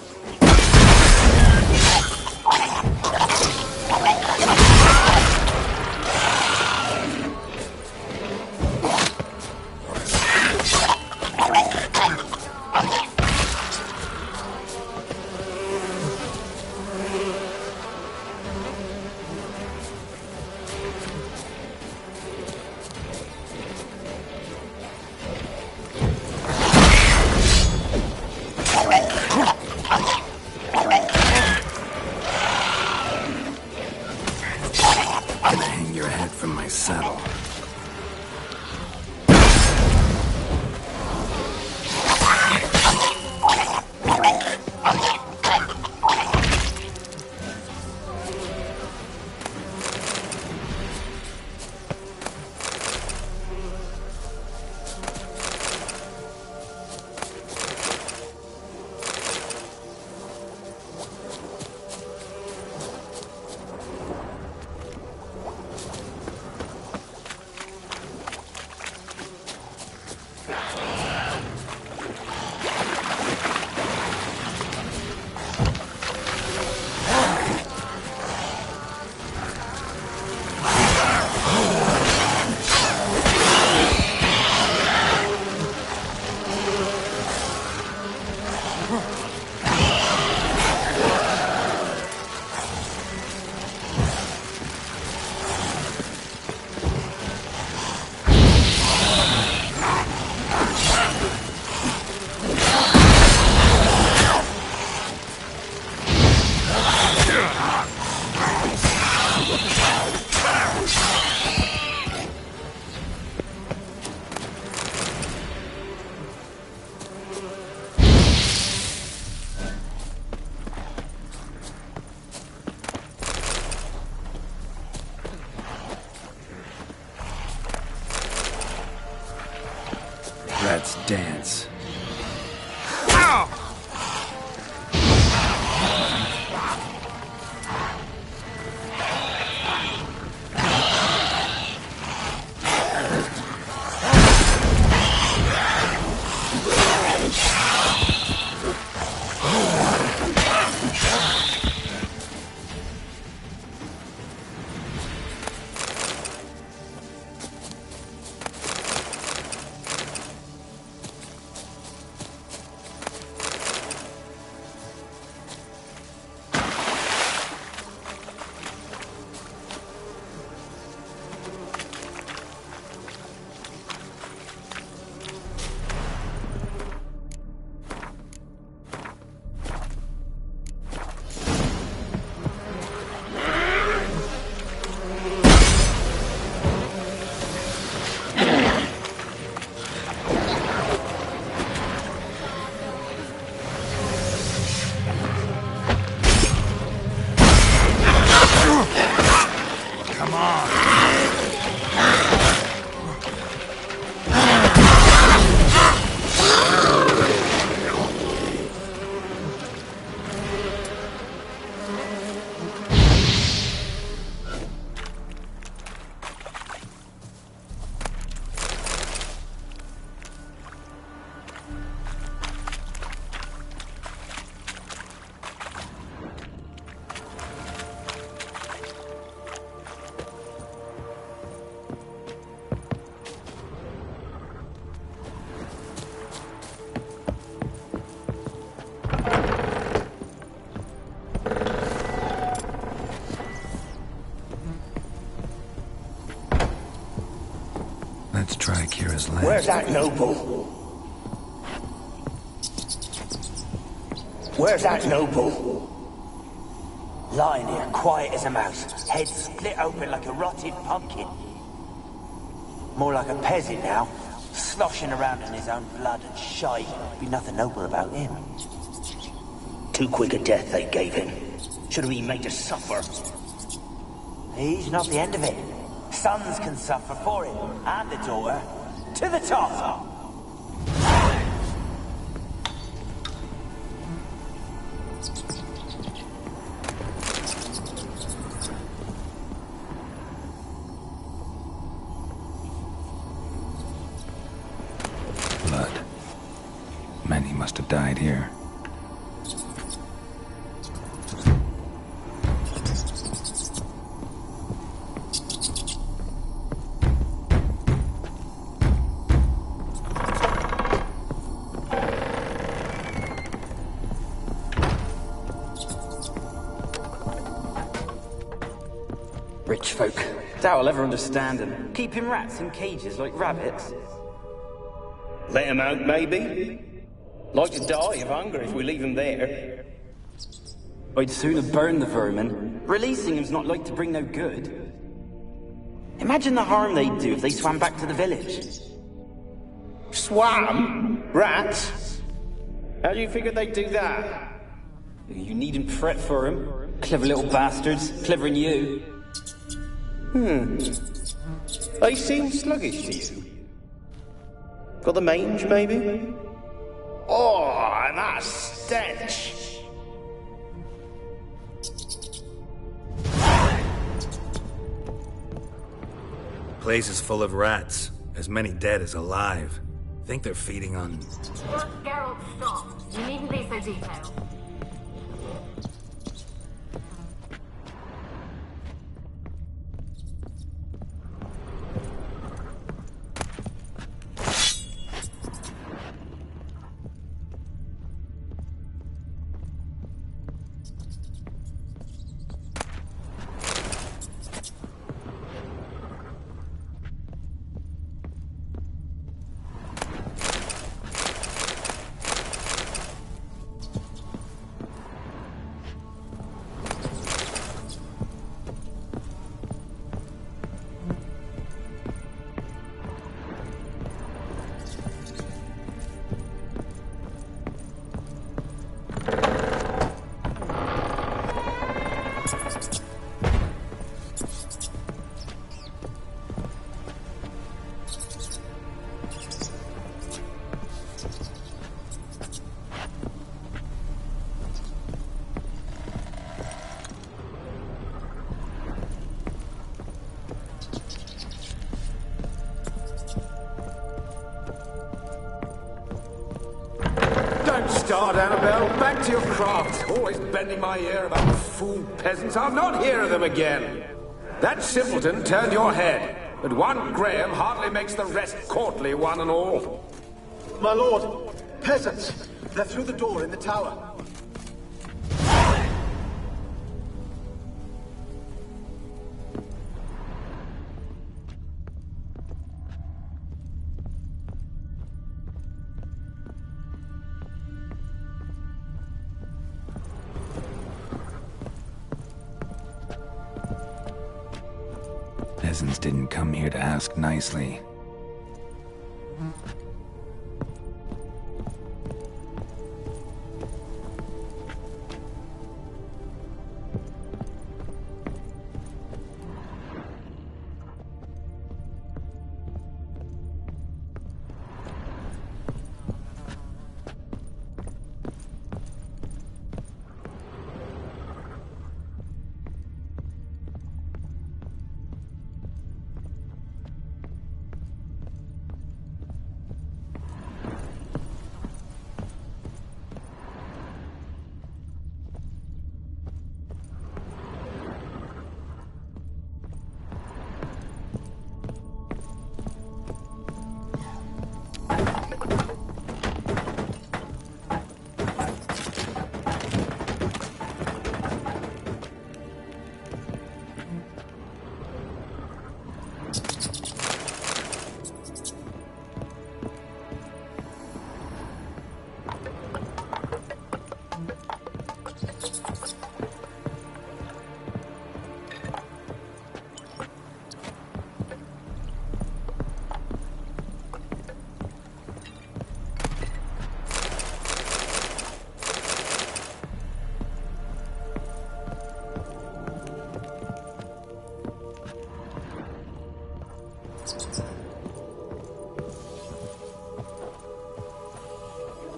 Let's dance. Let's try Kira's land. Where's that noble? Where's that noble? Lying here, quiet as a mouse, head split open like a rotted pumpkin. More like a peasant now, sloshing around in his own blood and shite. Be nothing noble about him. Too quick a death they gave him. Should have been made to suffer. He's not the end of it. Sons can suffer for it, and the daughter. To the top! Blood. Many must have died here. Rich folk. Doubt I'll ever understand them. Keeping rats in cages like rabbits. Let him out, maybe? Like to die of hunger if we leave him there. I'd sooner burn the vermin. Releasing him's not like to bring no good. Imagine the harm they'd do if they swam back to the village. Swam? Rats? How do you figure they'd do that? You needn't fret for 'em. Clever little bastards. Clever than you. They seem sluggish to you. Got the mange, maybe? Oh, and that stench! Place is full of rats. As many dead as alive. Think they're feeding on... Geralt, stop. You needn't be so detailed. start, Annabelle. Back to your craft. Always bending my ear about fool peasants. I'll not hear of them again. That simpleton turned your head, but one Graham hardly makes the rest courtly, one and all. My lord, peasants. They're through the door in the tower. Peasants didn't come here to ask nicely.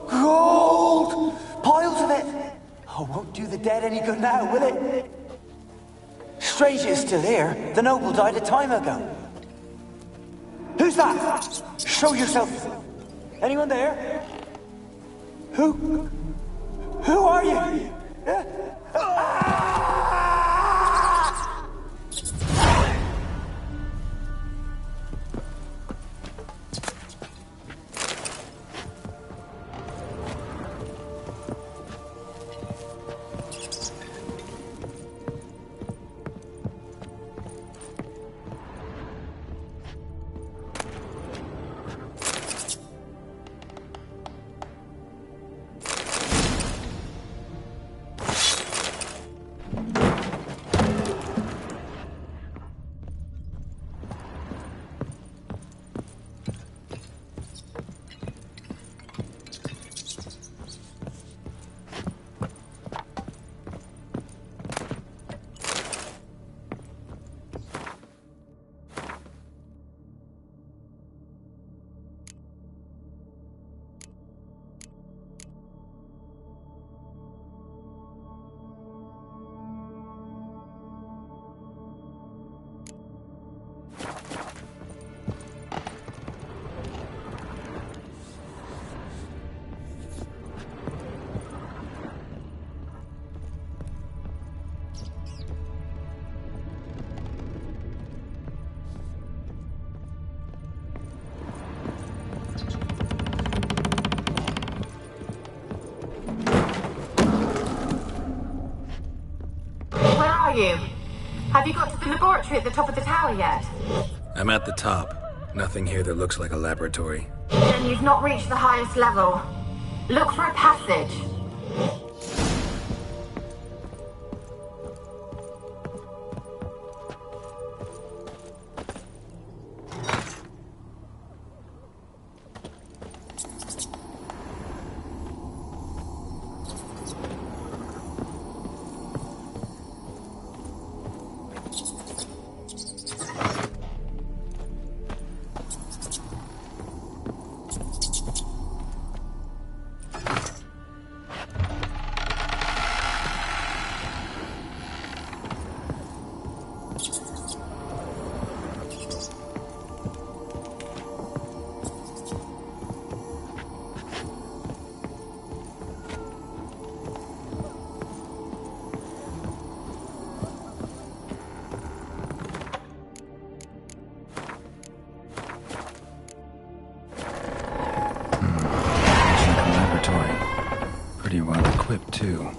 Gold! Piles of it! Oh, won't do the dead any good now, will it? Strange it's still here. The noble died a time ago. Who's that? Show yourself. Anyone there? Who are you? You? Have you got to the laboratory at the top of the tower yet? I'm at the top. Nothing here that looks like a laboratory. Then you've not reached the highest level. Look for a passage. too.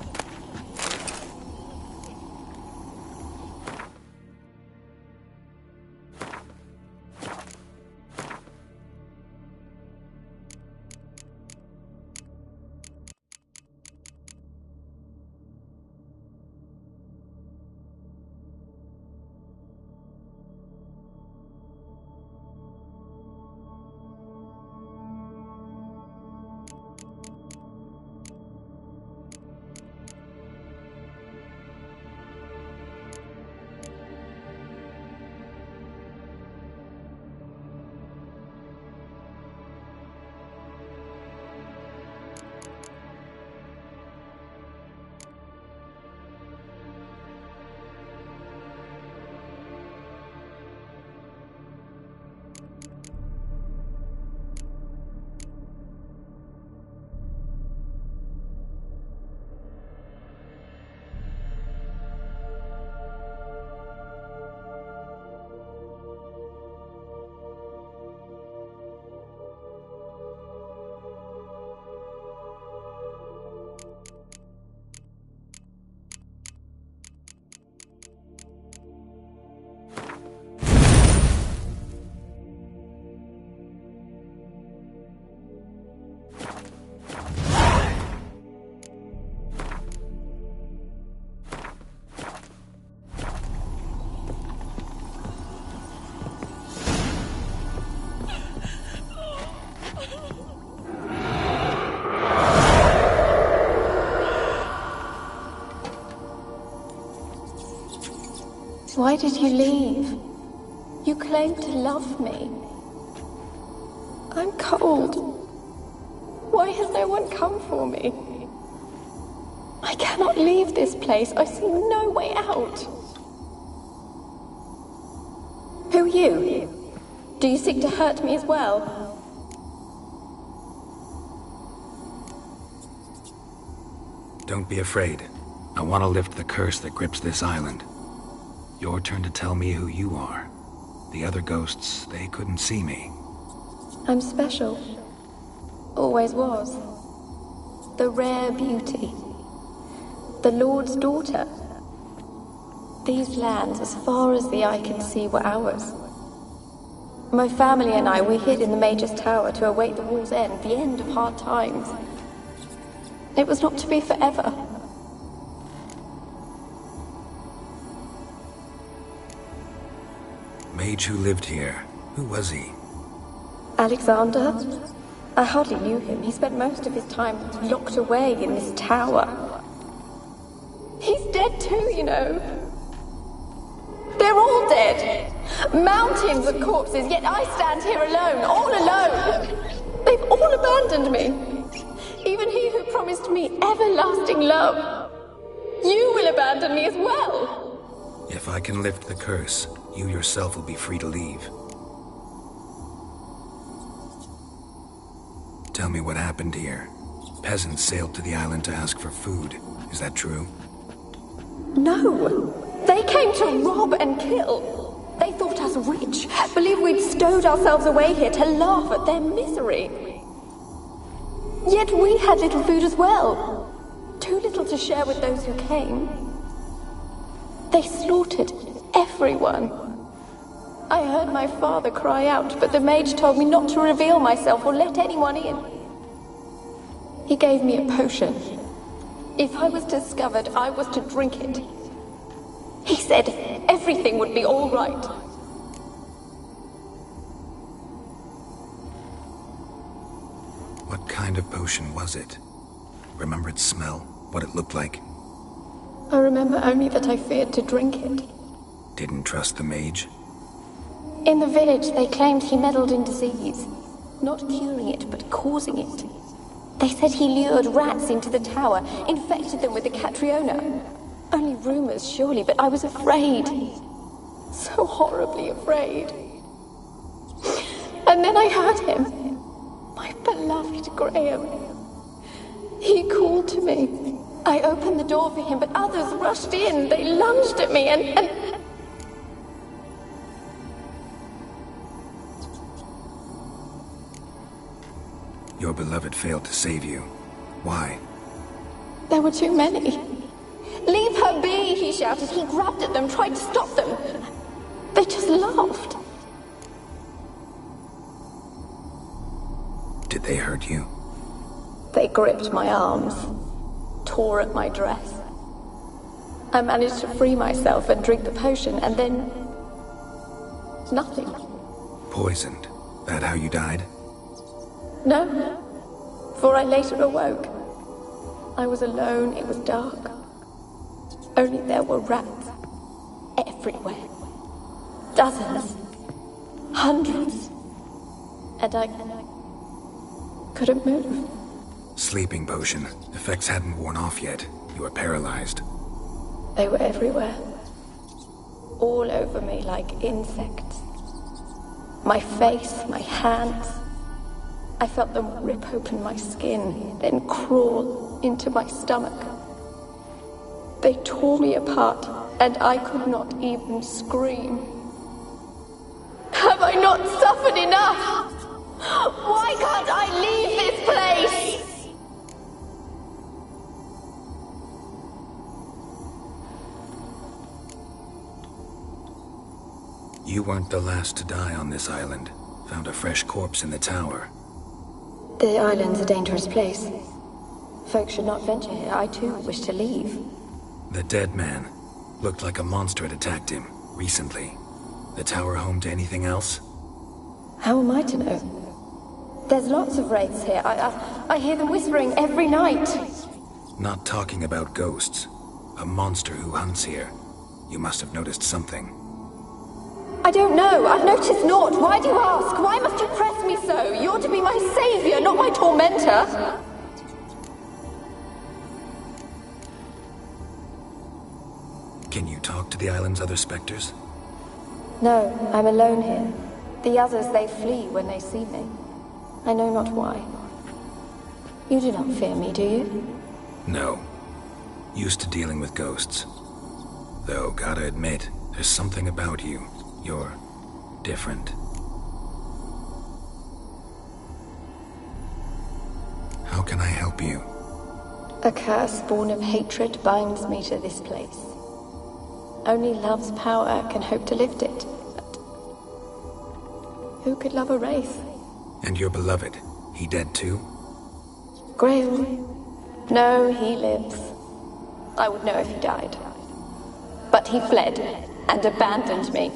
Why did you leave? You claimed to love me. I'm cold. Why has no one come for me? I cannot leave this place. I see no way out. Who are you? Do you seek to hurt me as well? Don't be afraid. I want to lift the curse that grips this island. Your turn to tell me who you are. The other ghosts, they couldn't see me. I'm special. Always was. The rare beauty. The Lord's daughter. These lands, as far as the eye can see, were ours. My family and I, we hid in the Mage's Tower to await the war's end, the end of hard times. It was not to be forever. Mage who lived here. Who was he? Alexander? I hardly knew him. He spent most of his time locked away in this tower. He's dead too, you know. They're all dead. Mountains of corpses, yet I stand here alone, all alone. They've all abandoned me. Even he who promised me everlasting love. You will abandon me as well. If I can lift the curse, you yourself will be free to leave. Tell me what happened here. Peasants sailed to the island to ask for food. Is that true? No. They came to rob and kill. They thought us rich, believed we'd stowed ourselves away here to laugh at their misery. Yet we had little food as well. Too little to share with those who came. They slaughtered everyone. I heard my father cry out, but the mage told me not to reveal myself or let anyone in. He gave me a potion. If I was discovered, I was to drink it. He said everything would be all right. What kind of potion was it? Remember its smell? What it looked like? I remember only that I feared to drink it. Didn't trust the mage? In the village, they claimed he meddled in disease. Not curing it, but causing it. They said he lured rats into the tower, infected them with the Catriona. Only rumors, surely, but I was afraid. So horribly afraid. And then I heard him. My beloved Graham. He called to me. I opened the door for him, but others rushed in. They lunged at me and... Your beloved failed to save you. Why? There were too many. Leave her be, he shouted. He grabbed at them, tried to stop them. They just laughed. Did they hurt you? They gripped my arms, tore at my dress. I managed to free myself and drink the potion, and then... nothing. Poisoned? That how you died? No, for I later awoke. I was alone, it was dark. Only there were rats everywhere. Dozens. Hundreds. And I couldn't move. Sleeping potion. Effects hadn't worn off yet. You were paralyzed. They were everywhere. All over me like insects. My face, my hands. I felt them rip open my skin, then crawl into my stomach. They tore me apart, and I could not even scream. Have I not suffered enough? Why can't I leave this place? You weren't the last to die on this island. Found a fresh corpse in the tower. The island's a dangerous place. Folks should not venture here. I too wish to leave. The dead man. Looked like a monster had attacked him, recently. The tower home to anything else? How am I to know? There's lots of wraiths here. I hear them whispering every night. Not talking about ghosts. A monster who hunts here. You must have noticed something. I don't know. I've noticed naught. Why do you ask? Why must you press me so? You're to be my savior, not my tormentor. Can you talk to the island's other specters? No, I'm alone here. The others, they flee when they see me. I know not why. You do not fear me, do you? No. Used to dealing with ghosts. Though, gotta admit, there's something about you. You're different. How can I help you? A curse born of hatred binds me to this place. Only love's power can hope to lift it. But who could love a wraith? And your beloved, he dead too? Graham? No, he lives. I would know if he died. But he fled and abandoned me.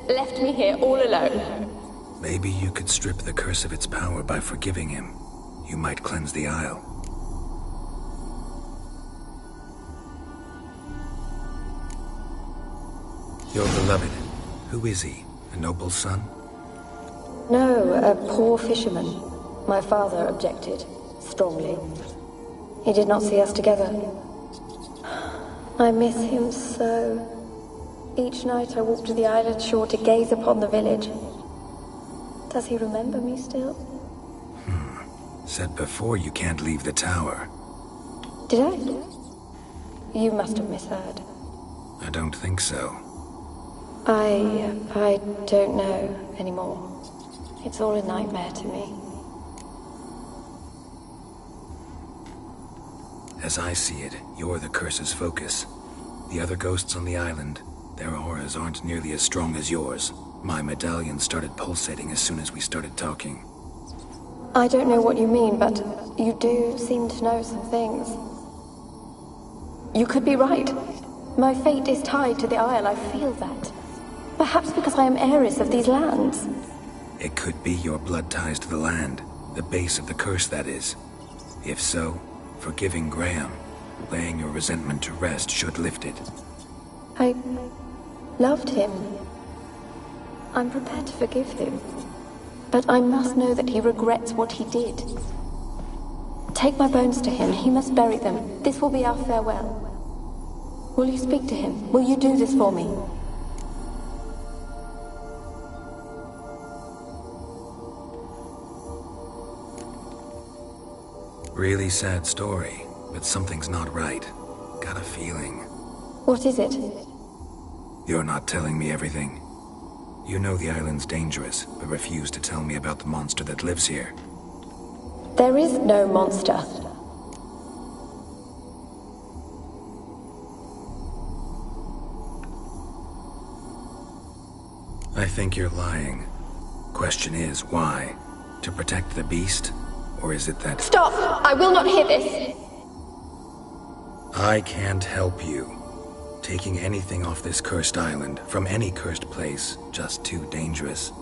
Left me here all alone. Maybe you could strip the curse of its power by forgiving him. You might cleanse the Isle. Your beloved, who is he? A noble son? No, a poor fisherman. My father objected, strongly. He did not see us together. I miss him so. Each night I walk to the island shore to gaze upon the village. Does he remember me still? Said before you can't leave the tower. Did I? You must have misheard. I don't think so. I don't know anymore. It's all a nightmare to me. As I see it, you're the curse's focus. The other ghosts on the island, their auras aren't nearly as strong as yours. My medallion started pulsating as soon as we started talking. I don't know what you mean, but you do seem to know some things. You could be right. My fate is tied to the Isle, I feel that. Perhaps because I am heiress of these lands. It could be your blood ties to the land, the base of the curse, that is. If so, forgiving Graham, laying your resentment to rest should lift it. I loved him. I'm prepared to forgive him. But I must know that he regrets what he did. Take my bones to him. He must bury them. This will be our farewell. Will you speak to him? Will you do this for me? Really sad story, but something's not right. Got a feeling. What is it? You're not telling me everything. You know the island's dangerous, but refuse to tell me about the monster that lives here. There is no monster. I think you're lying. Question is, why? To protect the beast? Or is it that... Stop! I will not hear this! I can't help you. Taking anything off this cursed island, from any cursed place, just too dangerous.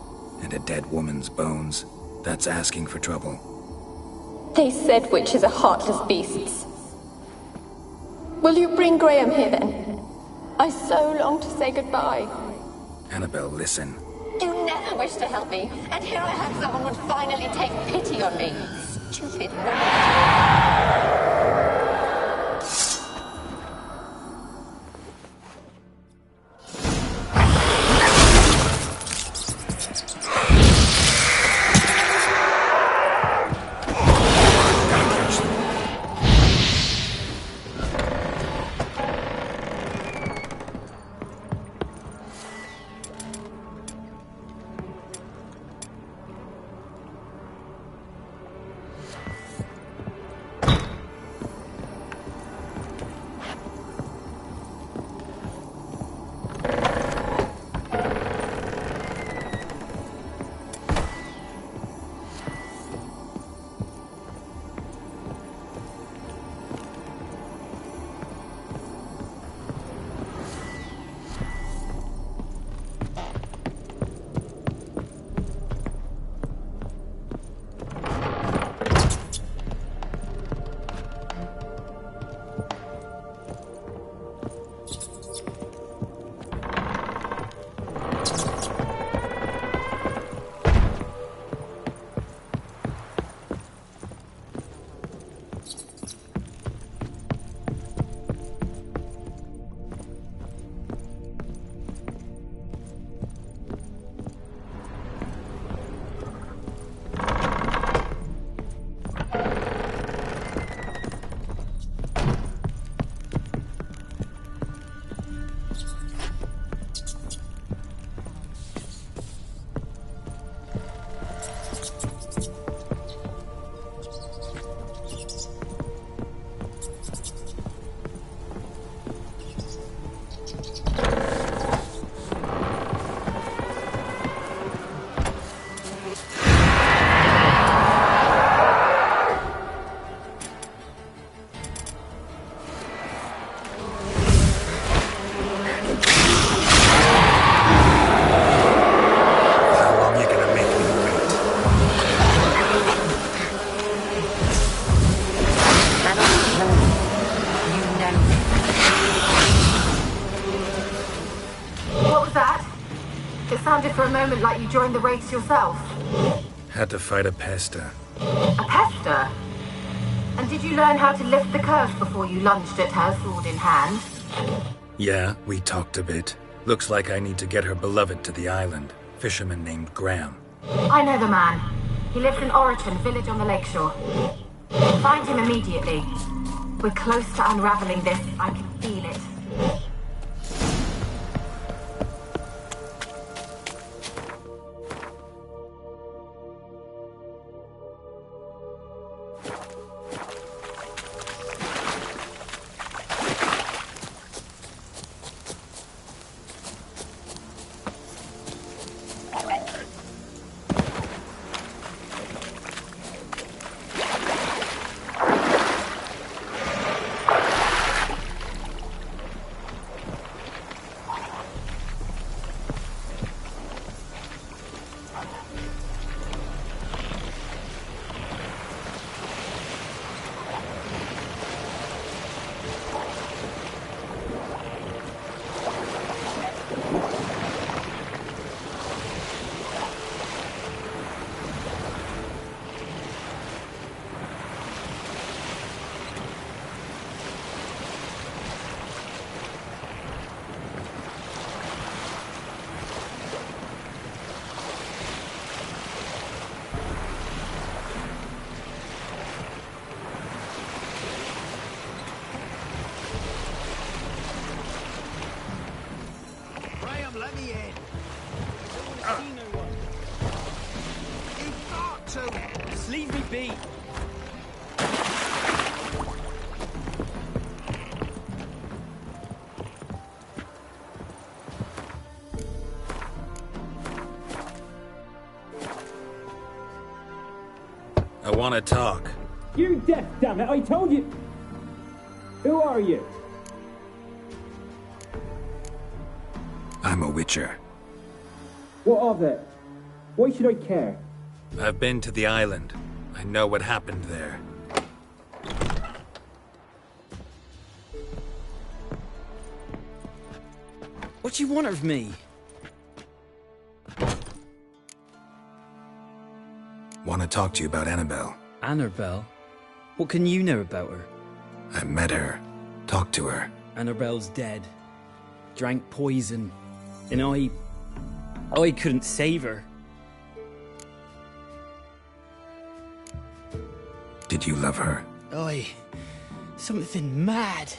And a dead woman's bones, that's asking for trouble. They said witches are heartless beasts. Will you bring Graham here then? I so long to say goodbye. Annabelle, listen. You never wished to help me, and here I had someone would finally take pity on me. Stupid woman. For a moment like you joined the race yourself. Had to fight a pester. A pester? And did you learn how to lift the curse before you lunged at her, sword in hand? Yeah, we talked a bit. Looks like I need to get her beloved to the island. Fisherman named Graham. I know the man. He lives in Oriton, village on the lakeshore. Find him immediately. We're close to unraveling this. I can feel it. Let me in. You've got to. Just leave me be. I want to talk. You're deaf, damn it! I told you! Who are you? I'm a Witcher. What of it? Why should I care? I've been to the island. I know what happened there. What do you want of me? Want to talk to you about Annabelle. Annabelle? What can you know about her? I met her. Talked to her. Annabelle's dead. Drank poison. And I couldn't save her. Did you love her? Something mad.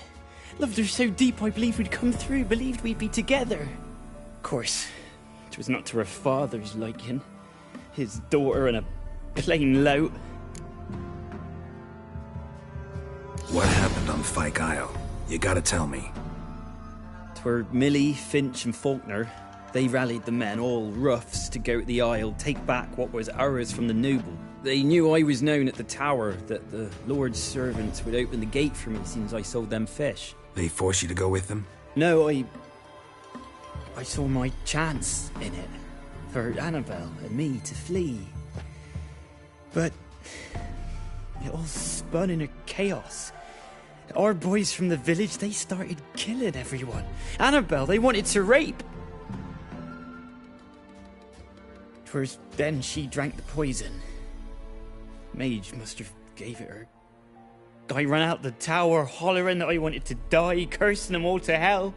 Loved her so deep I believed we'd come through, believed we'd be together. Of course, it was not to her father's liking. His daughter and a plain lout. What happened on Fyke Isle? You gotta tell me. 'Twere Millie, Finch and Faulkner. They rallied the men, all roughs, to go to the Isle, take back what was ours from the noble. They knew I was known at the tower, that the Lord's servants would open the gate for me as soon as I sold them fish. They forced you to go with them? No, I saw my chance in it. For Annabelle and me to flee. But it all spun in a chaos. Our boys from the village, they started killing everyone. Annabelle, they wanted to rape. 'Twas then she drank the poison. Mage must have gave it her. I ran out the tower hollering that I wanted to die, cursing them all to hell.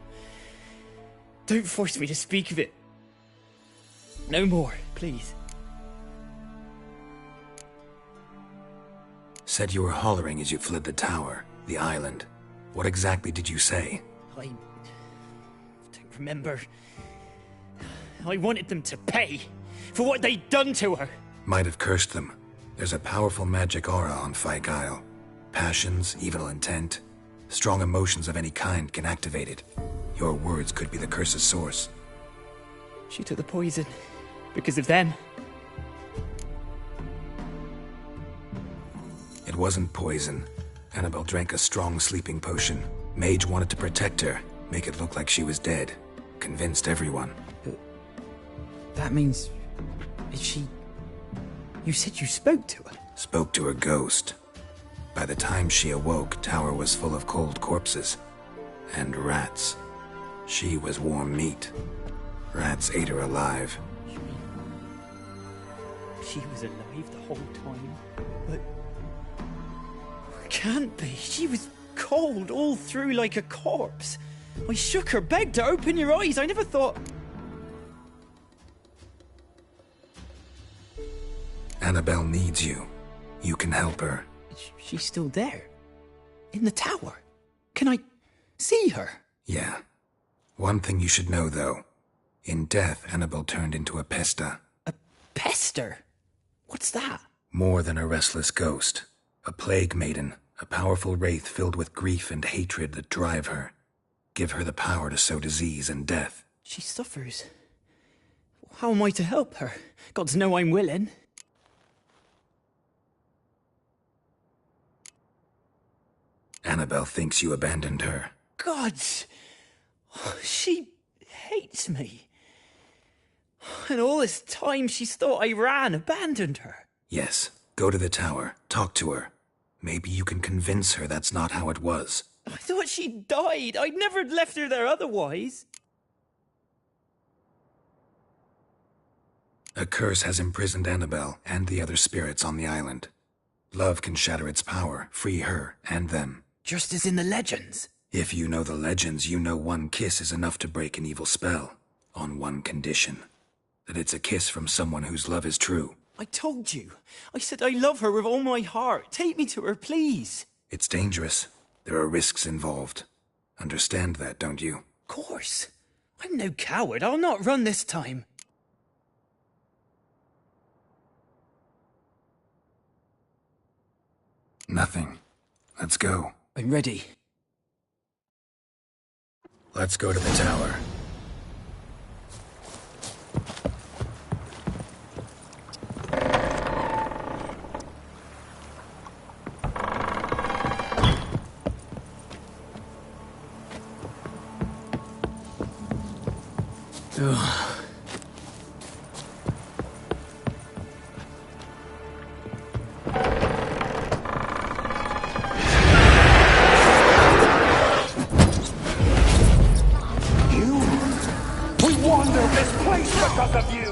Don't force me to speak of it. No more, please. Said you were hollering as you fled the tower, the island. What exactly did you say? I don't remember. I wanted them to pay for what they'd done to her. Might have cursed them. There's a powerful magic aura on Fyke Isle. Passions, evil intent, strong emotions of any kind can activate it. Your words could be the curse's source. She took the poison because of them. It wasn't poison. Annabelle drank a strong sleeping potion. Mage wanted to protect her, make it look like she was dead. Convinced everyone. That means... is she... You said you spoke to her? Spoke to her ghost. By the time she awoke, Tower was full of cold corpses. And rats. She was warm meat. Rats ate her alive. You mean... she was alive the whole time? But... can't be. She was cold all through like a corpse. I shook her, begged her, open your eyes. I never thought... Annabelle needs you. You can help her. She's still there? In the tower? Can I see her? Yeah. One thing you should know, though. In death, Annabelle turned into a pesta. A pester? What's that? More than a restless ghost. A plague maiden. A powerful wraith filled with grief and hatred that drive her. Give her the power to sow disease and death. She suffers. How am I to help her? Gods know I'm willing. Annabelle thinks you abandoned her. Gods! She hates me. And all this time she's thought I abandoned her. Yes. Go to the tower. Talk to her. Maybe you can convince her that's not how it was. I thought she died. I'd never left her there otherwise. A curse has imprisoned Annabelle and the other spirits on the island. Love can shatter its power, free her and them. Just as in the legends. If you know the legends, you know one kiss is enough to break an evil spell. On one condition. That it's a kiss from someone whose love is true. I told you. I said I love her with all my heart. Take me to her, please. It's dangerous. There are risks involved. Understand that, don't you? Of course. I'm no coward. I'll not run this time. Nothing. Let's go. I'm ready. Let's go to the tower. We wander this place because of you!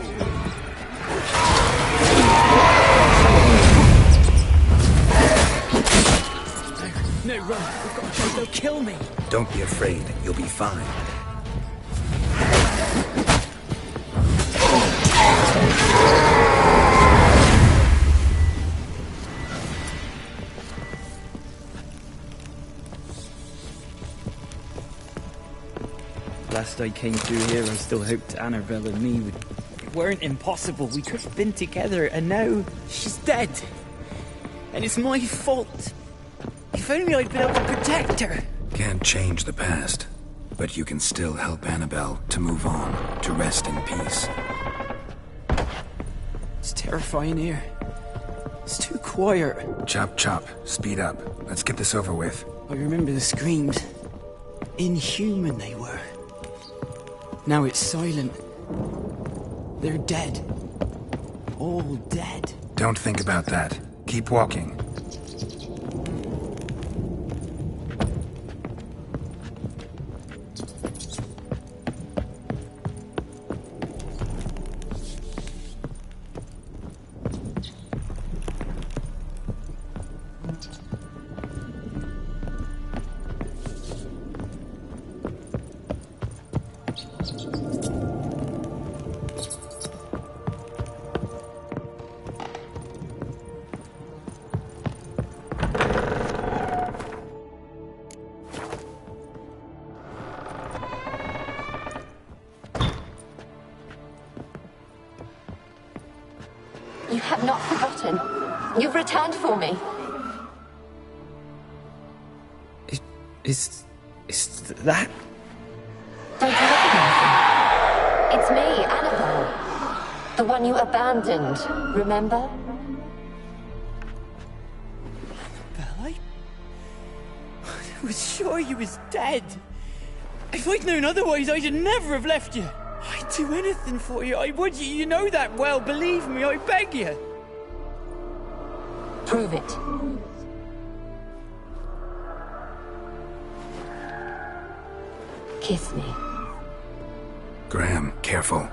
No, run. We've got to go. They'll kill me. Don't be afraid. You'll be fine. Last I came through here, I still hoped Annabelle and me weren't impossible. We could have been together, and now she's dead. And it's my fault. If only I'd been able to protect her. Can't change the past, but you can still help Annabelle to move on, to rest in peace. It's terrifying here. It's too quiet. Chop, chop. Speed up. Let's get this over with. I remember the screams. Inhuman they were. Now it's silent. They're dead. All dead. Don't think about that. Keep walking. You have not forgotten. You've returned for me. Is that? Don't you recognize me? It's me, Annabelle. The one you abandoned, remember? I was sure you was dead. If I'd known otherwise, I'd never have left you. I'd do anything for you. I would. You know that well. Believe me, I beg you. Prove it. Kiss me. Graham, careful.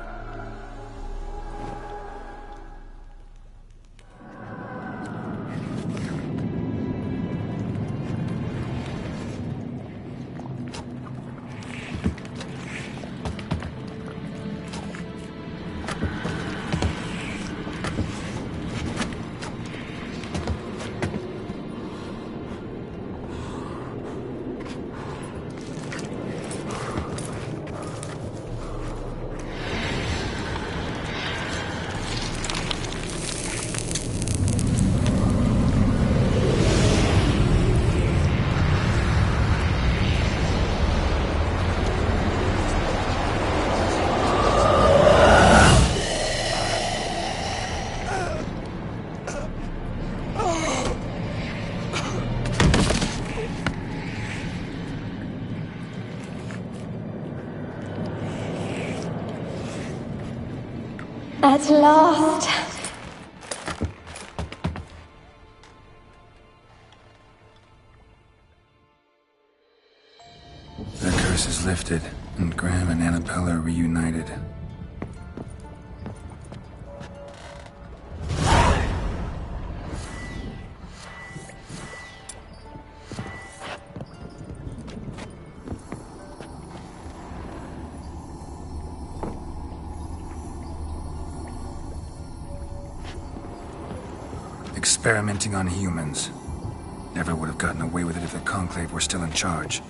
At last. The curse is lifted, and Graham and Annabelle are reunited. Experimenting on humans. Never would have gotten away with it if the Conclave were still in charge.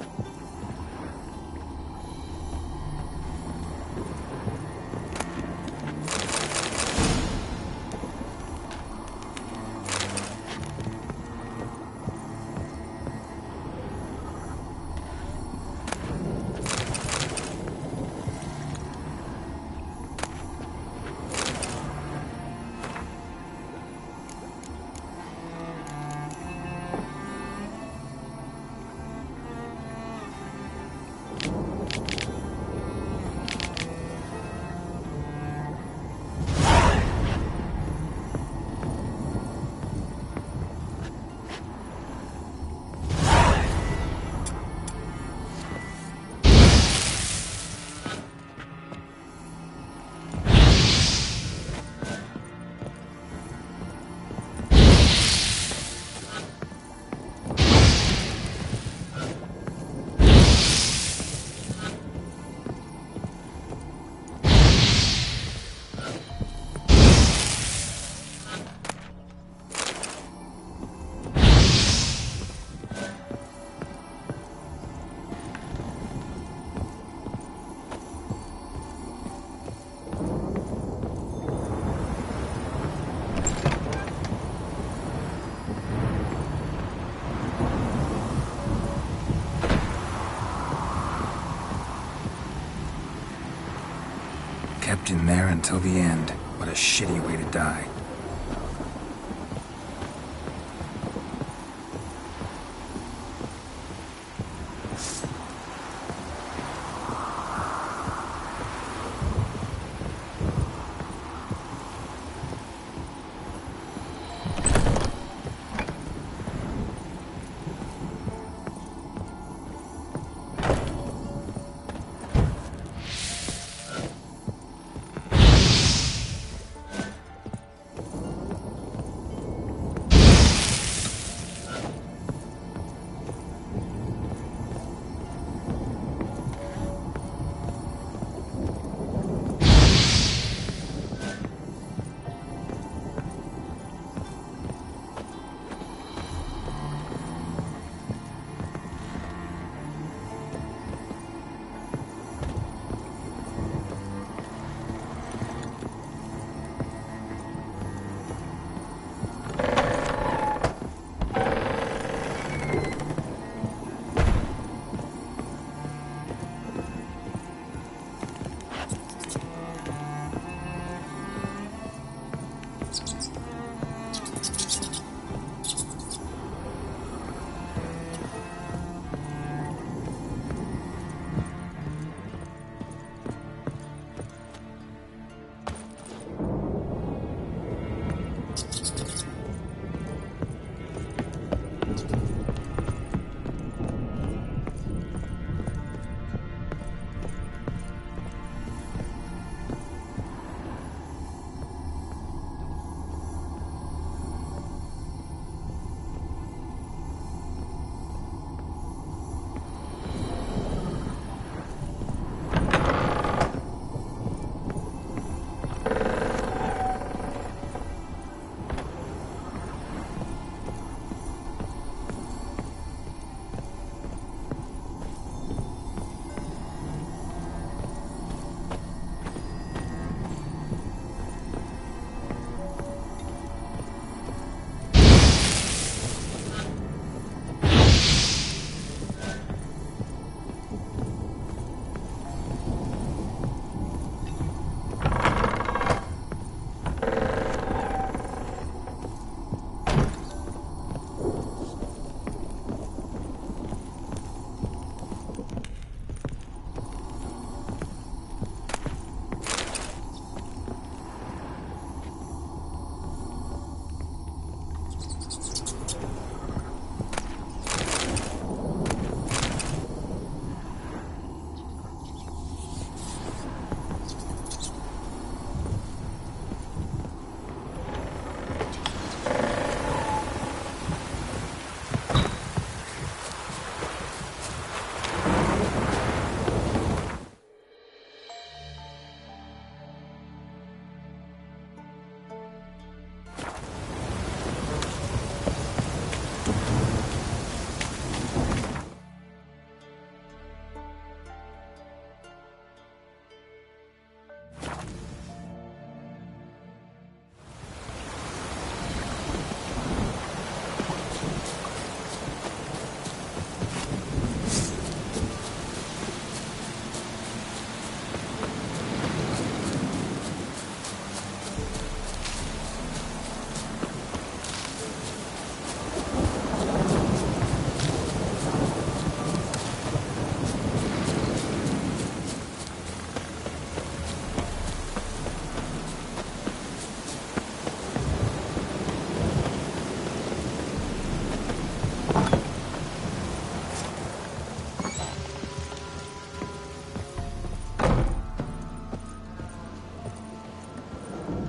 in there until the end. What a shitty way to die.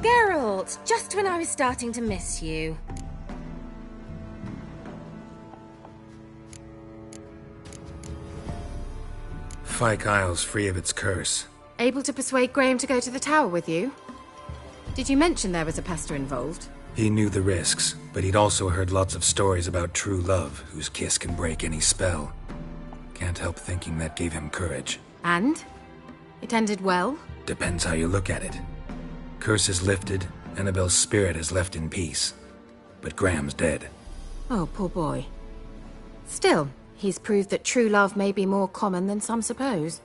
Geralt, just when I was starting to miss you. Fyke Isle's free of its curse. Able to persuade Graham to go to the tower with you? Did you mention there was a pester involved? He knew the risks, but he'd also heard lots of stories about true love, whose kiss can break any spell. Can't help thinking that gave him courage. And? It ended well? Depends how you look at it. Curse is lifted, Annabelle's spirit is left in peace. But Graham's dead. Oh, poor boy. Still, he's proved that true love may be more common than some suppose.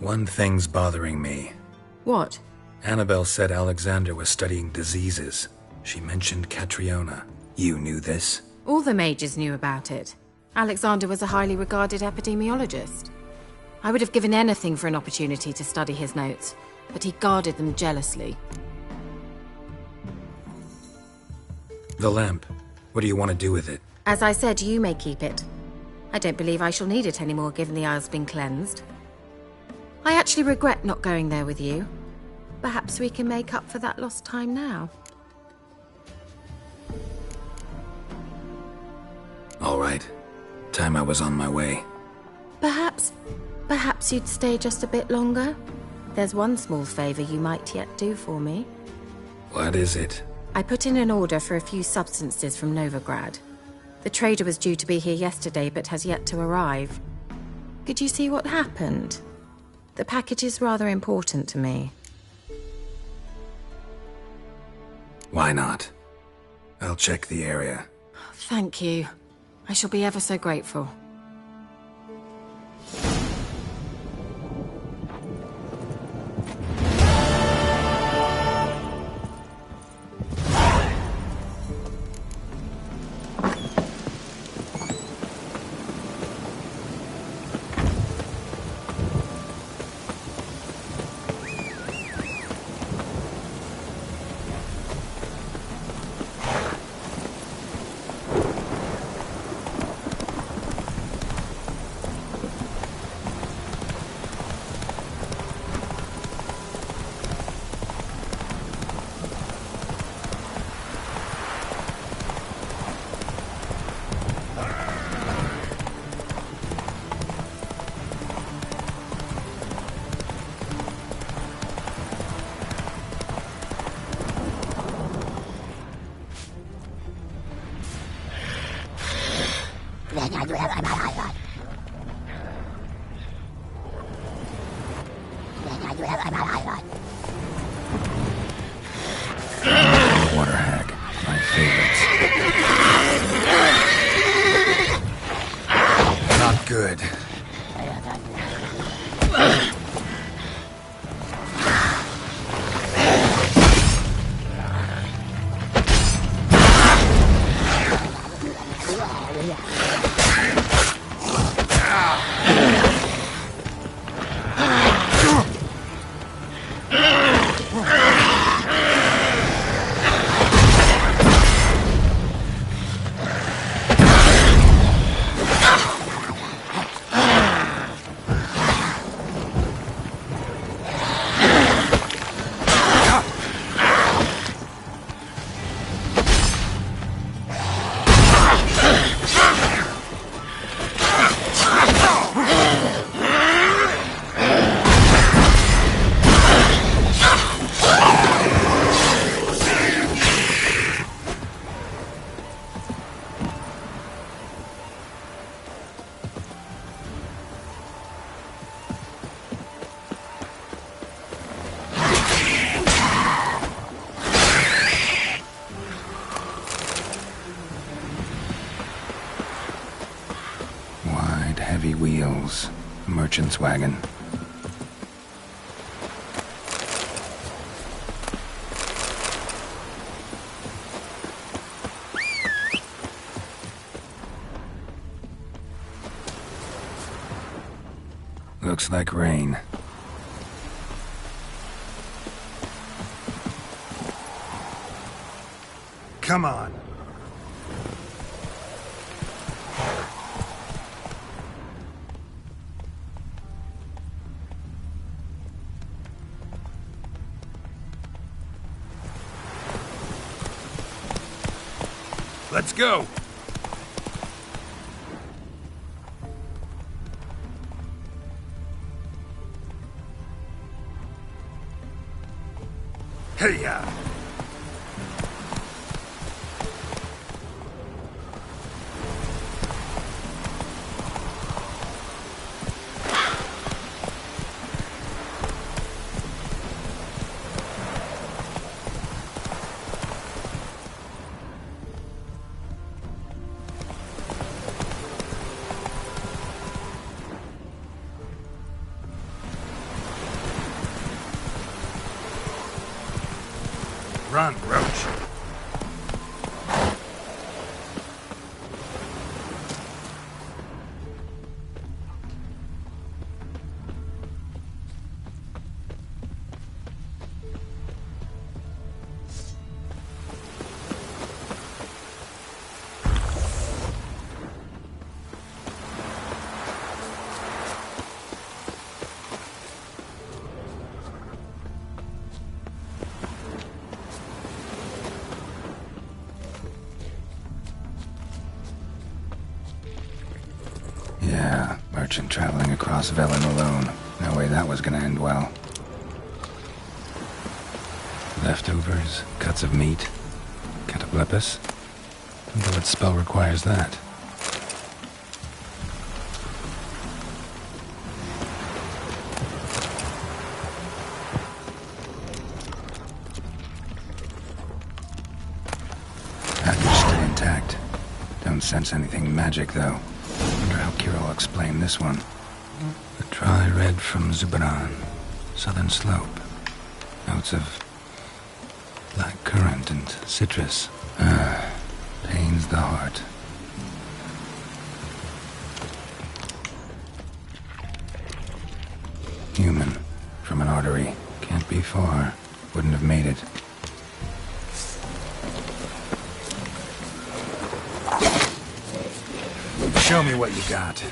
One thing's bothering me. What? Annabelle said Alexander was studying diseases. She mentioned Catriona. You knew this? All the mages knew about it. Alexander was a highly regarded epidemiologist. I would have given anything for an opportunity to study his notes, but he guarded them jealously. The lamp. What do you want to do with it? As I said, you may keep it. I don't believe I shall need it anymore, given the Isle's been cleansed. I actually regret not going there with you. Perhaps we can make up for that lost time now. All right. Time I was on my way. Perhaps you'd stay just a bit longer? There's one small favor you might yet do for me. What is it? I put in an order for a few substances from Novigrad. The trader was due to be here yesterday, but has yet to arrive. Could you see what happened? The package is rather important to me. Why not? I'll check the area. Thank you. I shall be ever so grateful. Water hag, my favorites. Not good. Heavy wheels. Merchant's wagon. Looks like rain. Come on. Let's go! Hey-ya! Run, Roach. Yeah, merchant traveling across Velen alone. No way that was gonna end well. Leftovers, cuts of meat, cataplepis. Wonder what spell requires that. Package still intact. Don't sense anything magic, though. Wonder how Kira will explain this one. The dry red from Zubran. Southern slope. Notes of black currant and citrus. Pains the heart. Human. From an artery. Can't be far. Wouldn't have made it. Show me what you got.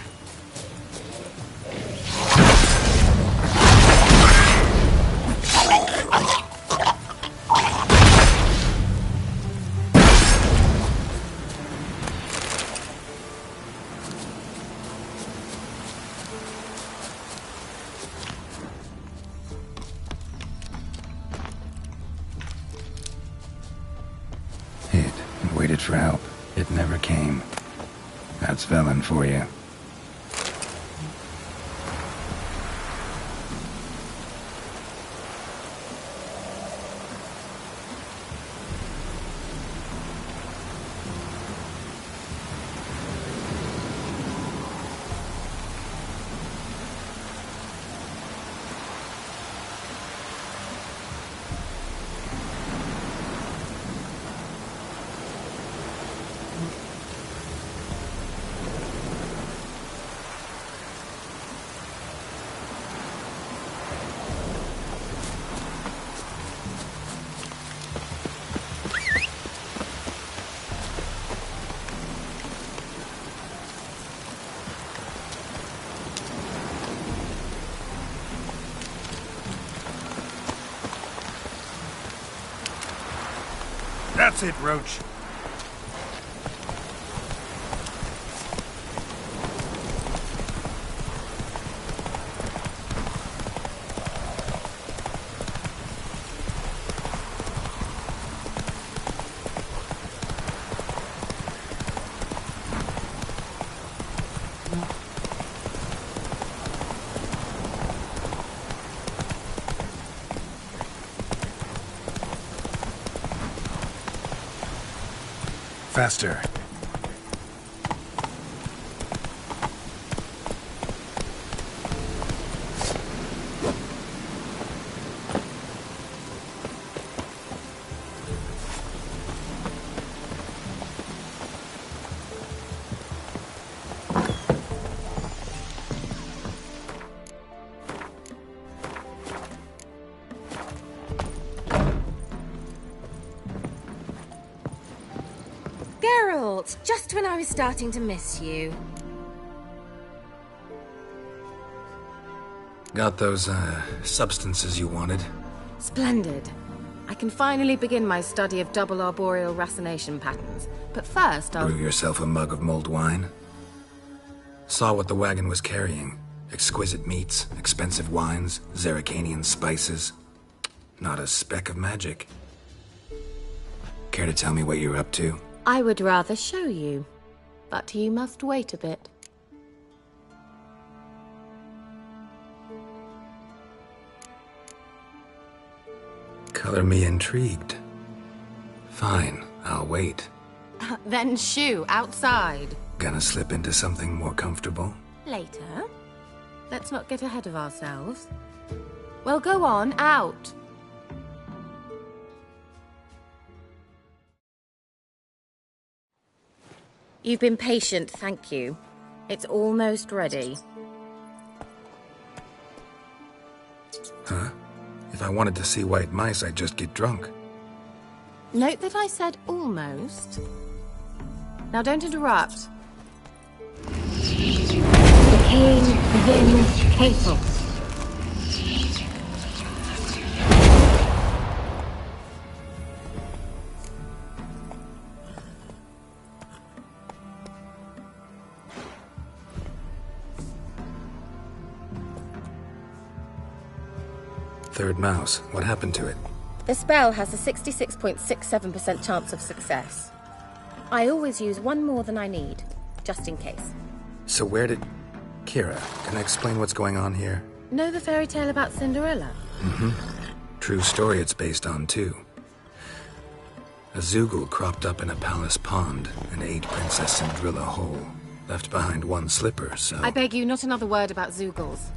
Hid and waited for help. It never came. That's Velen for you. That's it, Roach. Faster. Geralt, just when I was starting to miss you. Got those, substances you wanted? Splendid. I can finally begin my study of double arboreal racination patterns. But first, I'll... Brew yourself a mug of mulled wine? Saw what the wagon was carrying. Exquisite meats, expensive wines, Zerrikanian spices. Not a speck of magic. Care to tell me what you're up to? I would rather show you, but you must wait a bit. Color me intrigued. Fine, I'll wait. Then shoo, outside. Gonna slip into something more comfortable? Later. Let's not get ahead of ourselves. Well, go on, out. You've been patient, thank you. It's almost ready. Huh? If I wanted to see white mice, I'd just get drunk. Note that I said almost. Now don't interrupt. The King Vin Castle. Third mouse. What happened to it? The spell has a 66.67% chance of success. I always use one more than I need, just in case. So where did... Kira, can I explain what's going on here? Know the fairy tale about Cinderella? Mm-hmm. True story it's based on, too. A Zoogle cropped up in a palace pond and ate Princess Cinderella whole. Left behind one slipper, so... I beg you, not another word about Zoogles.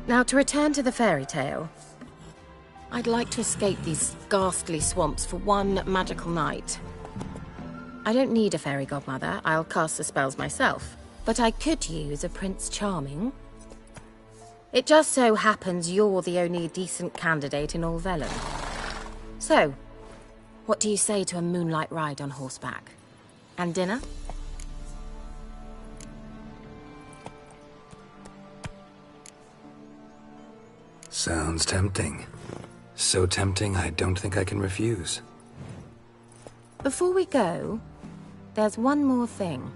Now, to return to the fairy tale. I'd like to escape these ghastly swamps for one magical night. I don't need a fairy godmother, I'll cast the spells myself. But I could use a Prince Charming. It just so happens you're the only decent candidate in all Velen. So, what do you say to a moonlight ride on horseback? And dinner? Sounds tempting. So tempting, I don't think I can refuse. Before we go, there's one more thing.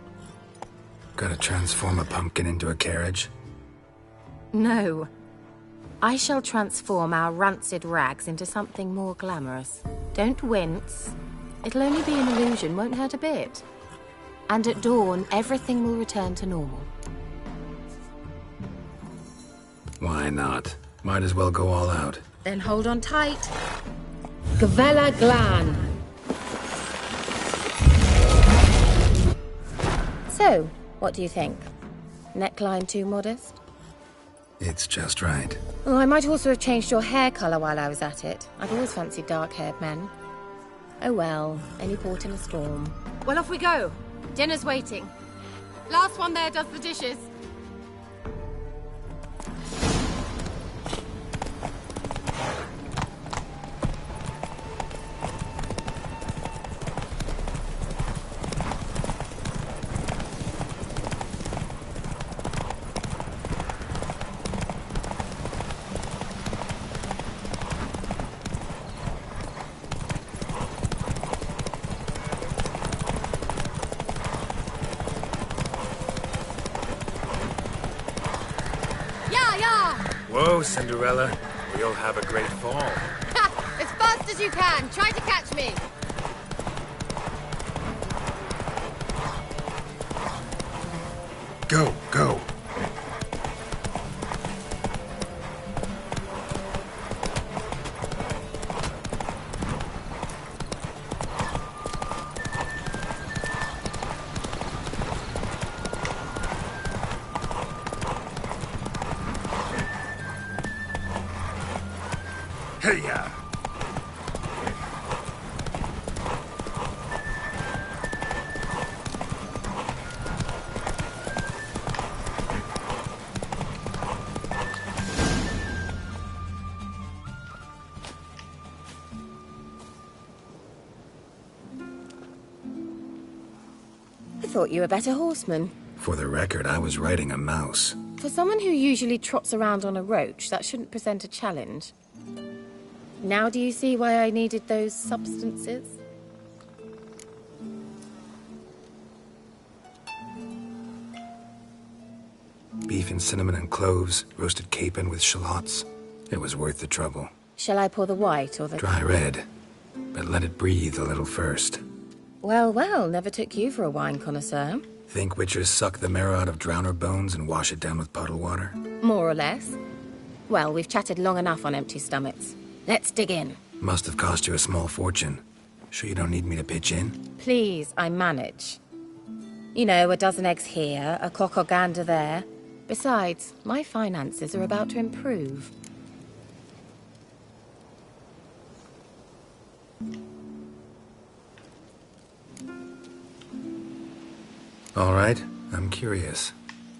Gotta transform a pumpkin into a carriage? No. I shall transform our rancid rags into something more glamorous. Don't wince. It'll only be an illusion, won't hurt a bit. And at dawn, everything will return to normal. Why not? Might as well go all out. Then hold on tight. Gavella Glan. So, what do you think? Neckline too modest? It's just right. Oh, I might also have changed your hair colour while I was at it. I've always fancied dark-haired men. Oh well, any port in a storm. Well, off we go. Dinner's waiting. Last one there does the dishes. Whoa, Cinderella. We'll have a great fall. Ha! As fast as you can. Try to catch me. Go, go. Hey-ya! I thought you were a better horseman. For the record, I was riding a mouse. For someone who usually trots around on a roach, that shouldn't present a challenge. Now do you see why I needed those substances? Beef and cinnamon and cloves, roasted capon with shallots. It was worth the trouble. Shall I pour the white or the... Dry red, but let it breathe a little first. Well, well, never took you for a wine connoisseur. Think witchers suck the marrow out of drowner bones and wash it down with puddle water? More or less. Well, we've chatted long enough on empty stomachs. Let's dig in. Must have cost you a small fortune. Sure you don't need me to pitch in? Please, I manage. You know, a dozen eggs here, a cock or gander there. Besides, my finances are about to improve. All right, I'm curious.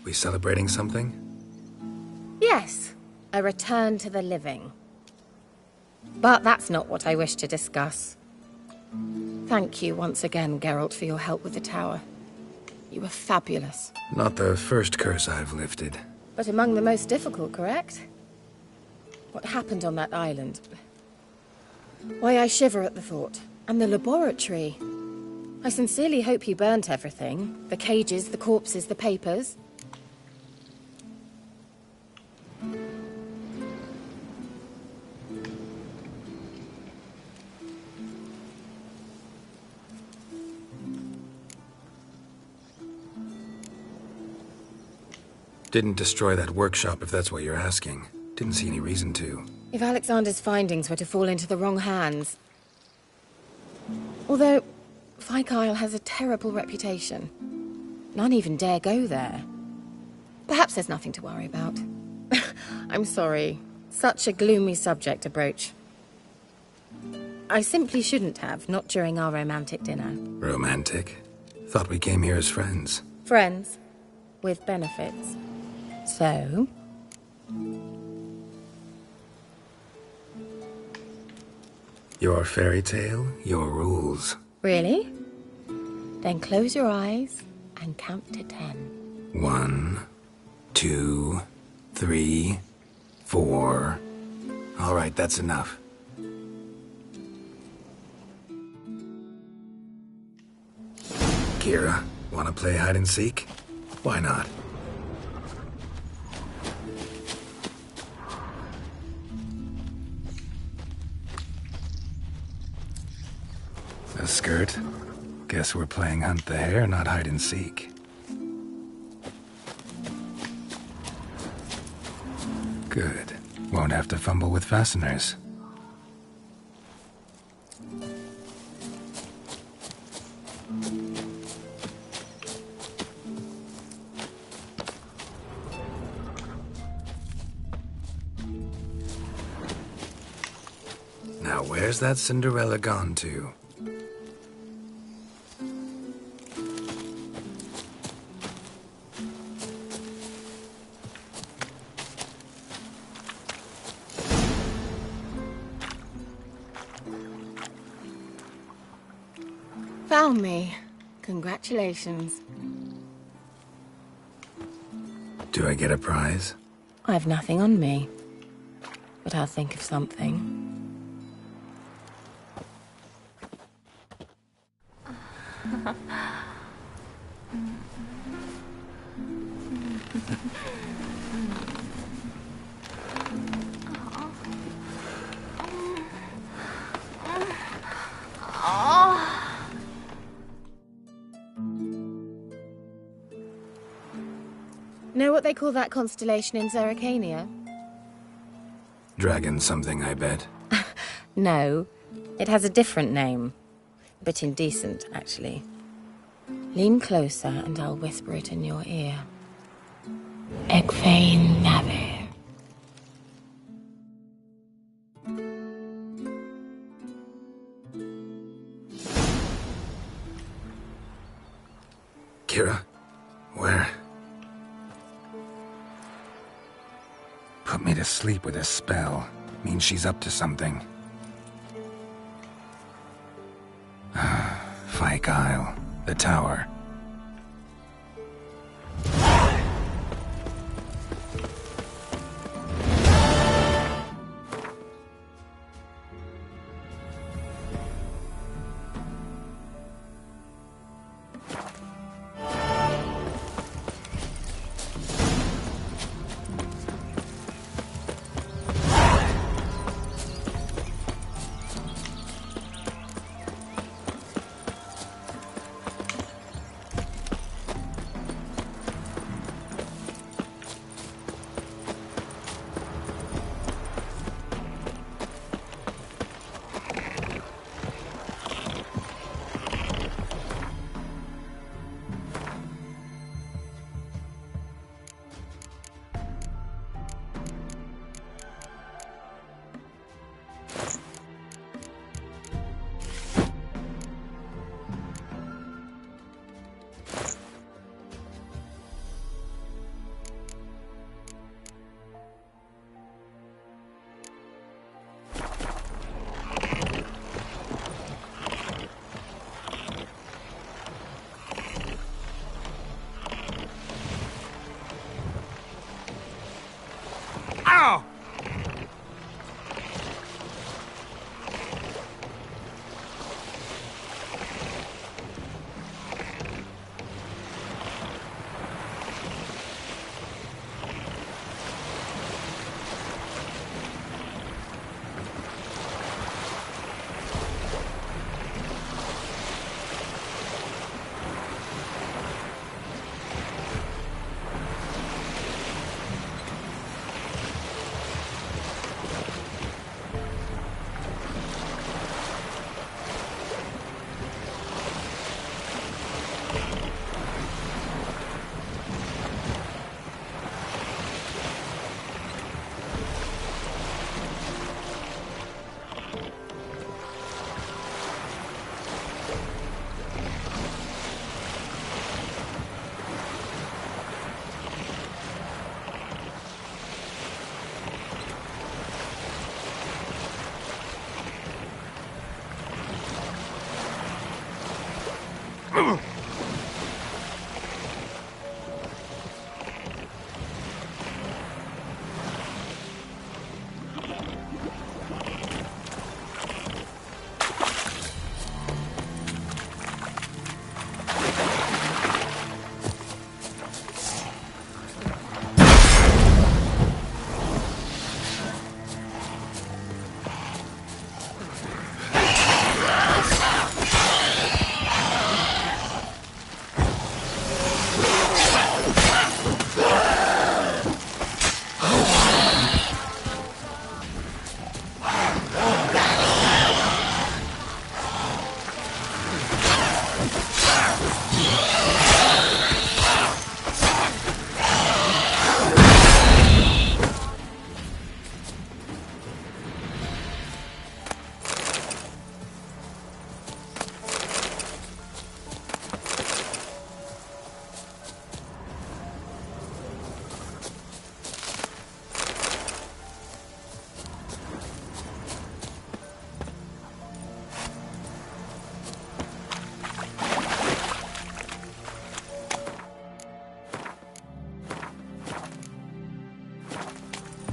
We celebrating something? Yes, a return to the living. But that's not what I wish to discuss. Thank you once again, Geralt, for your help with the tower. You were fabulous. Not the first curse I've lifted. But among the most difficult, correct? What happened on that island? Why, I shiver at the thought. And the laboratory. I sincerely hope you burnt everything. The cages, the corpses, the papers. Didn't destroy that workshop, if that's what you're asking. Didn't see any reason to. If Alexander's findings were to fall into the wrong hands... Although, Fyke Isle has a terrible reputation. None even dare go there. Perhaps there's nothing to worry about. I'm sorry. Such a gloomy subject to broach. I simply shouldn't have, not during our romantic dinner. Romantic? Thought we came here as friends. Friends. With benefits. So... Your fairy tale, your rules. Really? Then close your eyes and count to 10. 1, 2, 3, 4. All right, that's enough. Kira, wanna play hide and seek? Why not? A skirt? Guess we're playing hunt the hare, not hide and seek. Good. Won't have to fumble with fasteners. Now where's that Cinderella gone to? Found me. Congratulations. Do I get a prize? I've nothing on me. But I'll think of something. Know what they call that constellation in Zerrikania? Dragon something, I bet. No, it has a different name. A bit indecent, actually. Lean closer and I'll whisper it in your ear. Egfain Navir. Kira? Where? Put me to sleep with a spell. Means she's up to something. Fyke Isle. The tower.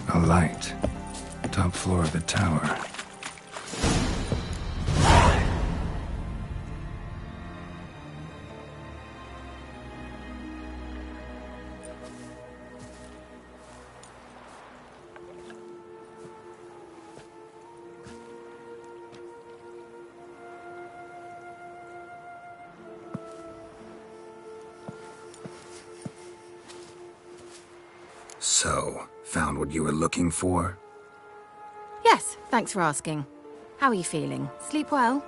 A light. Top floor of the tower. So, found what you were looking for? Yes, thanks for asking. How are you feeling? Sleep well?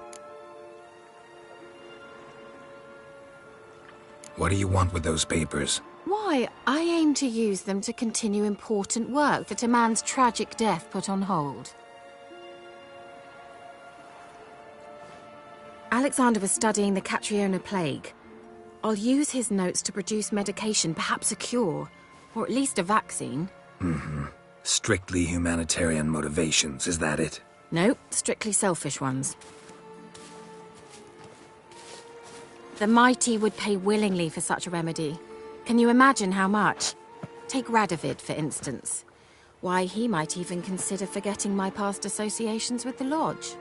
What do you want with those papers? Why, I aim to use them to continue important work that a man's tragic death put on hold. Alexander was studying the Catriona plague. I'll use his notes to produce medication, perhaps a cure, or at least a vaccine. Mm-hmm. Strictly humanitarian motivations, is that it? Nope, strictly selfish ones. The mighty would pay willingly for such a remedy. Can you imagine how much? Take Radovid, for instance. Why, he might even consider forgetting my past associations with the Lodge.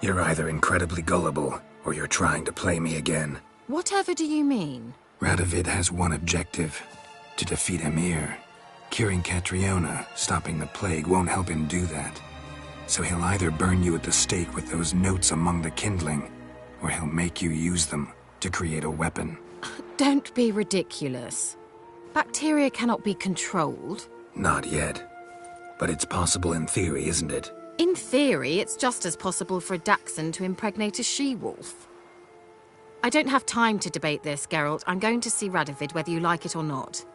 You're either incredibly gullible, or you're trying to play me again. Whatever do you mean? Radovid has one objective: to defeat Emhyr. Curing Catriona, stopping the plague, won't help him do that. So he'll either burn you at the stake with those notes among the kindling, or he'll make you use them to create a weapon. Don't be ridiculous. Bacteria cannot be controlled. Not yet. But it's possible in theory, isn't it? In theory, it's just as possible for a Dachshund to impregnate a she-wolf. I don't have time to debate this, Geralt. I'm going to see Radovid whether you like it or not.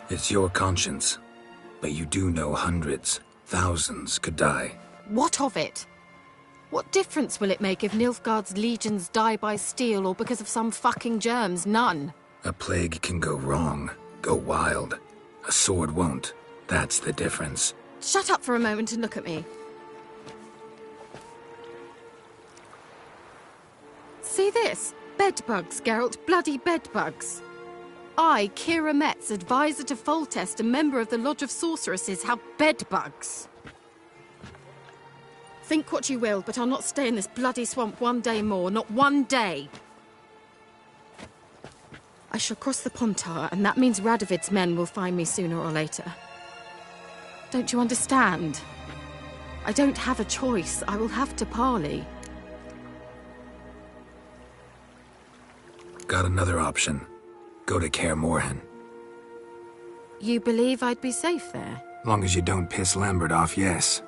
It's your conscience. But you do know hundreds, thousands could die. What of it? What difference will it make if Nilfgaard's legions die by steel or because of some fucking germs? None. A plague can go wrong, go wild. A sword won't. That's the difference. Shut up for a moment and look at me. See this? Bedbugs, Geralt. Bloody bedbugs. I, Kira Metz, advisor to Foltest, a member of the Lodge of Sorceresses, have bedbugs. Think what you will, but I'll not stay in this bloody swamp one day more. Not one day. I shall cross the Pontar, and that means Radovid's men will find me sooner or later. Don't you understand? I don't have a choice. I will have to parley. Got another option. Go to Kaer Morhen. You believe I'd be safe there? Long as you don't piss Lambert off, yes.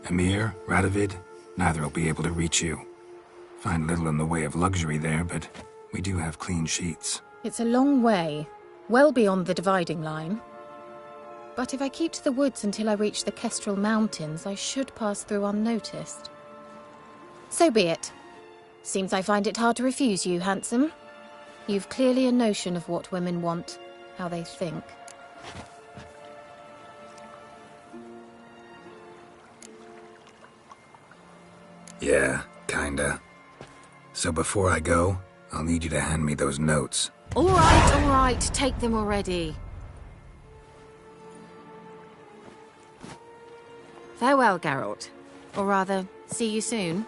Emhyr, Radovid, neither will be able to reach you. Find little in the way of luxury there, but we do have clean sheets. It's a long way. Well beyond the dividing line. But if I keep to the woods until I reach the Kestrel Mountains, I should pass through unnoticed. So be it. Seems I find it hard to refuse you, handsome. You've clearly a notion of what women want, how they think. Yeah, kinda. So before I go, I'll need you to hand me those notes. All right, take them already. Farewell, Geralt. Or rather, see you soon.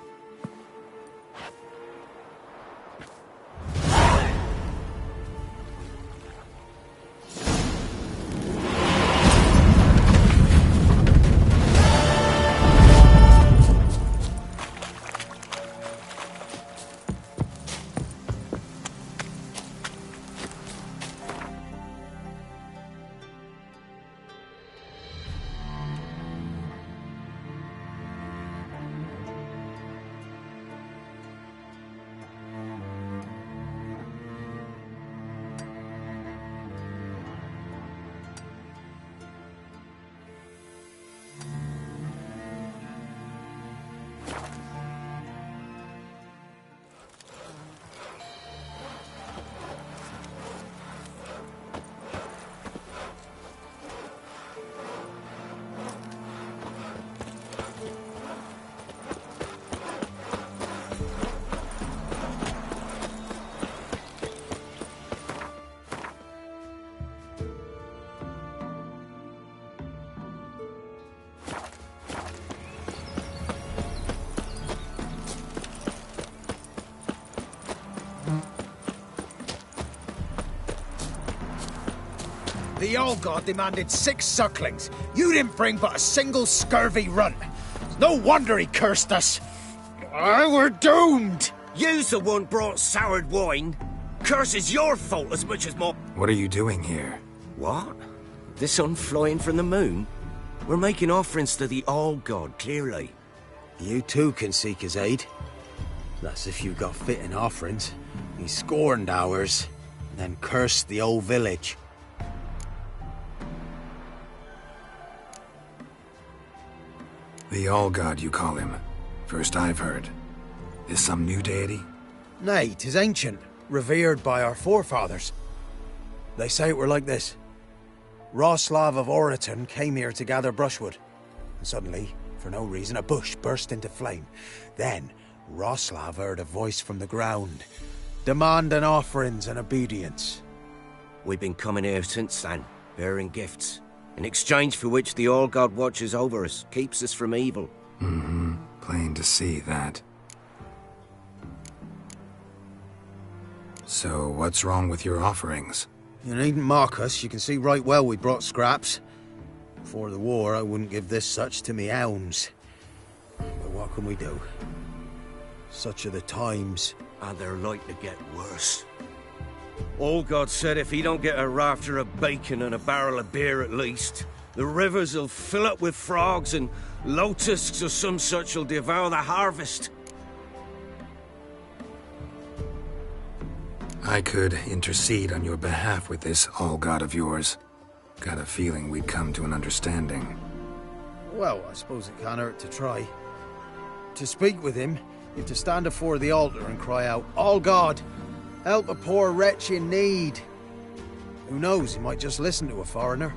The Old God demanded 6 sucklings. You didn't bring but a single scurvy runt. No wonder he cursed us. We're doomed. You's the one brought soured wine. Curse is your fault as much as mine. What are you doing here? What? The sun flying from the moon? We're making offerings to the All God, clearly. You too can seek his aid. That's if you've got fitting offerings. He scorned ours, then cursed the old village. The All-God, you call him. First I've heard. Is some new deity? Nay, 'tis ancient, revered by our forefathers. They say it were like this. Roslav of Oriton came here to gather brushwood. And suddenly, for no reason, a bush burst into flame. Then, Roslav heard a voice from the ground, demanding offerings and obedience. We've been coming here since then, bearing gifts. In exchange for which the All-God watches over us, keeps us from evil. Mm-hmm. Plain to see that. So, what's wrong with your offerings? You needn't mock us. You can see right well we brought scraps. Before the war, I wouldn't give this such to me hounds. But what can we do? Such are the times. And they're like to get worse. All-God said if he don't get a rafter of bacon and a barrel of beer at least, the rivers will fill up with frogs and locusts or some such will devour the harvest. I could intercede on your behalf with this All-God of yours. Got a feeling we'd come to an understanding. Well, I suppose it can't hurt to try. To speak with him, you have to stand before the altar and cry out, All-God, help a poor wretch in need. Who knows, he might just listen to a foreigner.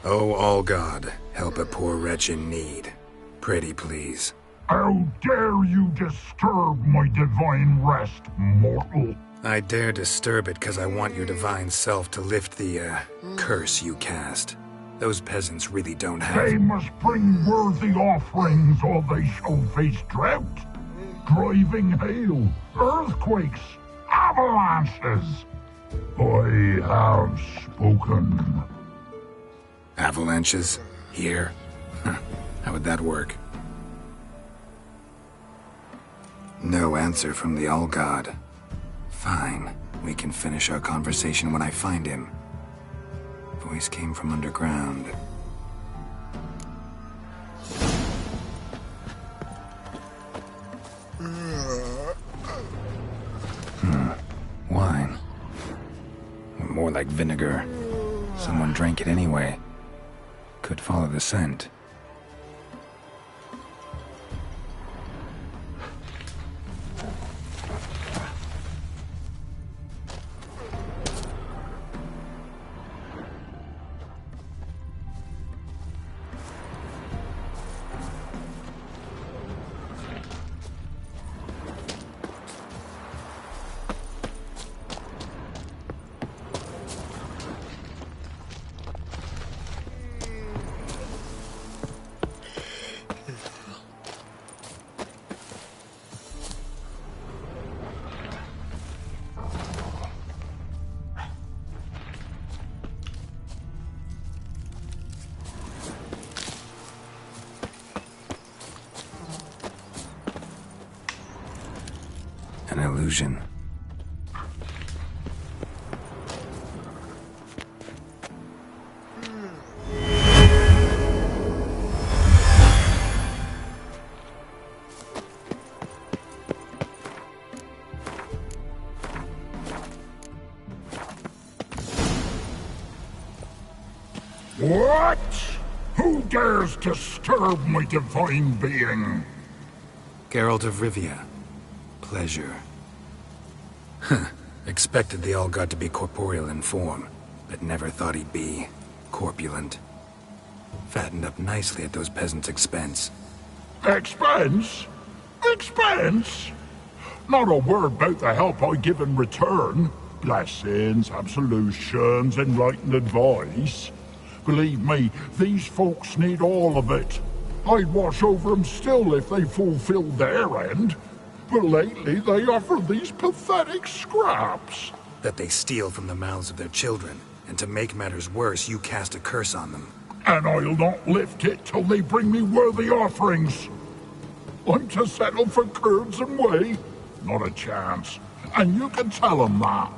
Oh, All-God, help a poor wretch in need. Pretty please. How dare you disturb my divine rest, mortal? I dare disturb it because I want your divine self to lift the, curse you cast. Those peasants really don't have... They must bring worthy offerings or they shall face drought, driving hail, earthquakes, avalanches. I have spoken. Avalanches? Here? How would that work? No answer from the All-God. Fine. We can finish our conversation when I find him. Voice came from underground. more like vinegar. Someone drank it anyway. Could follow the scent. An illusion. What? Who dares disturb my divine being? Geralt of Rivia. Pleasure. Huh. Expected the All-God to be corporeal in form, but never thought he'd be corpulent. Fattened up nicely at those peasants' expense. Expense? Expense? Not a word about the help I give in return. Blessings, absolutions, enlightened advice. Believe me, these folks need all of it. I'd watch over them still if they fulfilled their end. But lately they offer these pathetic scraps. That they steal from the mouths of their children, and to make matters worse, you cast a curse on them. And I'll not lift it till they bring me worthy offerings. I'm to settle for curds and whey? Not a chance. And you can tell them that.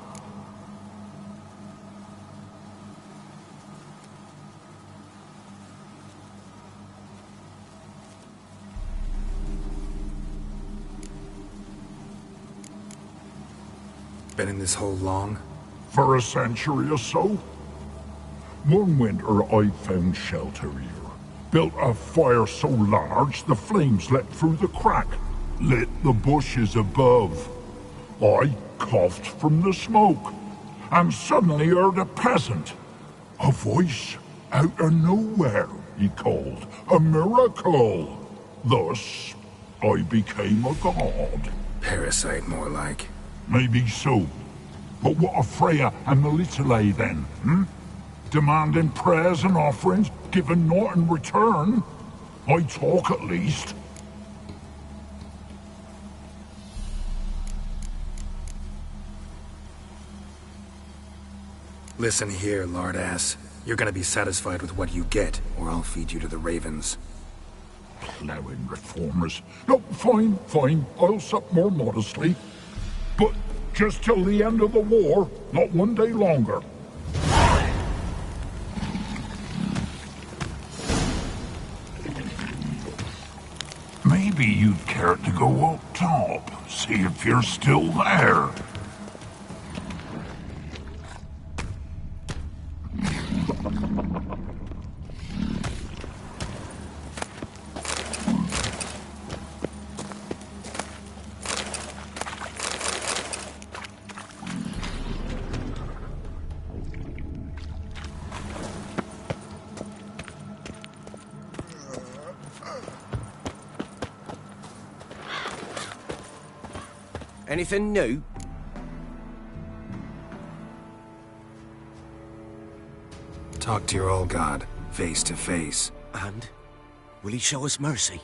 Been in this hole long? For a century or so. One winter I found shelter here. Built a fire so large the flames leapt through the crack, lit the bushes above. I coughed from the smoke, and suddenly heard a peasant. A voice out of nowhere, he called. A miracle. Thus, I became a god. Parasite, more like. Maybe so. But what of Freya and Melitele then, Demanding prayers and offerings, given naught in return? I talk at least. Listen here, lardass. You're gonna be satisfied with what you get, or I'll feed you to the ravens. Ploughing reformers. No, fine, fine. I'll sup more modestly. But just till the end of the war, not one day longer. Maybe you'd care to go up top, see if you're still there. Anything new? Talk to your old god, face to face. And? Will he show us mercy?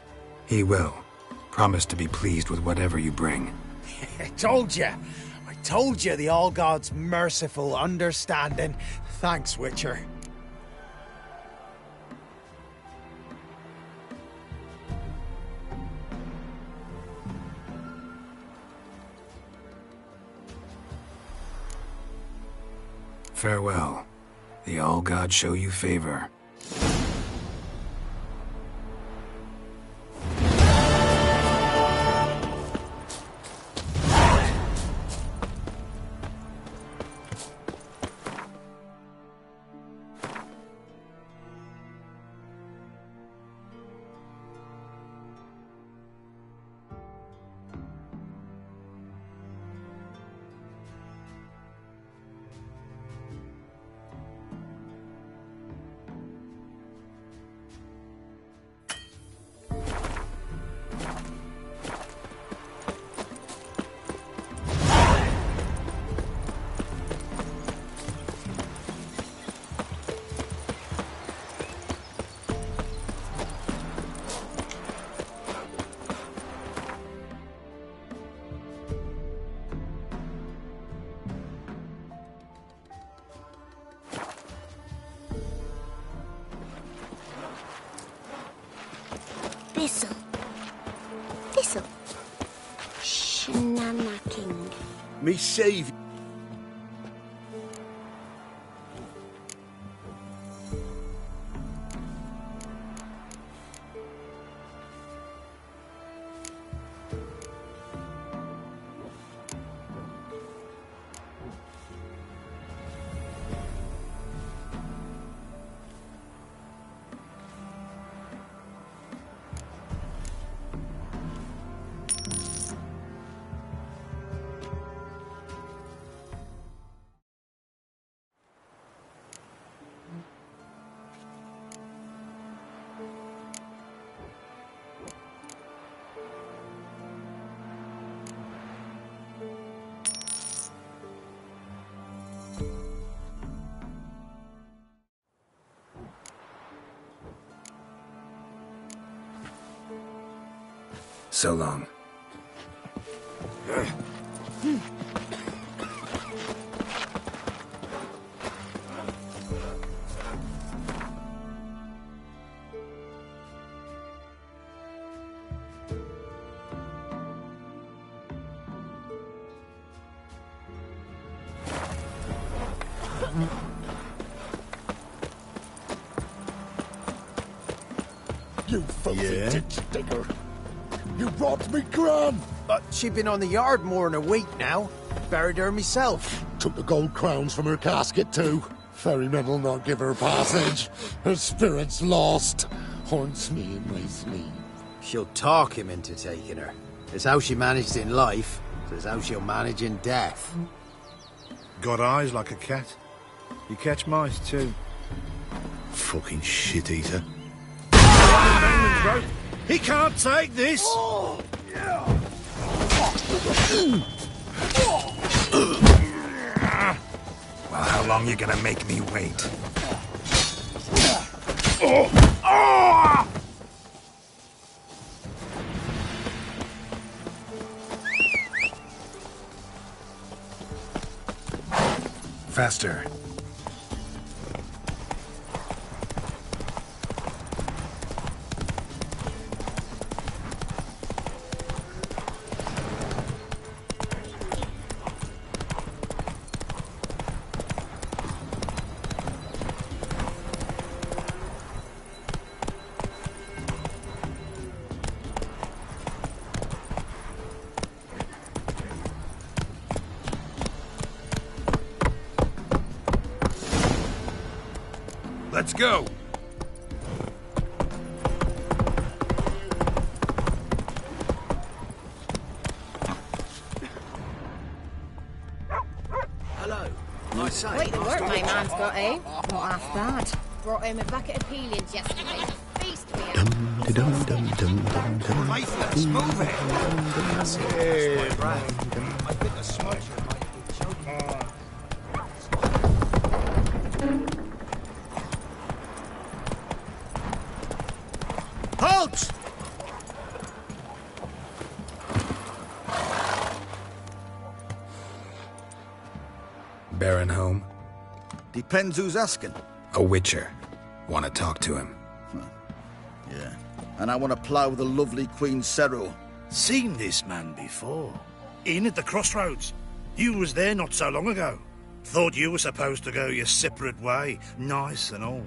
He will. Promise to be pleased with whatever you bring. I told you the All-God's merciful, understanding. Thanks, Witcher. Farewell. The All-God show you favor. Thistle. Thistle. Shenanacking. Me save. So long. You filthy ditch digger! You robbed me gran! But she'd been on the yard more than a week now. Buried her myself. Took the gold crowns from her casket too. Ferrymen will not give her passage. Her spirit's lost. Haunts me in my sleep. She'll talk him into taking her. It's how she managed in life. So it's how she'll manage in death. Got eyes like a cat. You catch mice too. Fucking shit-eater. He can't take this! Oh, yeah. Well, how long you gonna make me wait? Faster. Let's go! Hello. I say. Wait, the work my man's got, eh? Not half bad. Brought him a bucket of peelings yesterday. Feast me out. Mate, let's move it! That's it. Right. I think a smudger might be choking. Halt! Baron home? Depends who's asking. A witcher. Want to talk to him. Yeah. And I want to plough the lovely Queen Cero. Seen this man before. In at the crossroads. You was there not so long ago. Thought you were supposed to go your separate way. Nice and all.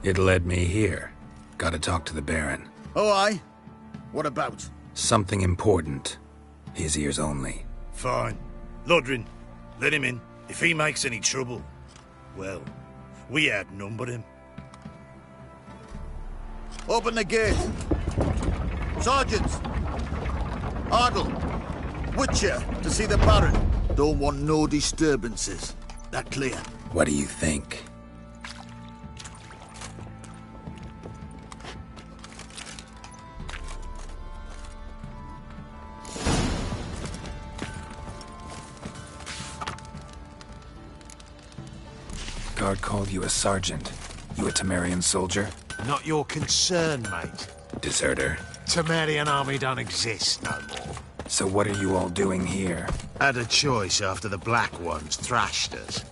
It led me here. Gotta talk to the Baron. Oh, aye? What about? Something important. His ears only. Fine. Lodrin, let him in. If he makes any trouble, well, we outnumber him. Open the gate. Sergeants! Ardle! Witcher, to see the Baron. Don't want no disturbances. That clear? What do you think? Guard called you a sergeant. You a Temerian soldier? Not your concern, mate. Deserter? Temerian army don't exist no more. So what are you all doing here? Had a choice after the Black Ones thrashed us.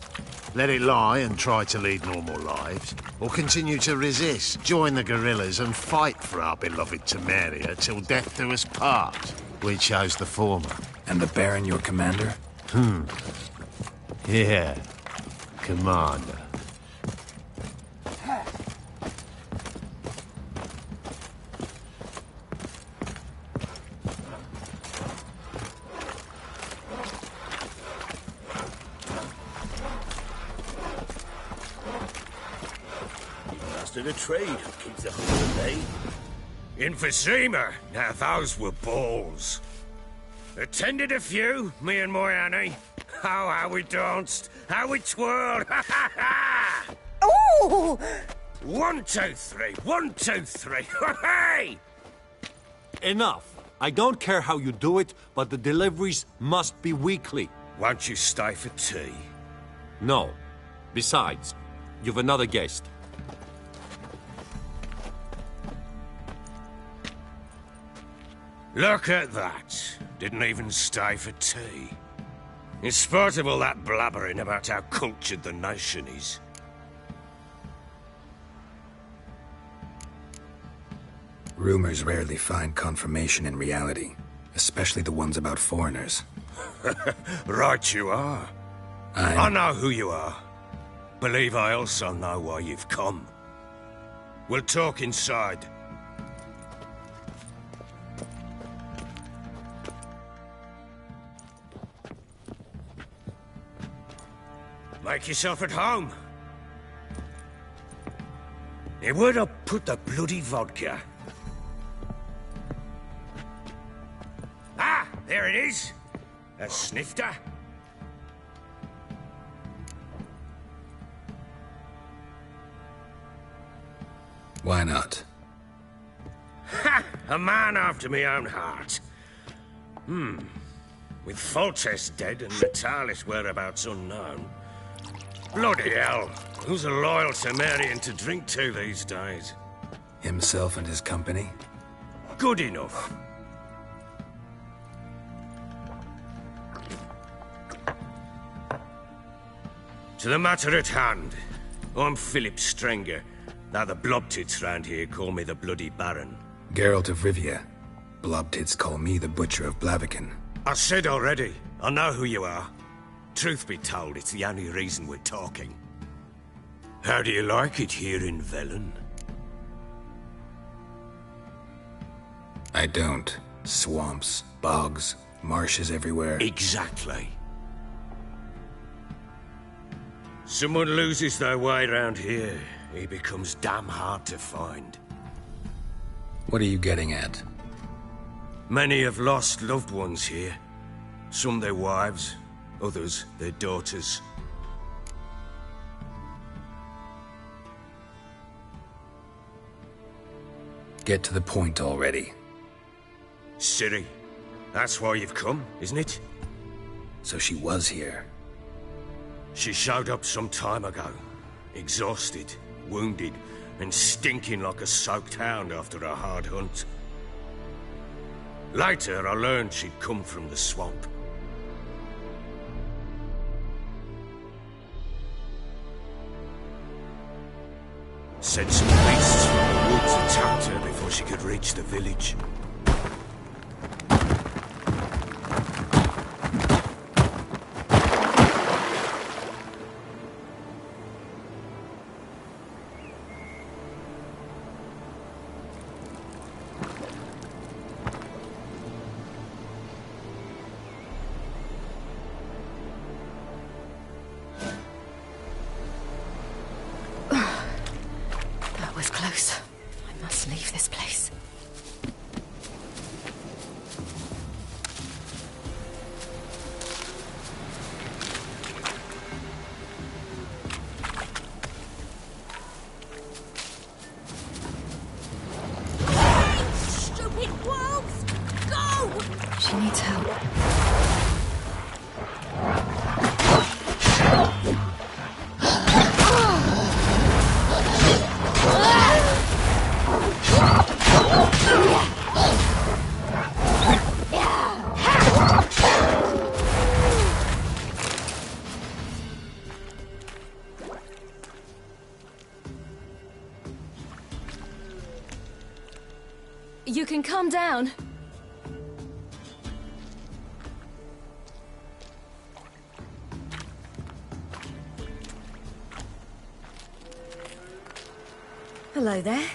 Let it lie and try to lead normal lives, or continue to resist, join the guerrillas and fight for our beloved Temeria till death do us part? We chose the former. And the Baron your commander? Yeah. Commander. The trade keeps the whole of me. Emphysema. Now those were balls. Attended a few, me and my Annie. Oh, how we danced, how we twirled. Ha ha ha! Ooh! 1, 2, 3. 1, 2, 3. Hey! Enough. I don't care how you do it, but the deliveries must be weekly. Won't you stay for tea? No. Besides, you've another guest. Look at that. Didn't even stay for tea. In spite of all that blabbering about how cultured the nation is. Rumors rarely find confirmation in reality, especially the ones about foreigners. Right you are. I know who you are. Believe I also know why you've come. We'll talk inside. Make yourself at home. Hey, where'd I put the bloody vodka? Ah, there it is. A snifter. Why not? Ha! A man after my own heart. With Foltest dead and Natalis whereabouts unknown. Bloody hell. Who's a loyal Temerian to drink to these days? Himself and his company? Good enough. To the matter at hand. I'm Philip Strenger. Now the Blobtits round here call me the Bloody Baron. Geralt of Rivia. Blobtits call me the Butcher of Blaviken. I said already. I know who you are. Truth be told, it's the only reason we're talking. How do you like it here in Velen? I don't. Swamps, bogs, marshes everywhere. Exactly. Someone loses their way around here, he becomes damn hard to find. What are you getting at? Many have lost loved ones here. Some their wives, others their daughters. Get to the point already. Ciri, that's why you've come, isn't it? So she was here. She showed up some time ago. Exhausted, wounded, and stinking like a soaked hound after a hard hunt. Later, I learned she'd come from the swamp. Said some beasts from the woods attacked her before she could reach the village. You can calm down. Hello there.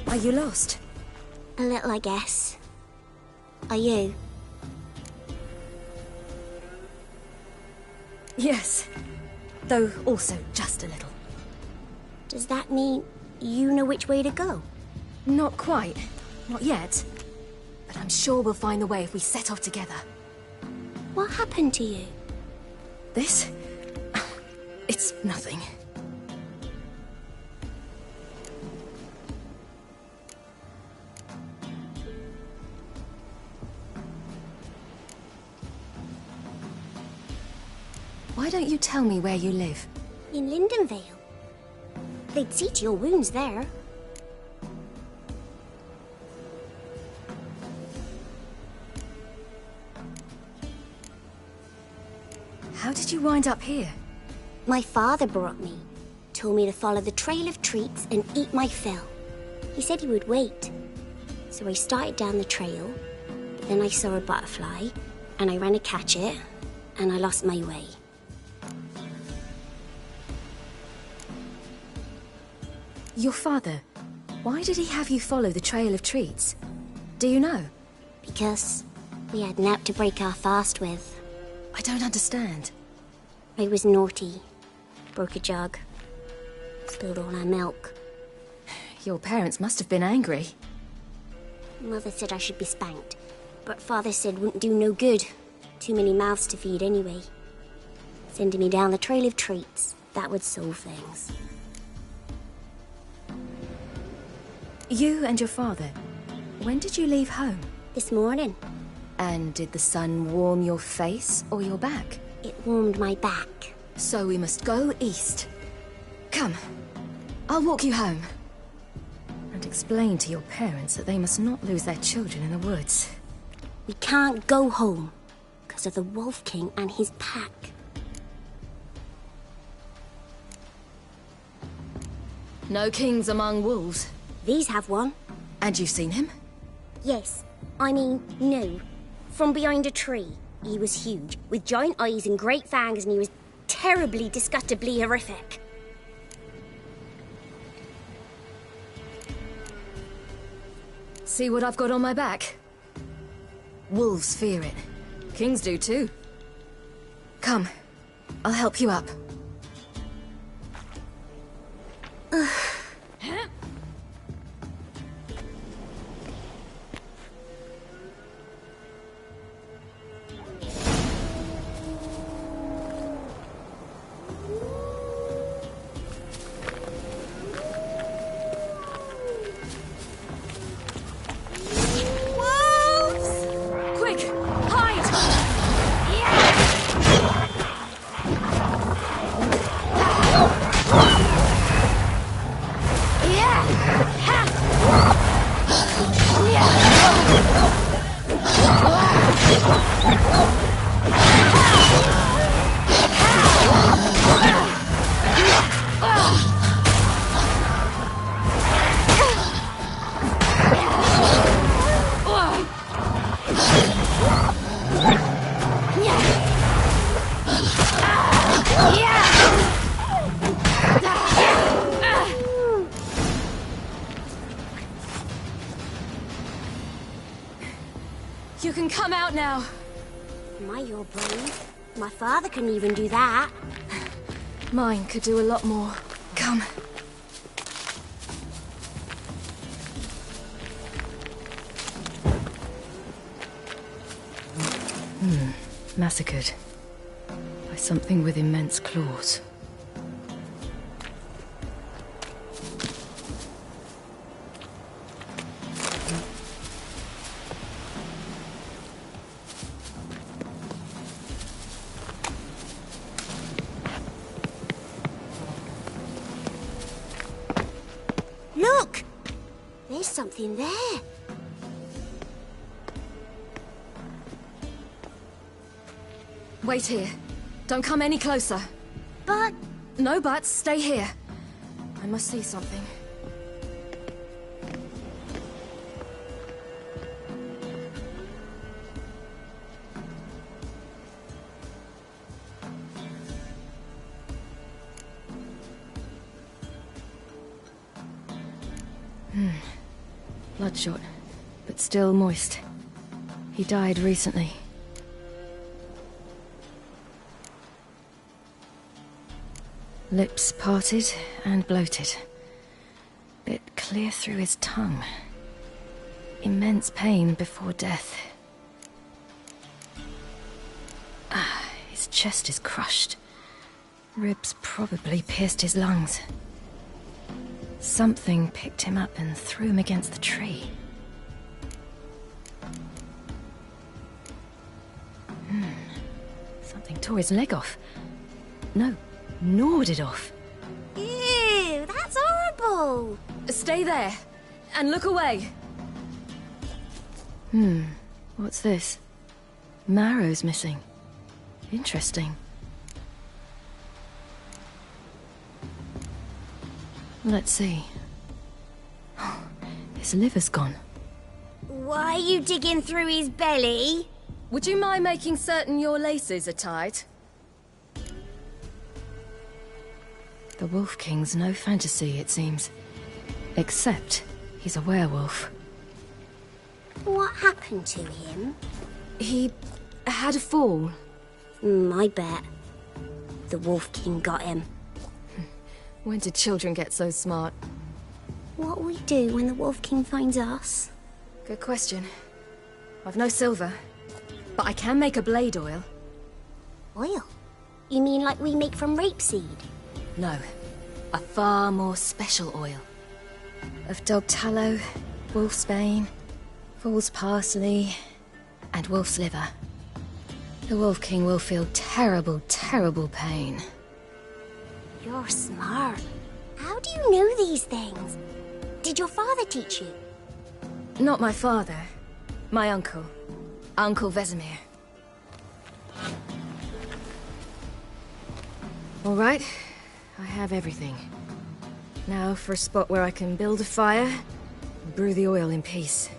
Are you lost? A little, I guess. Are you? Yes. Though also just a little. Does that mean you know which way to go? Not quite. Not yet. But I'm sure we'll find the way if we set off together. What happened to you? This? It's nothing. Why don't you tell me where you live? In Lindenvale. They'd see to your wounds there. How did you wind up here? My father brought me. Told me to follow the trail of treats and eat my fill. He said he would wait. So I started down the trail, but then I saw a butterfly, and I ran to catch it, and I lost my way. Your father, why did he have you follow the trail of treats? Do you know? Because we had naught to break our fast with. I don't understand. I was naughty. Broke a jug. Spilled all our milk. Your parents must have been angry. Mother said I should be spanked, but Father said wouldn't do no good. Too many mouths to feed anyway. Sending me down the trail of treats, that would solve things. You and your father, when did you leave home? This morning. And did the sun warm your face or your back? It warmed my back. So we must go east. Come, I'll walk you home. And explain to your parents that they must not lose their children in the woods. We can't go home, because of the Wolf King and his pack. No kings among wolves. These have one. And you've seen him? Yes. I mean, no. From behind a tree. He was huge, with giant eyes and great fangs, and he was terribly, disgustingly horrific. See what I've got on my back? Wolves fear it. Kings do too. Come, I'll help you up. You can come out now. My, you're brave. My father couldn't even do that. Mine could do a lot more. Come. Massacred. By something with immense claws. Look! There's something there. Wait here. Don't come any closer. But... No buts. Stay here. I must see something. Bloodshot, but still moist. He died recently. Lips parted and bloated. Bit clear through his tongue. Immense pain before death. His chest is crushed. Ribs probably pierced his lungs. Something picked him up and threw him against the tree. Something tore his leg off. No, gnawed it off. Ew, that's horrible! Stay there, and look away. What's this? Marrow's missing. Interesting. Let's see. His liver's gone. Why are you digging through his belly? Would you mind making certain your laces are tied? The Wolf King's no fantasy, it seems. Except he's a werewolf. What happened to him? He had a fall. I bet. The Wolf King got him. When did children get so smart? What'll we do when the Wolf King finds us? Good question. I've no silver, but I can make a blade oil. Oil? You mean like we make from rapeseed? No, a far more special oil. Of dog tallow, wolf's bane, fool's parsley, and wolf's liver. The Wolf King will feel terrible, terrible pain. You're smart. How do you know these things? Did your father teach you? Not my father. My uncle. Uncle Vesemir. All right. I have everything. Now for a spot where I can build a fire and brew the oil in peace.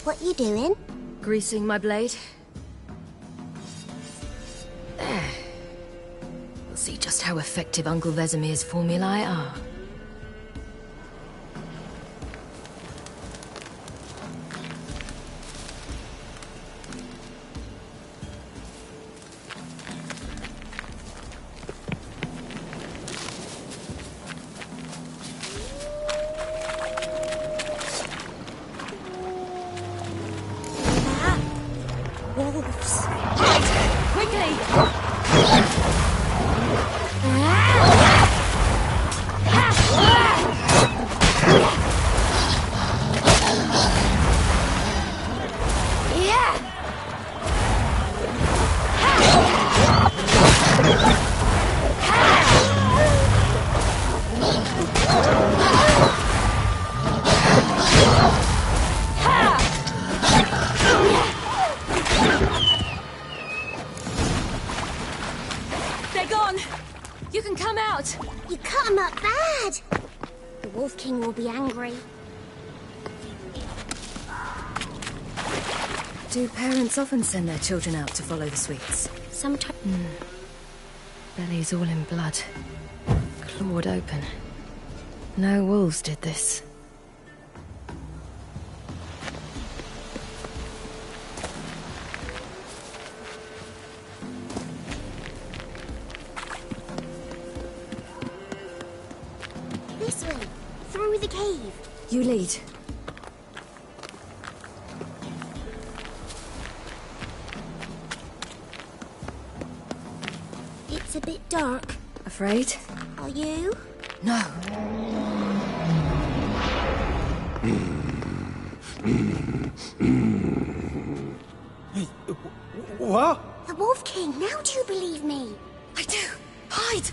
What you doing? Greasing my blade. There. We'll see just how effective Uncle Vesemir's formulae are. Wolves. Quickly! They're gone! You can come out! You cut him up bad! The Wolf King will be angry. Do parents often send their children out to follow the sweets? Sometimes. Bellies all in blood. Clawed open. No wolves did this. This way, through the cave. You lead. It's a bit dark. Afraid? Are you? No. What? The Wolf King, now do you believe me? I do. Hide!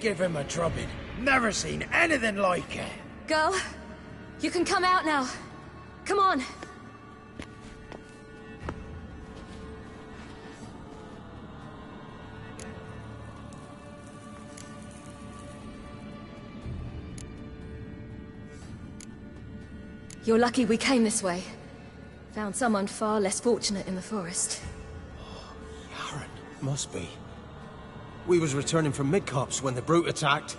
give him a drubbing. Never seen anything like it. Girl, you can come out now. Come on. You're lucky we came this way. Found someone far less fortunate in the forest. Yaren, must be. We was returning from Midcops when the brute attacked.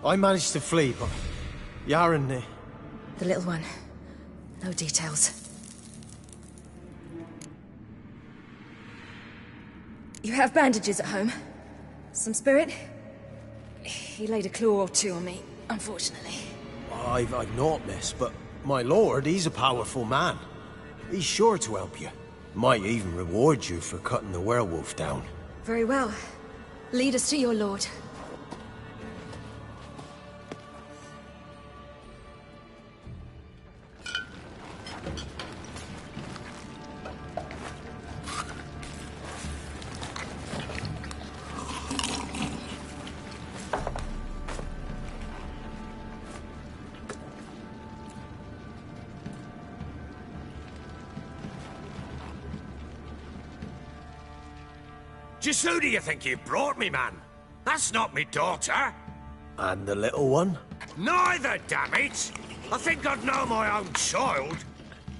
I managed to flee, but Yaren... The little one. No details. You have bandages at home? Some spirit? He laid a claw or two on me, unfortunately. I've naught, miss, but my lord, he's a powerful man. He's sure to help you. Might even reward you for cutting the werewolf down. Very well. Lead us to your lord. Just who do you think you brought me, man? That's not me daughter. And the little one? Neither, damn it! I think I'd know my own child.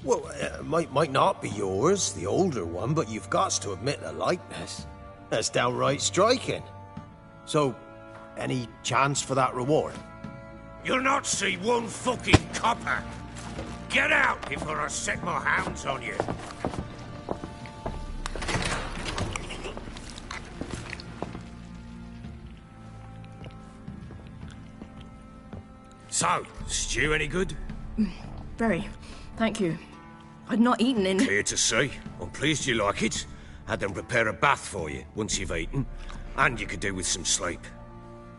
Well, might not be yours, the older one, but you've got to admit the likeness. That's downright striking. So, any chance for that reward? You'll not see one fucking copper. Get out before I set my hounds on you. So, stew any good? Very. Thank you. I'd not eaten in... Clear to see. I'm pleased you like it. Had them prepare a bath for you once you've eaten. And you could do with some sleep.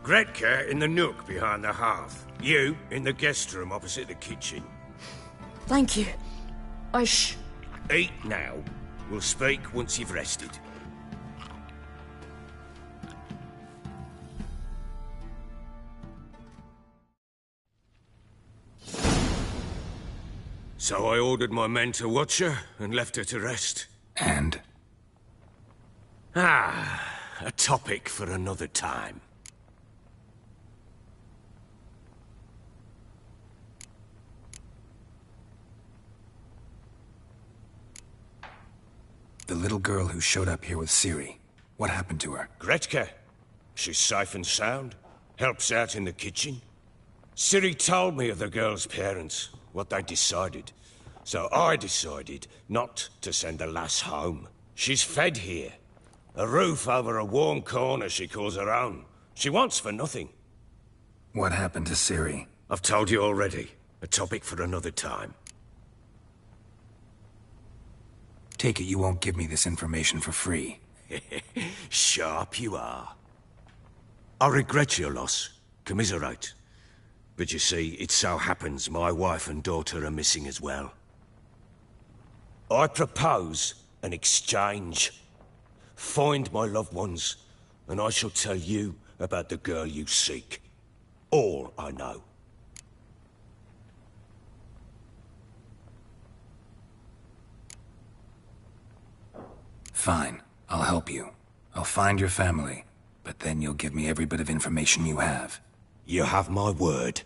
Gretka in the nook behind the hearth. You in the guest room opposite the kitchen. Thank you. Eat now. We'll speak once you've rested. So I ordered my men to watch her and left her to rest. And? A topic for another time. The little girl who showed up here with Ciri. What happened to her? Gretka. She's safe and sound. Helps out in the kitchen. Ciri told me of the girl's parents, what they decided. So I decided not to send the lass home. She's fed here. A roof over a warm corner she calls her own. She wants for nothing. What happened to Ciri? I've told you already. A topic for another time. Take it you won't give me this information for free. Sharp you are. I regret your loss. Commiserate. But you see, it so happens my wife and daughter are missing as well. I propose an exchange. Find my loved ones, and I shall tell you about the girl you seek. All I know. Fine. I'll help you. I'll find your family, but then you'll give me every bit of information you have. You have my word.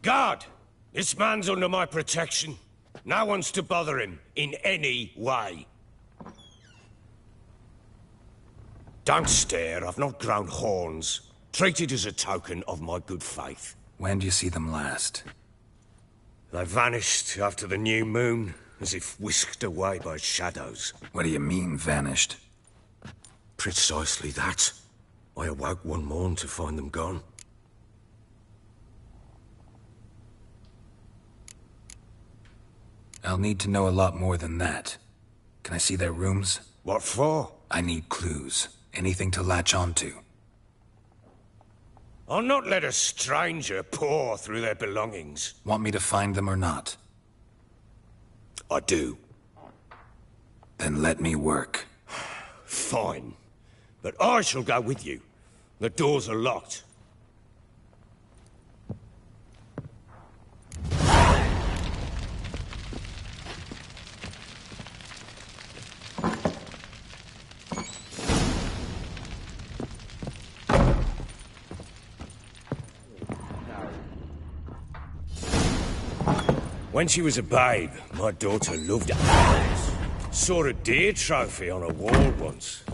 Guard! This man's under my protection. No one's to bother him in any way. Don't stare, I've not grown horns. Treat it as a token of my good faith. When do you see them last? They vanished after the new moon, as if whisked away by shadows. What do you mean, vanished? Precisely that. I awoke one morn to find them gone. I'll need to know a lot more than that. Can I see their rooms? What for? I need clues. Anything to latch onto. I'll not let a stranger pore through their belongings. Want me to find them or not? I do. Then let me work. Fine. but I shall go with you. The doors are locked. When she was a babe, my daughter loved animals. Saw a deer trophy on a wall once.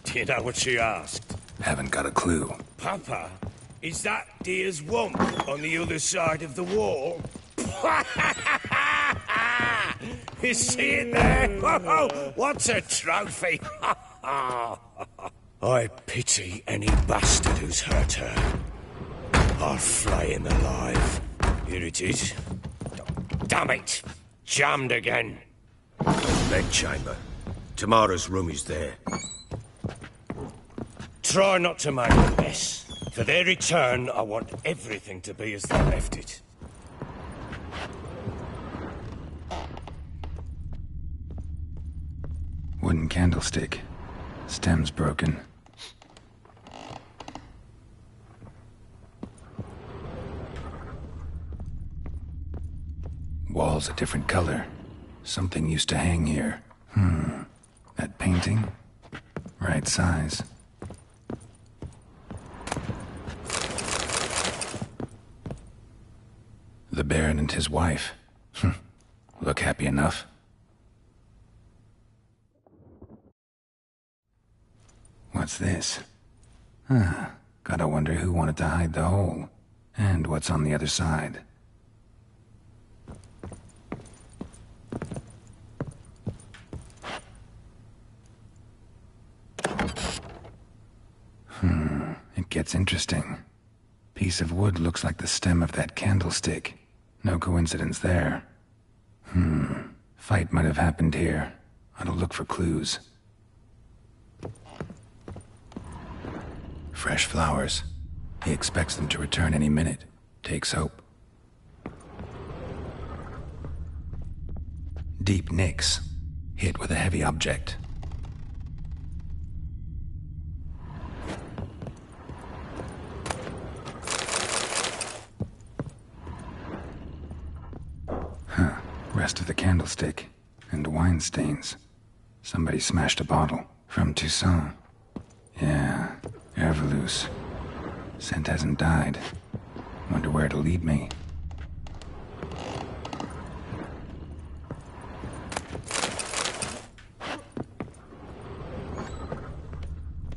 Do you know what she asked? Haven't got a clue. Papa, is that deer's wump on the other side of the wall? You see it there? Oh, what's a trophy? I pity any bastard who's hurt her. I'll flay him alive. Here it is. Damn it! Jammed again. Bedchamber. Tamara's room is there. Try not to make a mess. For their return, I want everything to be as they left it. Wooden candlestick. Stem's broken. Wall's a different color. Something used to hang here. That painting? Right size. The Baron and his wife. Look happy enough. What's this? Gotta wonder who wanted to hide the hole. And what's on the other side. It gets interesting. Piece of wood looks like the stem of that candlestick. No coincidence there. Fight might have happened here. I'll look for clues. Fresh flowers. He expects them to return any minute. Takes hope. Deep nicks. Hit with a heavy object. Rest of the candlestick. And wine stains. Somebody smashed a bottle. From Toussaint. Yeah, Herveloos. Scent hasn't died. Wonder where it'll lead me.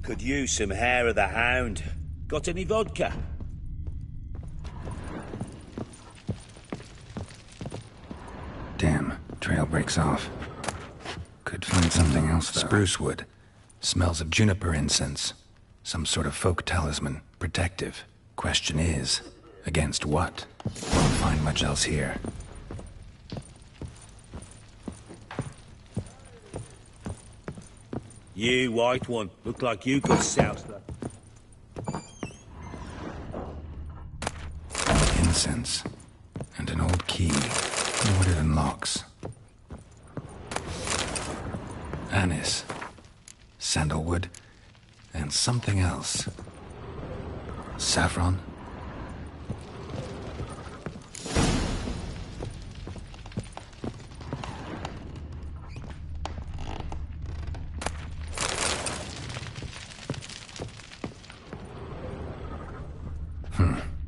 Could use some hair of the hound. Got any vodka? Damn, trail breaks off. Could find something else, though. Spruce wood. Smells of juniper incense. Some sort of folk talisman. Protective. Question is, against what? Won't find much else here. You, white one. Look like you got soused. Incense. And an old key. Loaded in locks. Anise. Sandalwood. And something else. Saffron.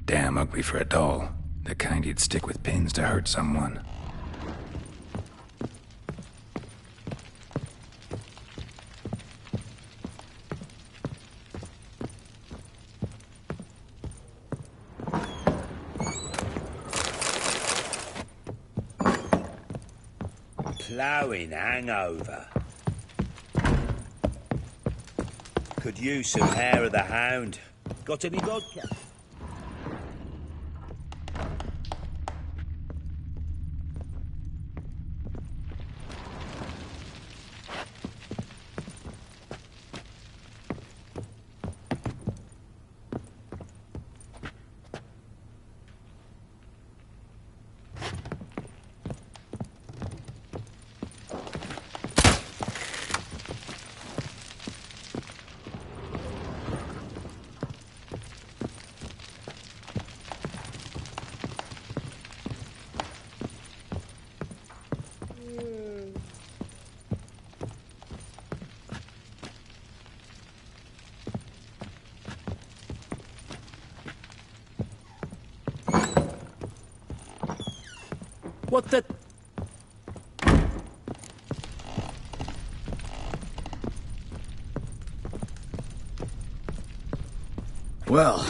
Damn ugly for a doll. The kind you'd stick with pins to hurt someone. Ploughing hangover. Could use some hair of the hound. Got any vodka? What the... Well,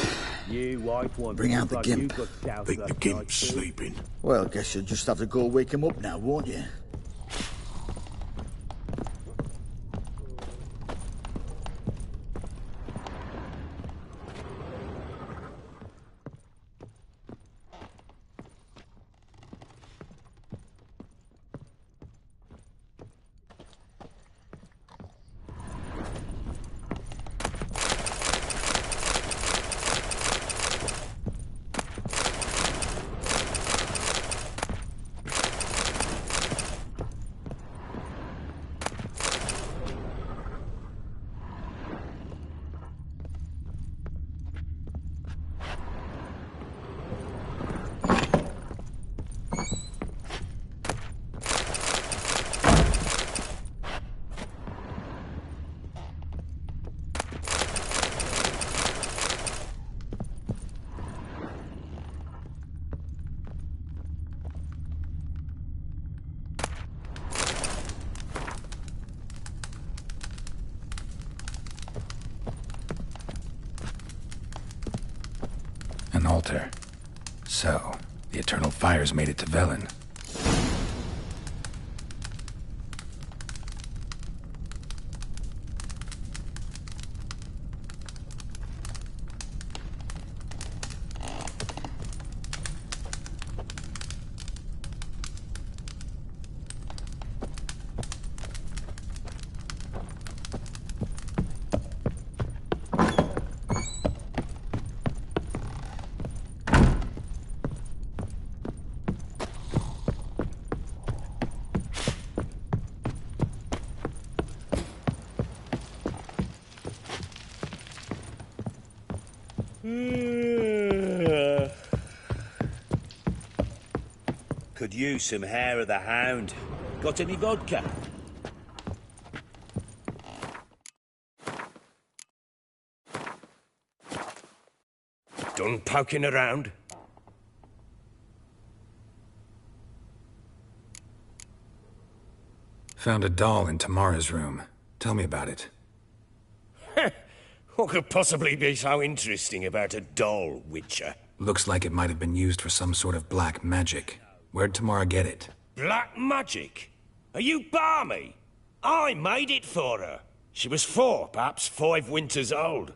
You white one. bring out the gimp. Think the gimp's sleeping. Well, guess you'll just have to go wake him up now, won't you? An altar. So, the Eternal Fires made it to Velen. Could use some hair of the hound. Got any vodka? Done poking around? Found a doll in Tamara's room. Tell me about it. What could possibly be so interesting about a doll, Witcher? Looks like it might have been used for some sort of black magic. Where'd Tamara get it? Black magic? Are you balmy? I made it for her. She was 4, perhaps 5 winters old.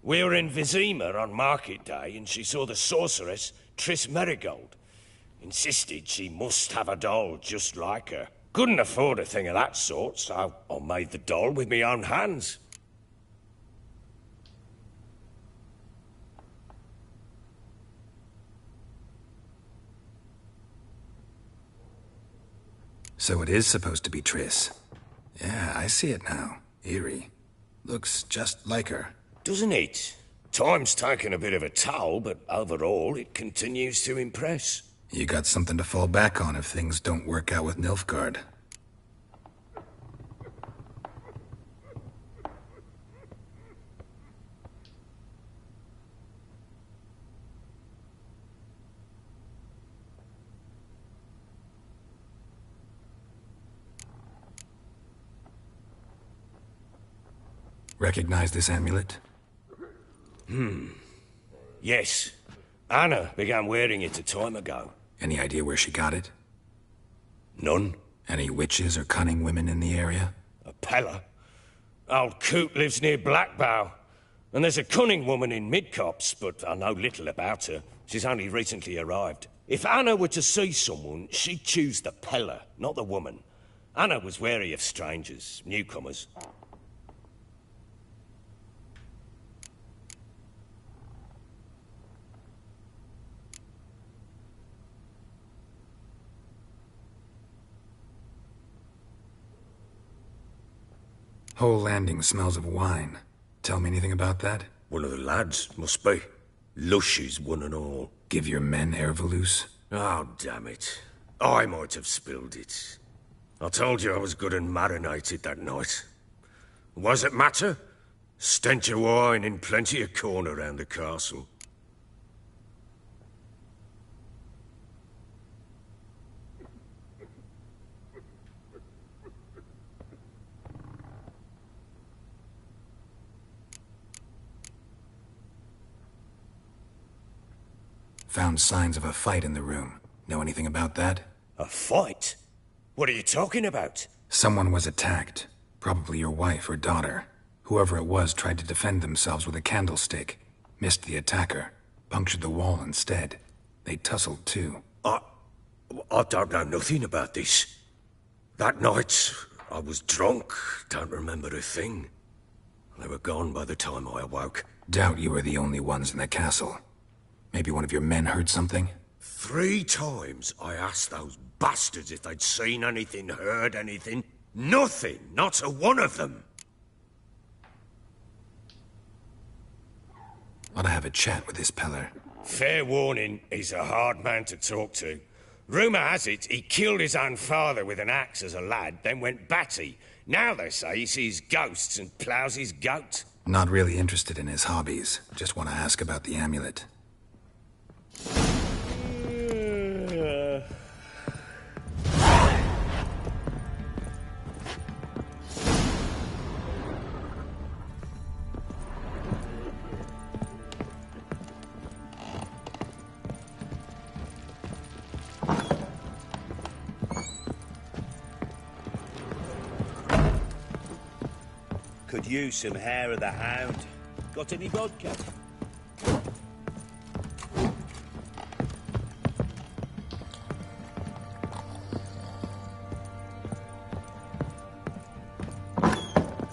We were in Vizima on market day, and she saw the sorceress, Triss Merigold. Insisted she must have a doll just like her. Couldn't afford a thing of that sort, so I made the doll with my own hands. So it is supposed to be Triss. Yeah, I see it now. Eerie. Looks just like her. Doesn't it? Time's taken a bit of a toll, but overall it continues to impress. You got something to fall back on if things don't work out with Nilfgaard. Recognize this amulet? Yes. Anna began wearing it a time ago. Any idea where she got it? None. Any witches or cunning women in the area? A Pella. Old Coot lives near Blackbow. And there's a cunning woman in Midcopse, but I know little about her. She's only recently arrived. If Anna were to see someone, she'd choose the Pella, not the woman. Anna was wary of strangers, newcomers. Whole landing smells of wine. Tell me anything about that? One of the lads, must be. Lushes, one and all. Give your men Ervelus? Oh, damn it. I might have spilled it. I told you I was good and marinated that night. What does it matter? Stench of wine in plenty of corn around the castle. Found signs of a fight in the room. Know anything about that? A fight? What are you talking about? Someone was attacked. Probably your wife or daughter. Whoever it was tried to defend themselves with a candlestick. Missed the attacker. Punctured the wall instead. They tussled too. I don't know nothing about this. That night, I was drunk. Don't remember a thing. They were gone by the time I awoke. Doubt you were the only ones in the castle. Maybe one of your men heard something? 3 times I asked those bastards if they'd seen anything, heard anything. Nothing! Not a one of them! Ought to have a chat with this Peller. Fair warning, he's a hard man to talk to. Rumour has it he killed his own father with an axe as a lad, then went batty. Now they say he sees ghosts and ploughs his goat. Not really interested in his hobbies. Just want to ask about the amulet. Could use some hair of the hound. Got any vodka?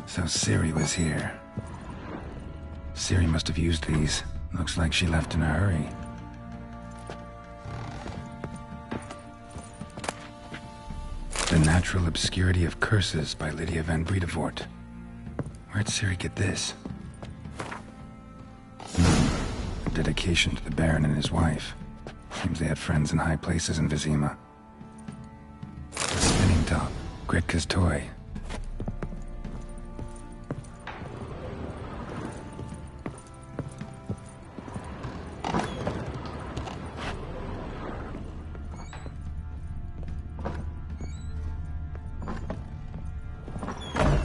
So Ciri was here. Ciri must have used these. Looks like she left in a hurry. The Natural Obscurity of Curses by Lydia van Bredevoort. Where'd Ciri get this? A dedication to the Baron and his wife. Seems they had friends in high places in Vizima. A spinning top. Gretka's toy.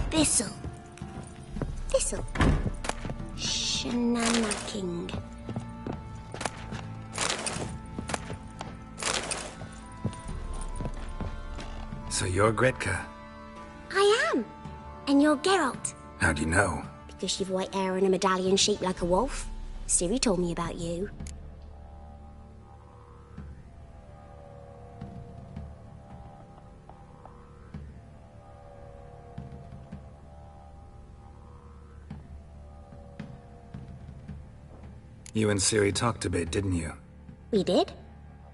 Thistle. Thistle. Shenanigans. So you're Gretka. I am. And you're Geralt. How do you know? Because you've white hair and a medallion shaped like a wolf. Ciri told me about you. You and Ciri talked a bit, didn't you? We did?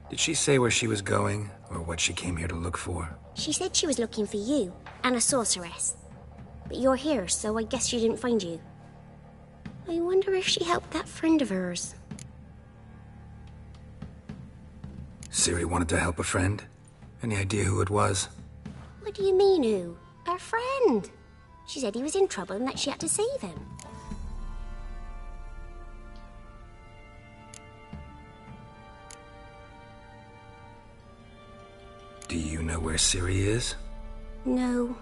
Did she say where she was going, or what she came here to look for? She said she was looking for you, and a sorceress. But you're here, so I guess she didn't find you. I wonder if she helped that friend of hers. Ciri wanted to help a friend? Any idea who it was? What do you mean, who? Her friend. She said he was in trouble and that she had to save him. Do you know where Ciri is? No.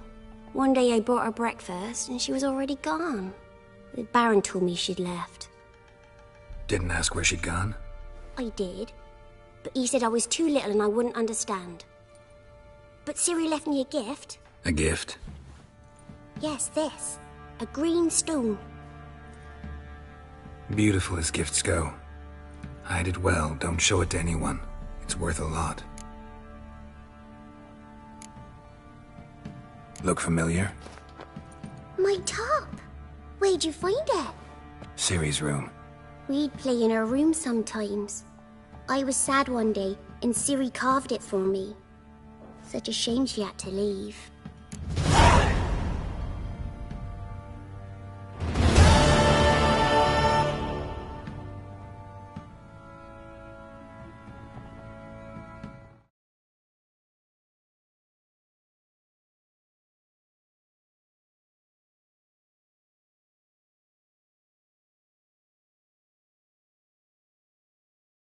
One day I brought her breakfast and she was already gone. The Baron told me she'd left. Didn't ask where she'd gone? I did. But he said I was too little and I wouldn't understand. But Ciri left me a gift. A gift? Yes, this. A green stone. Beautiful as gifts go. Hide it well, don't show it to anyone. It's worth a lot. Look familiar? My top. Where'd you find it? Ciri's room. We'd play in her room sometimes. I was sad one day, and Ciri carved it for me. Such a shame she had to leave.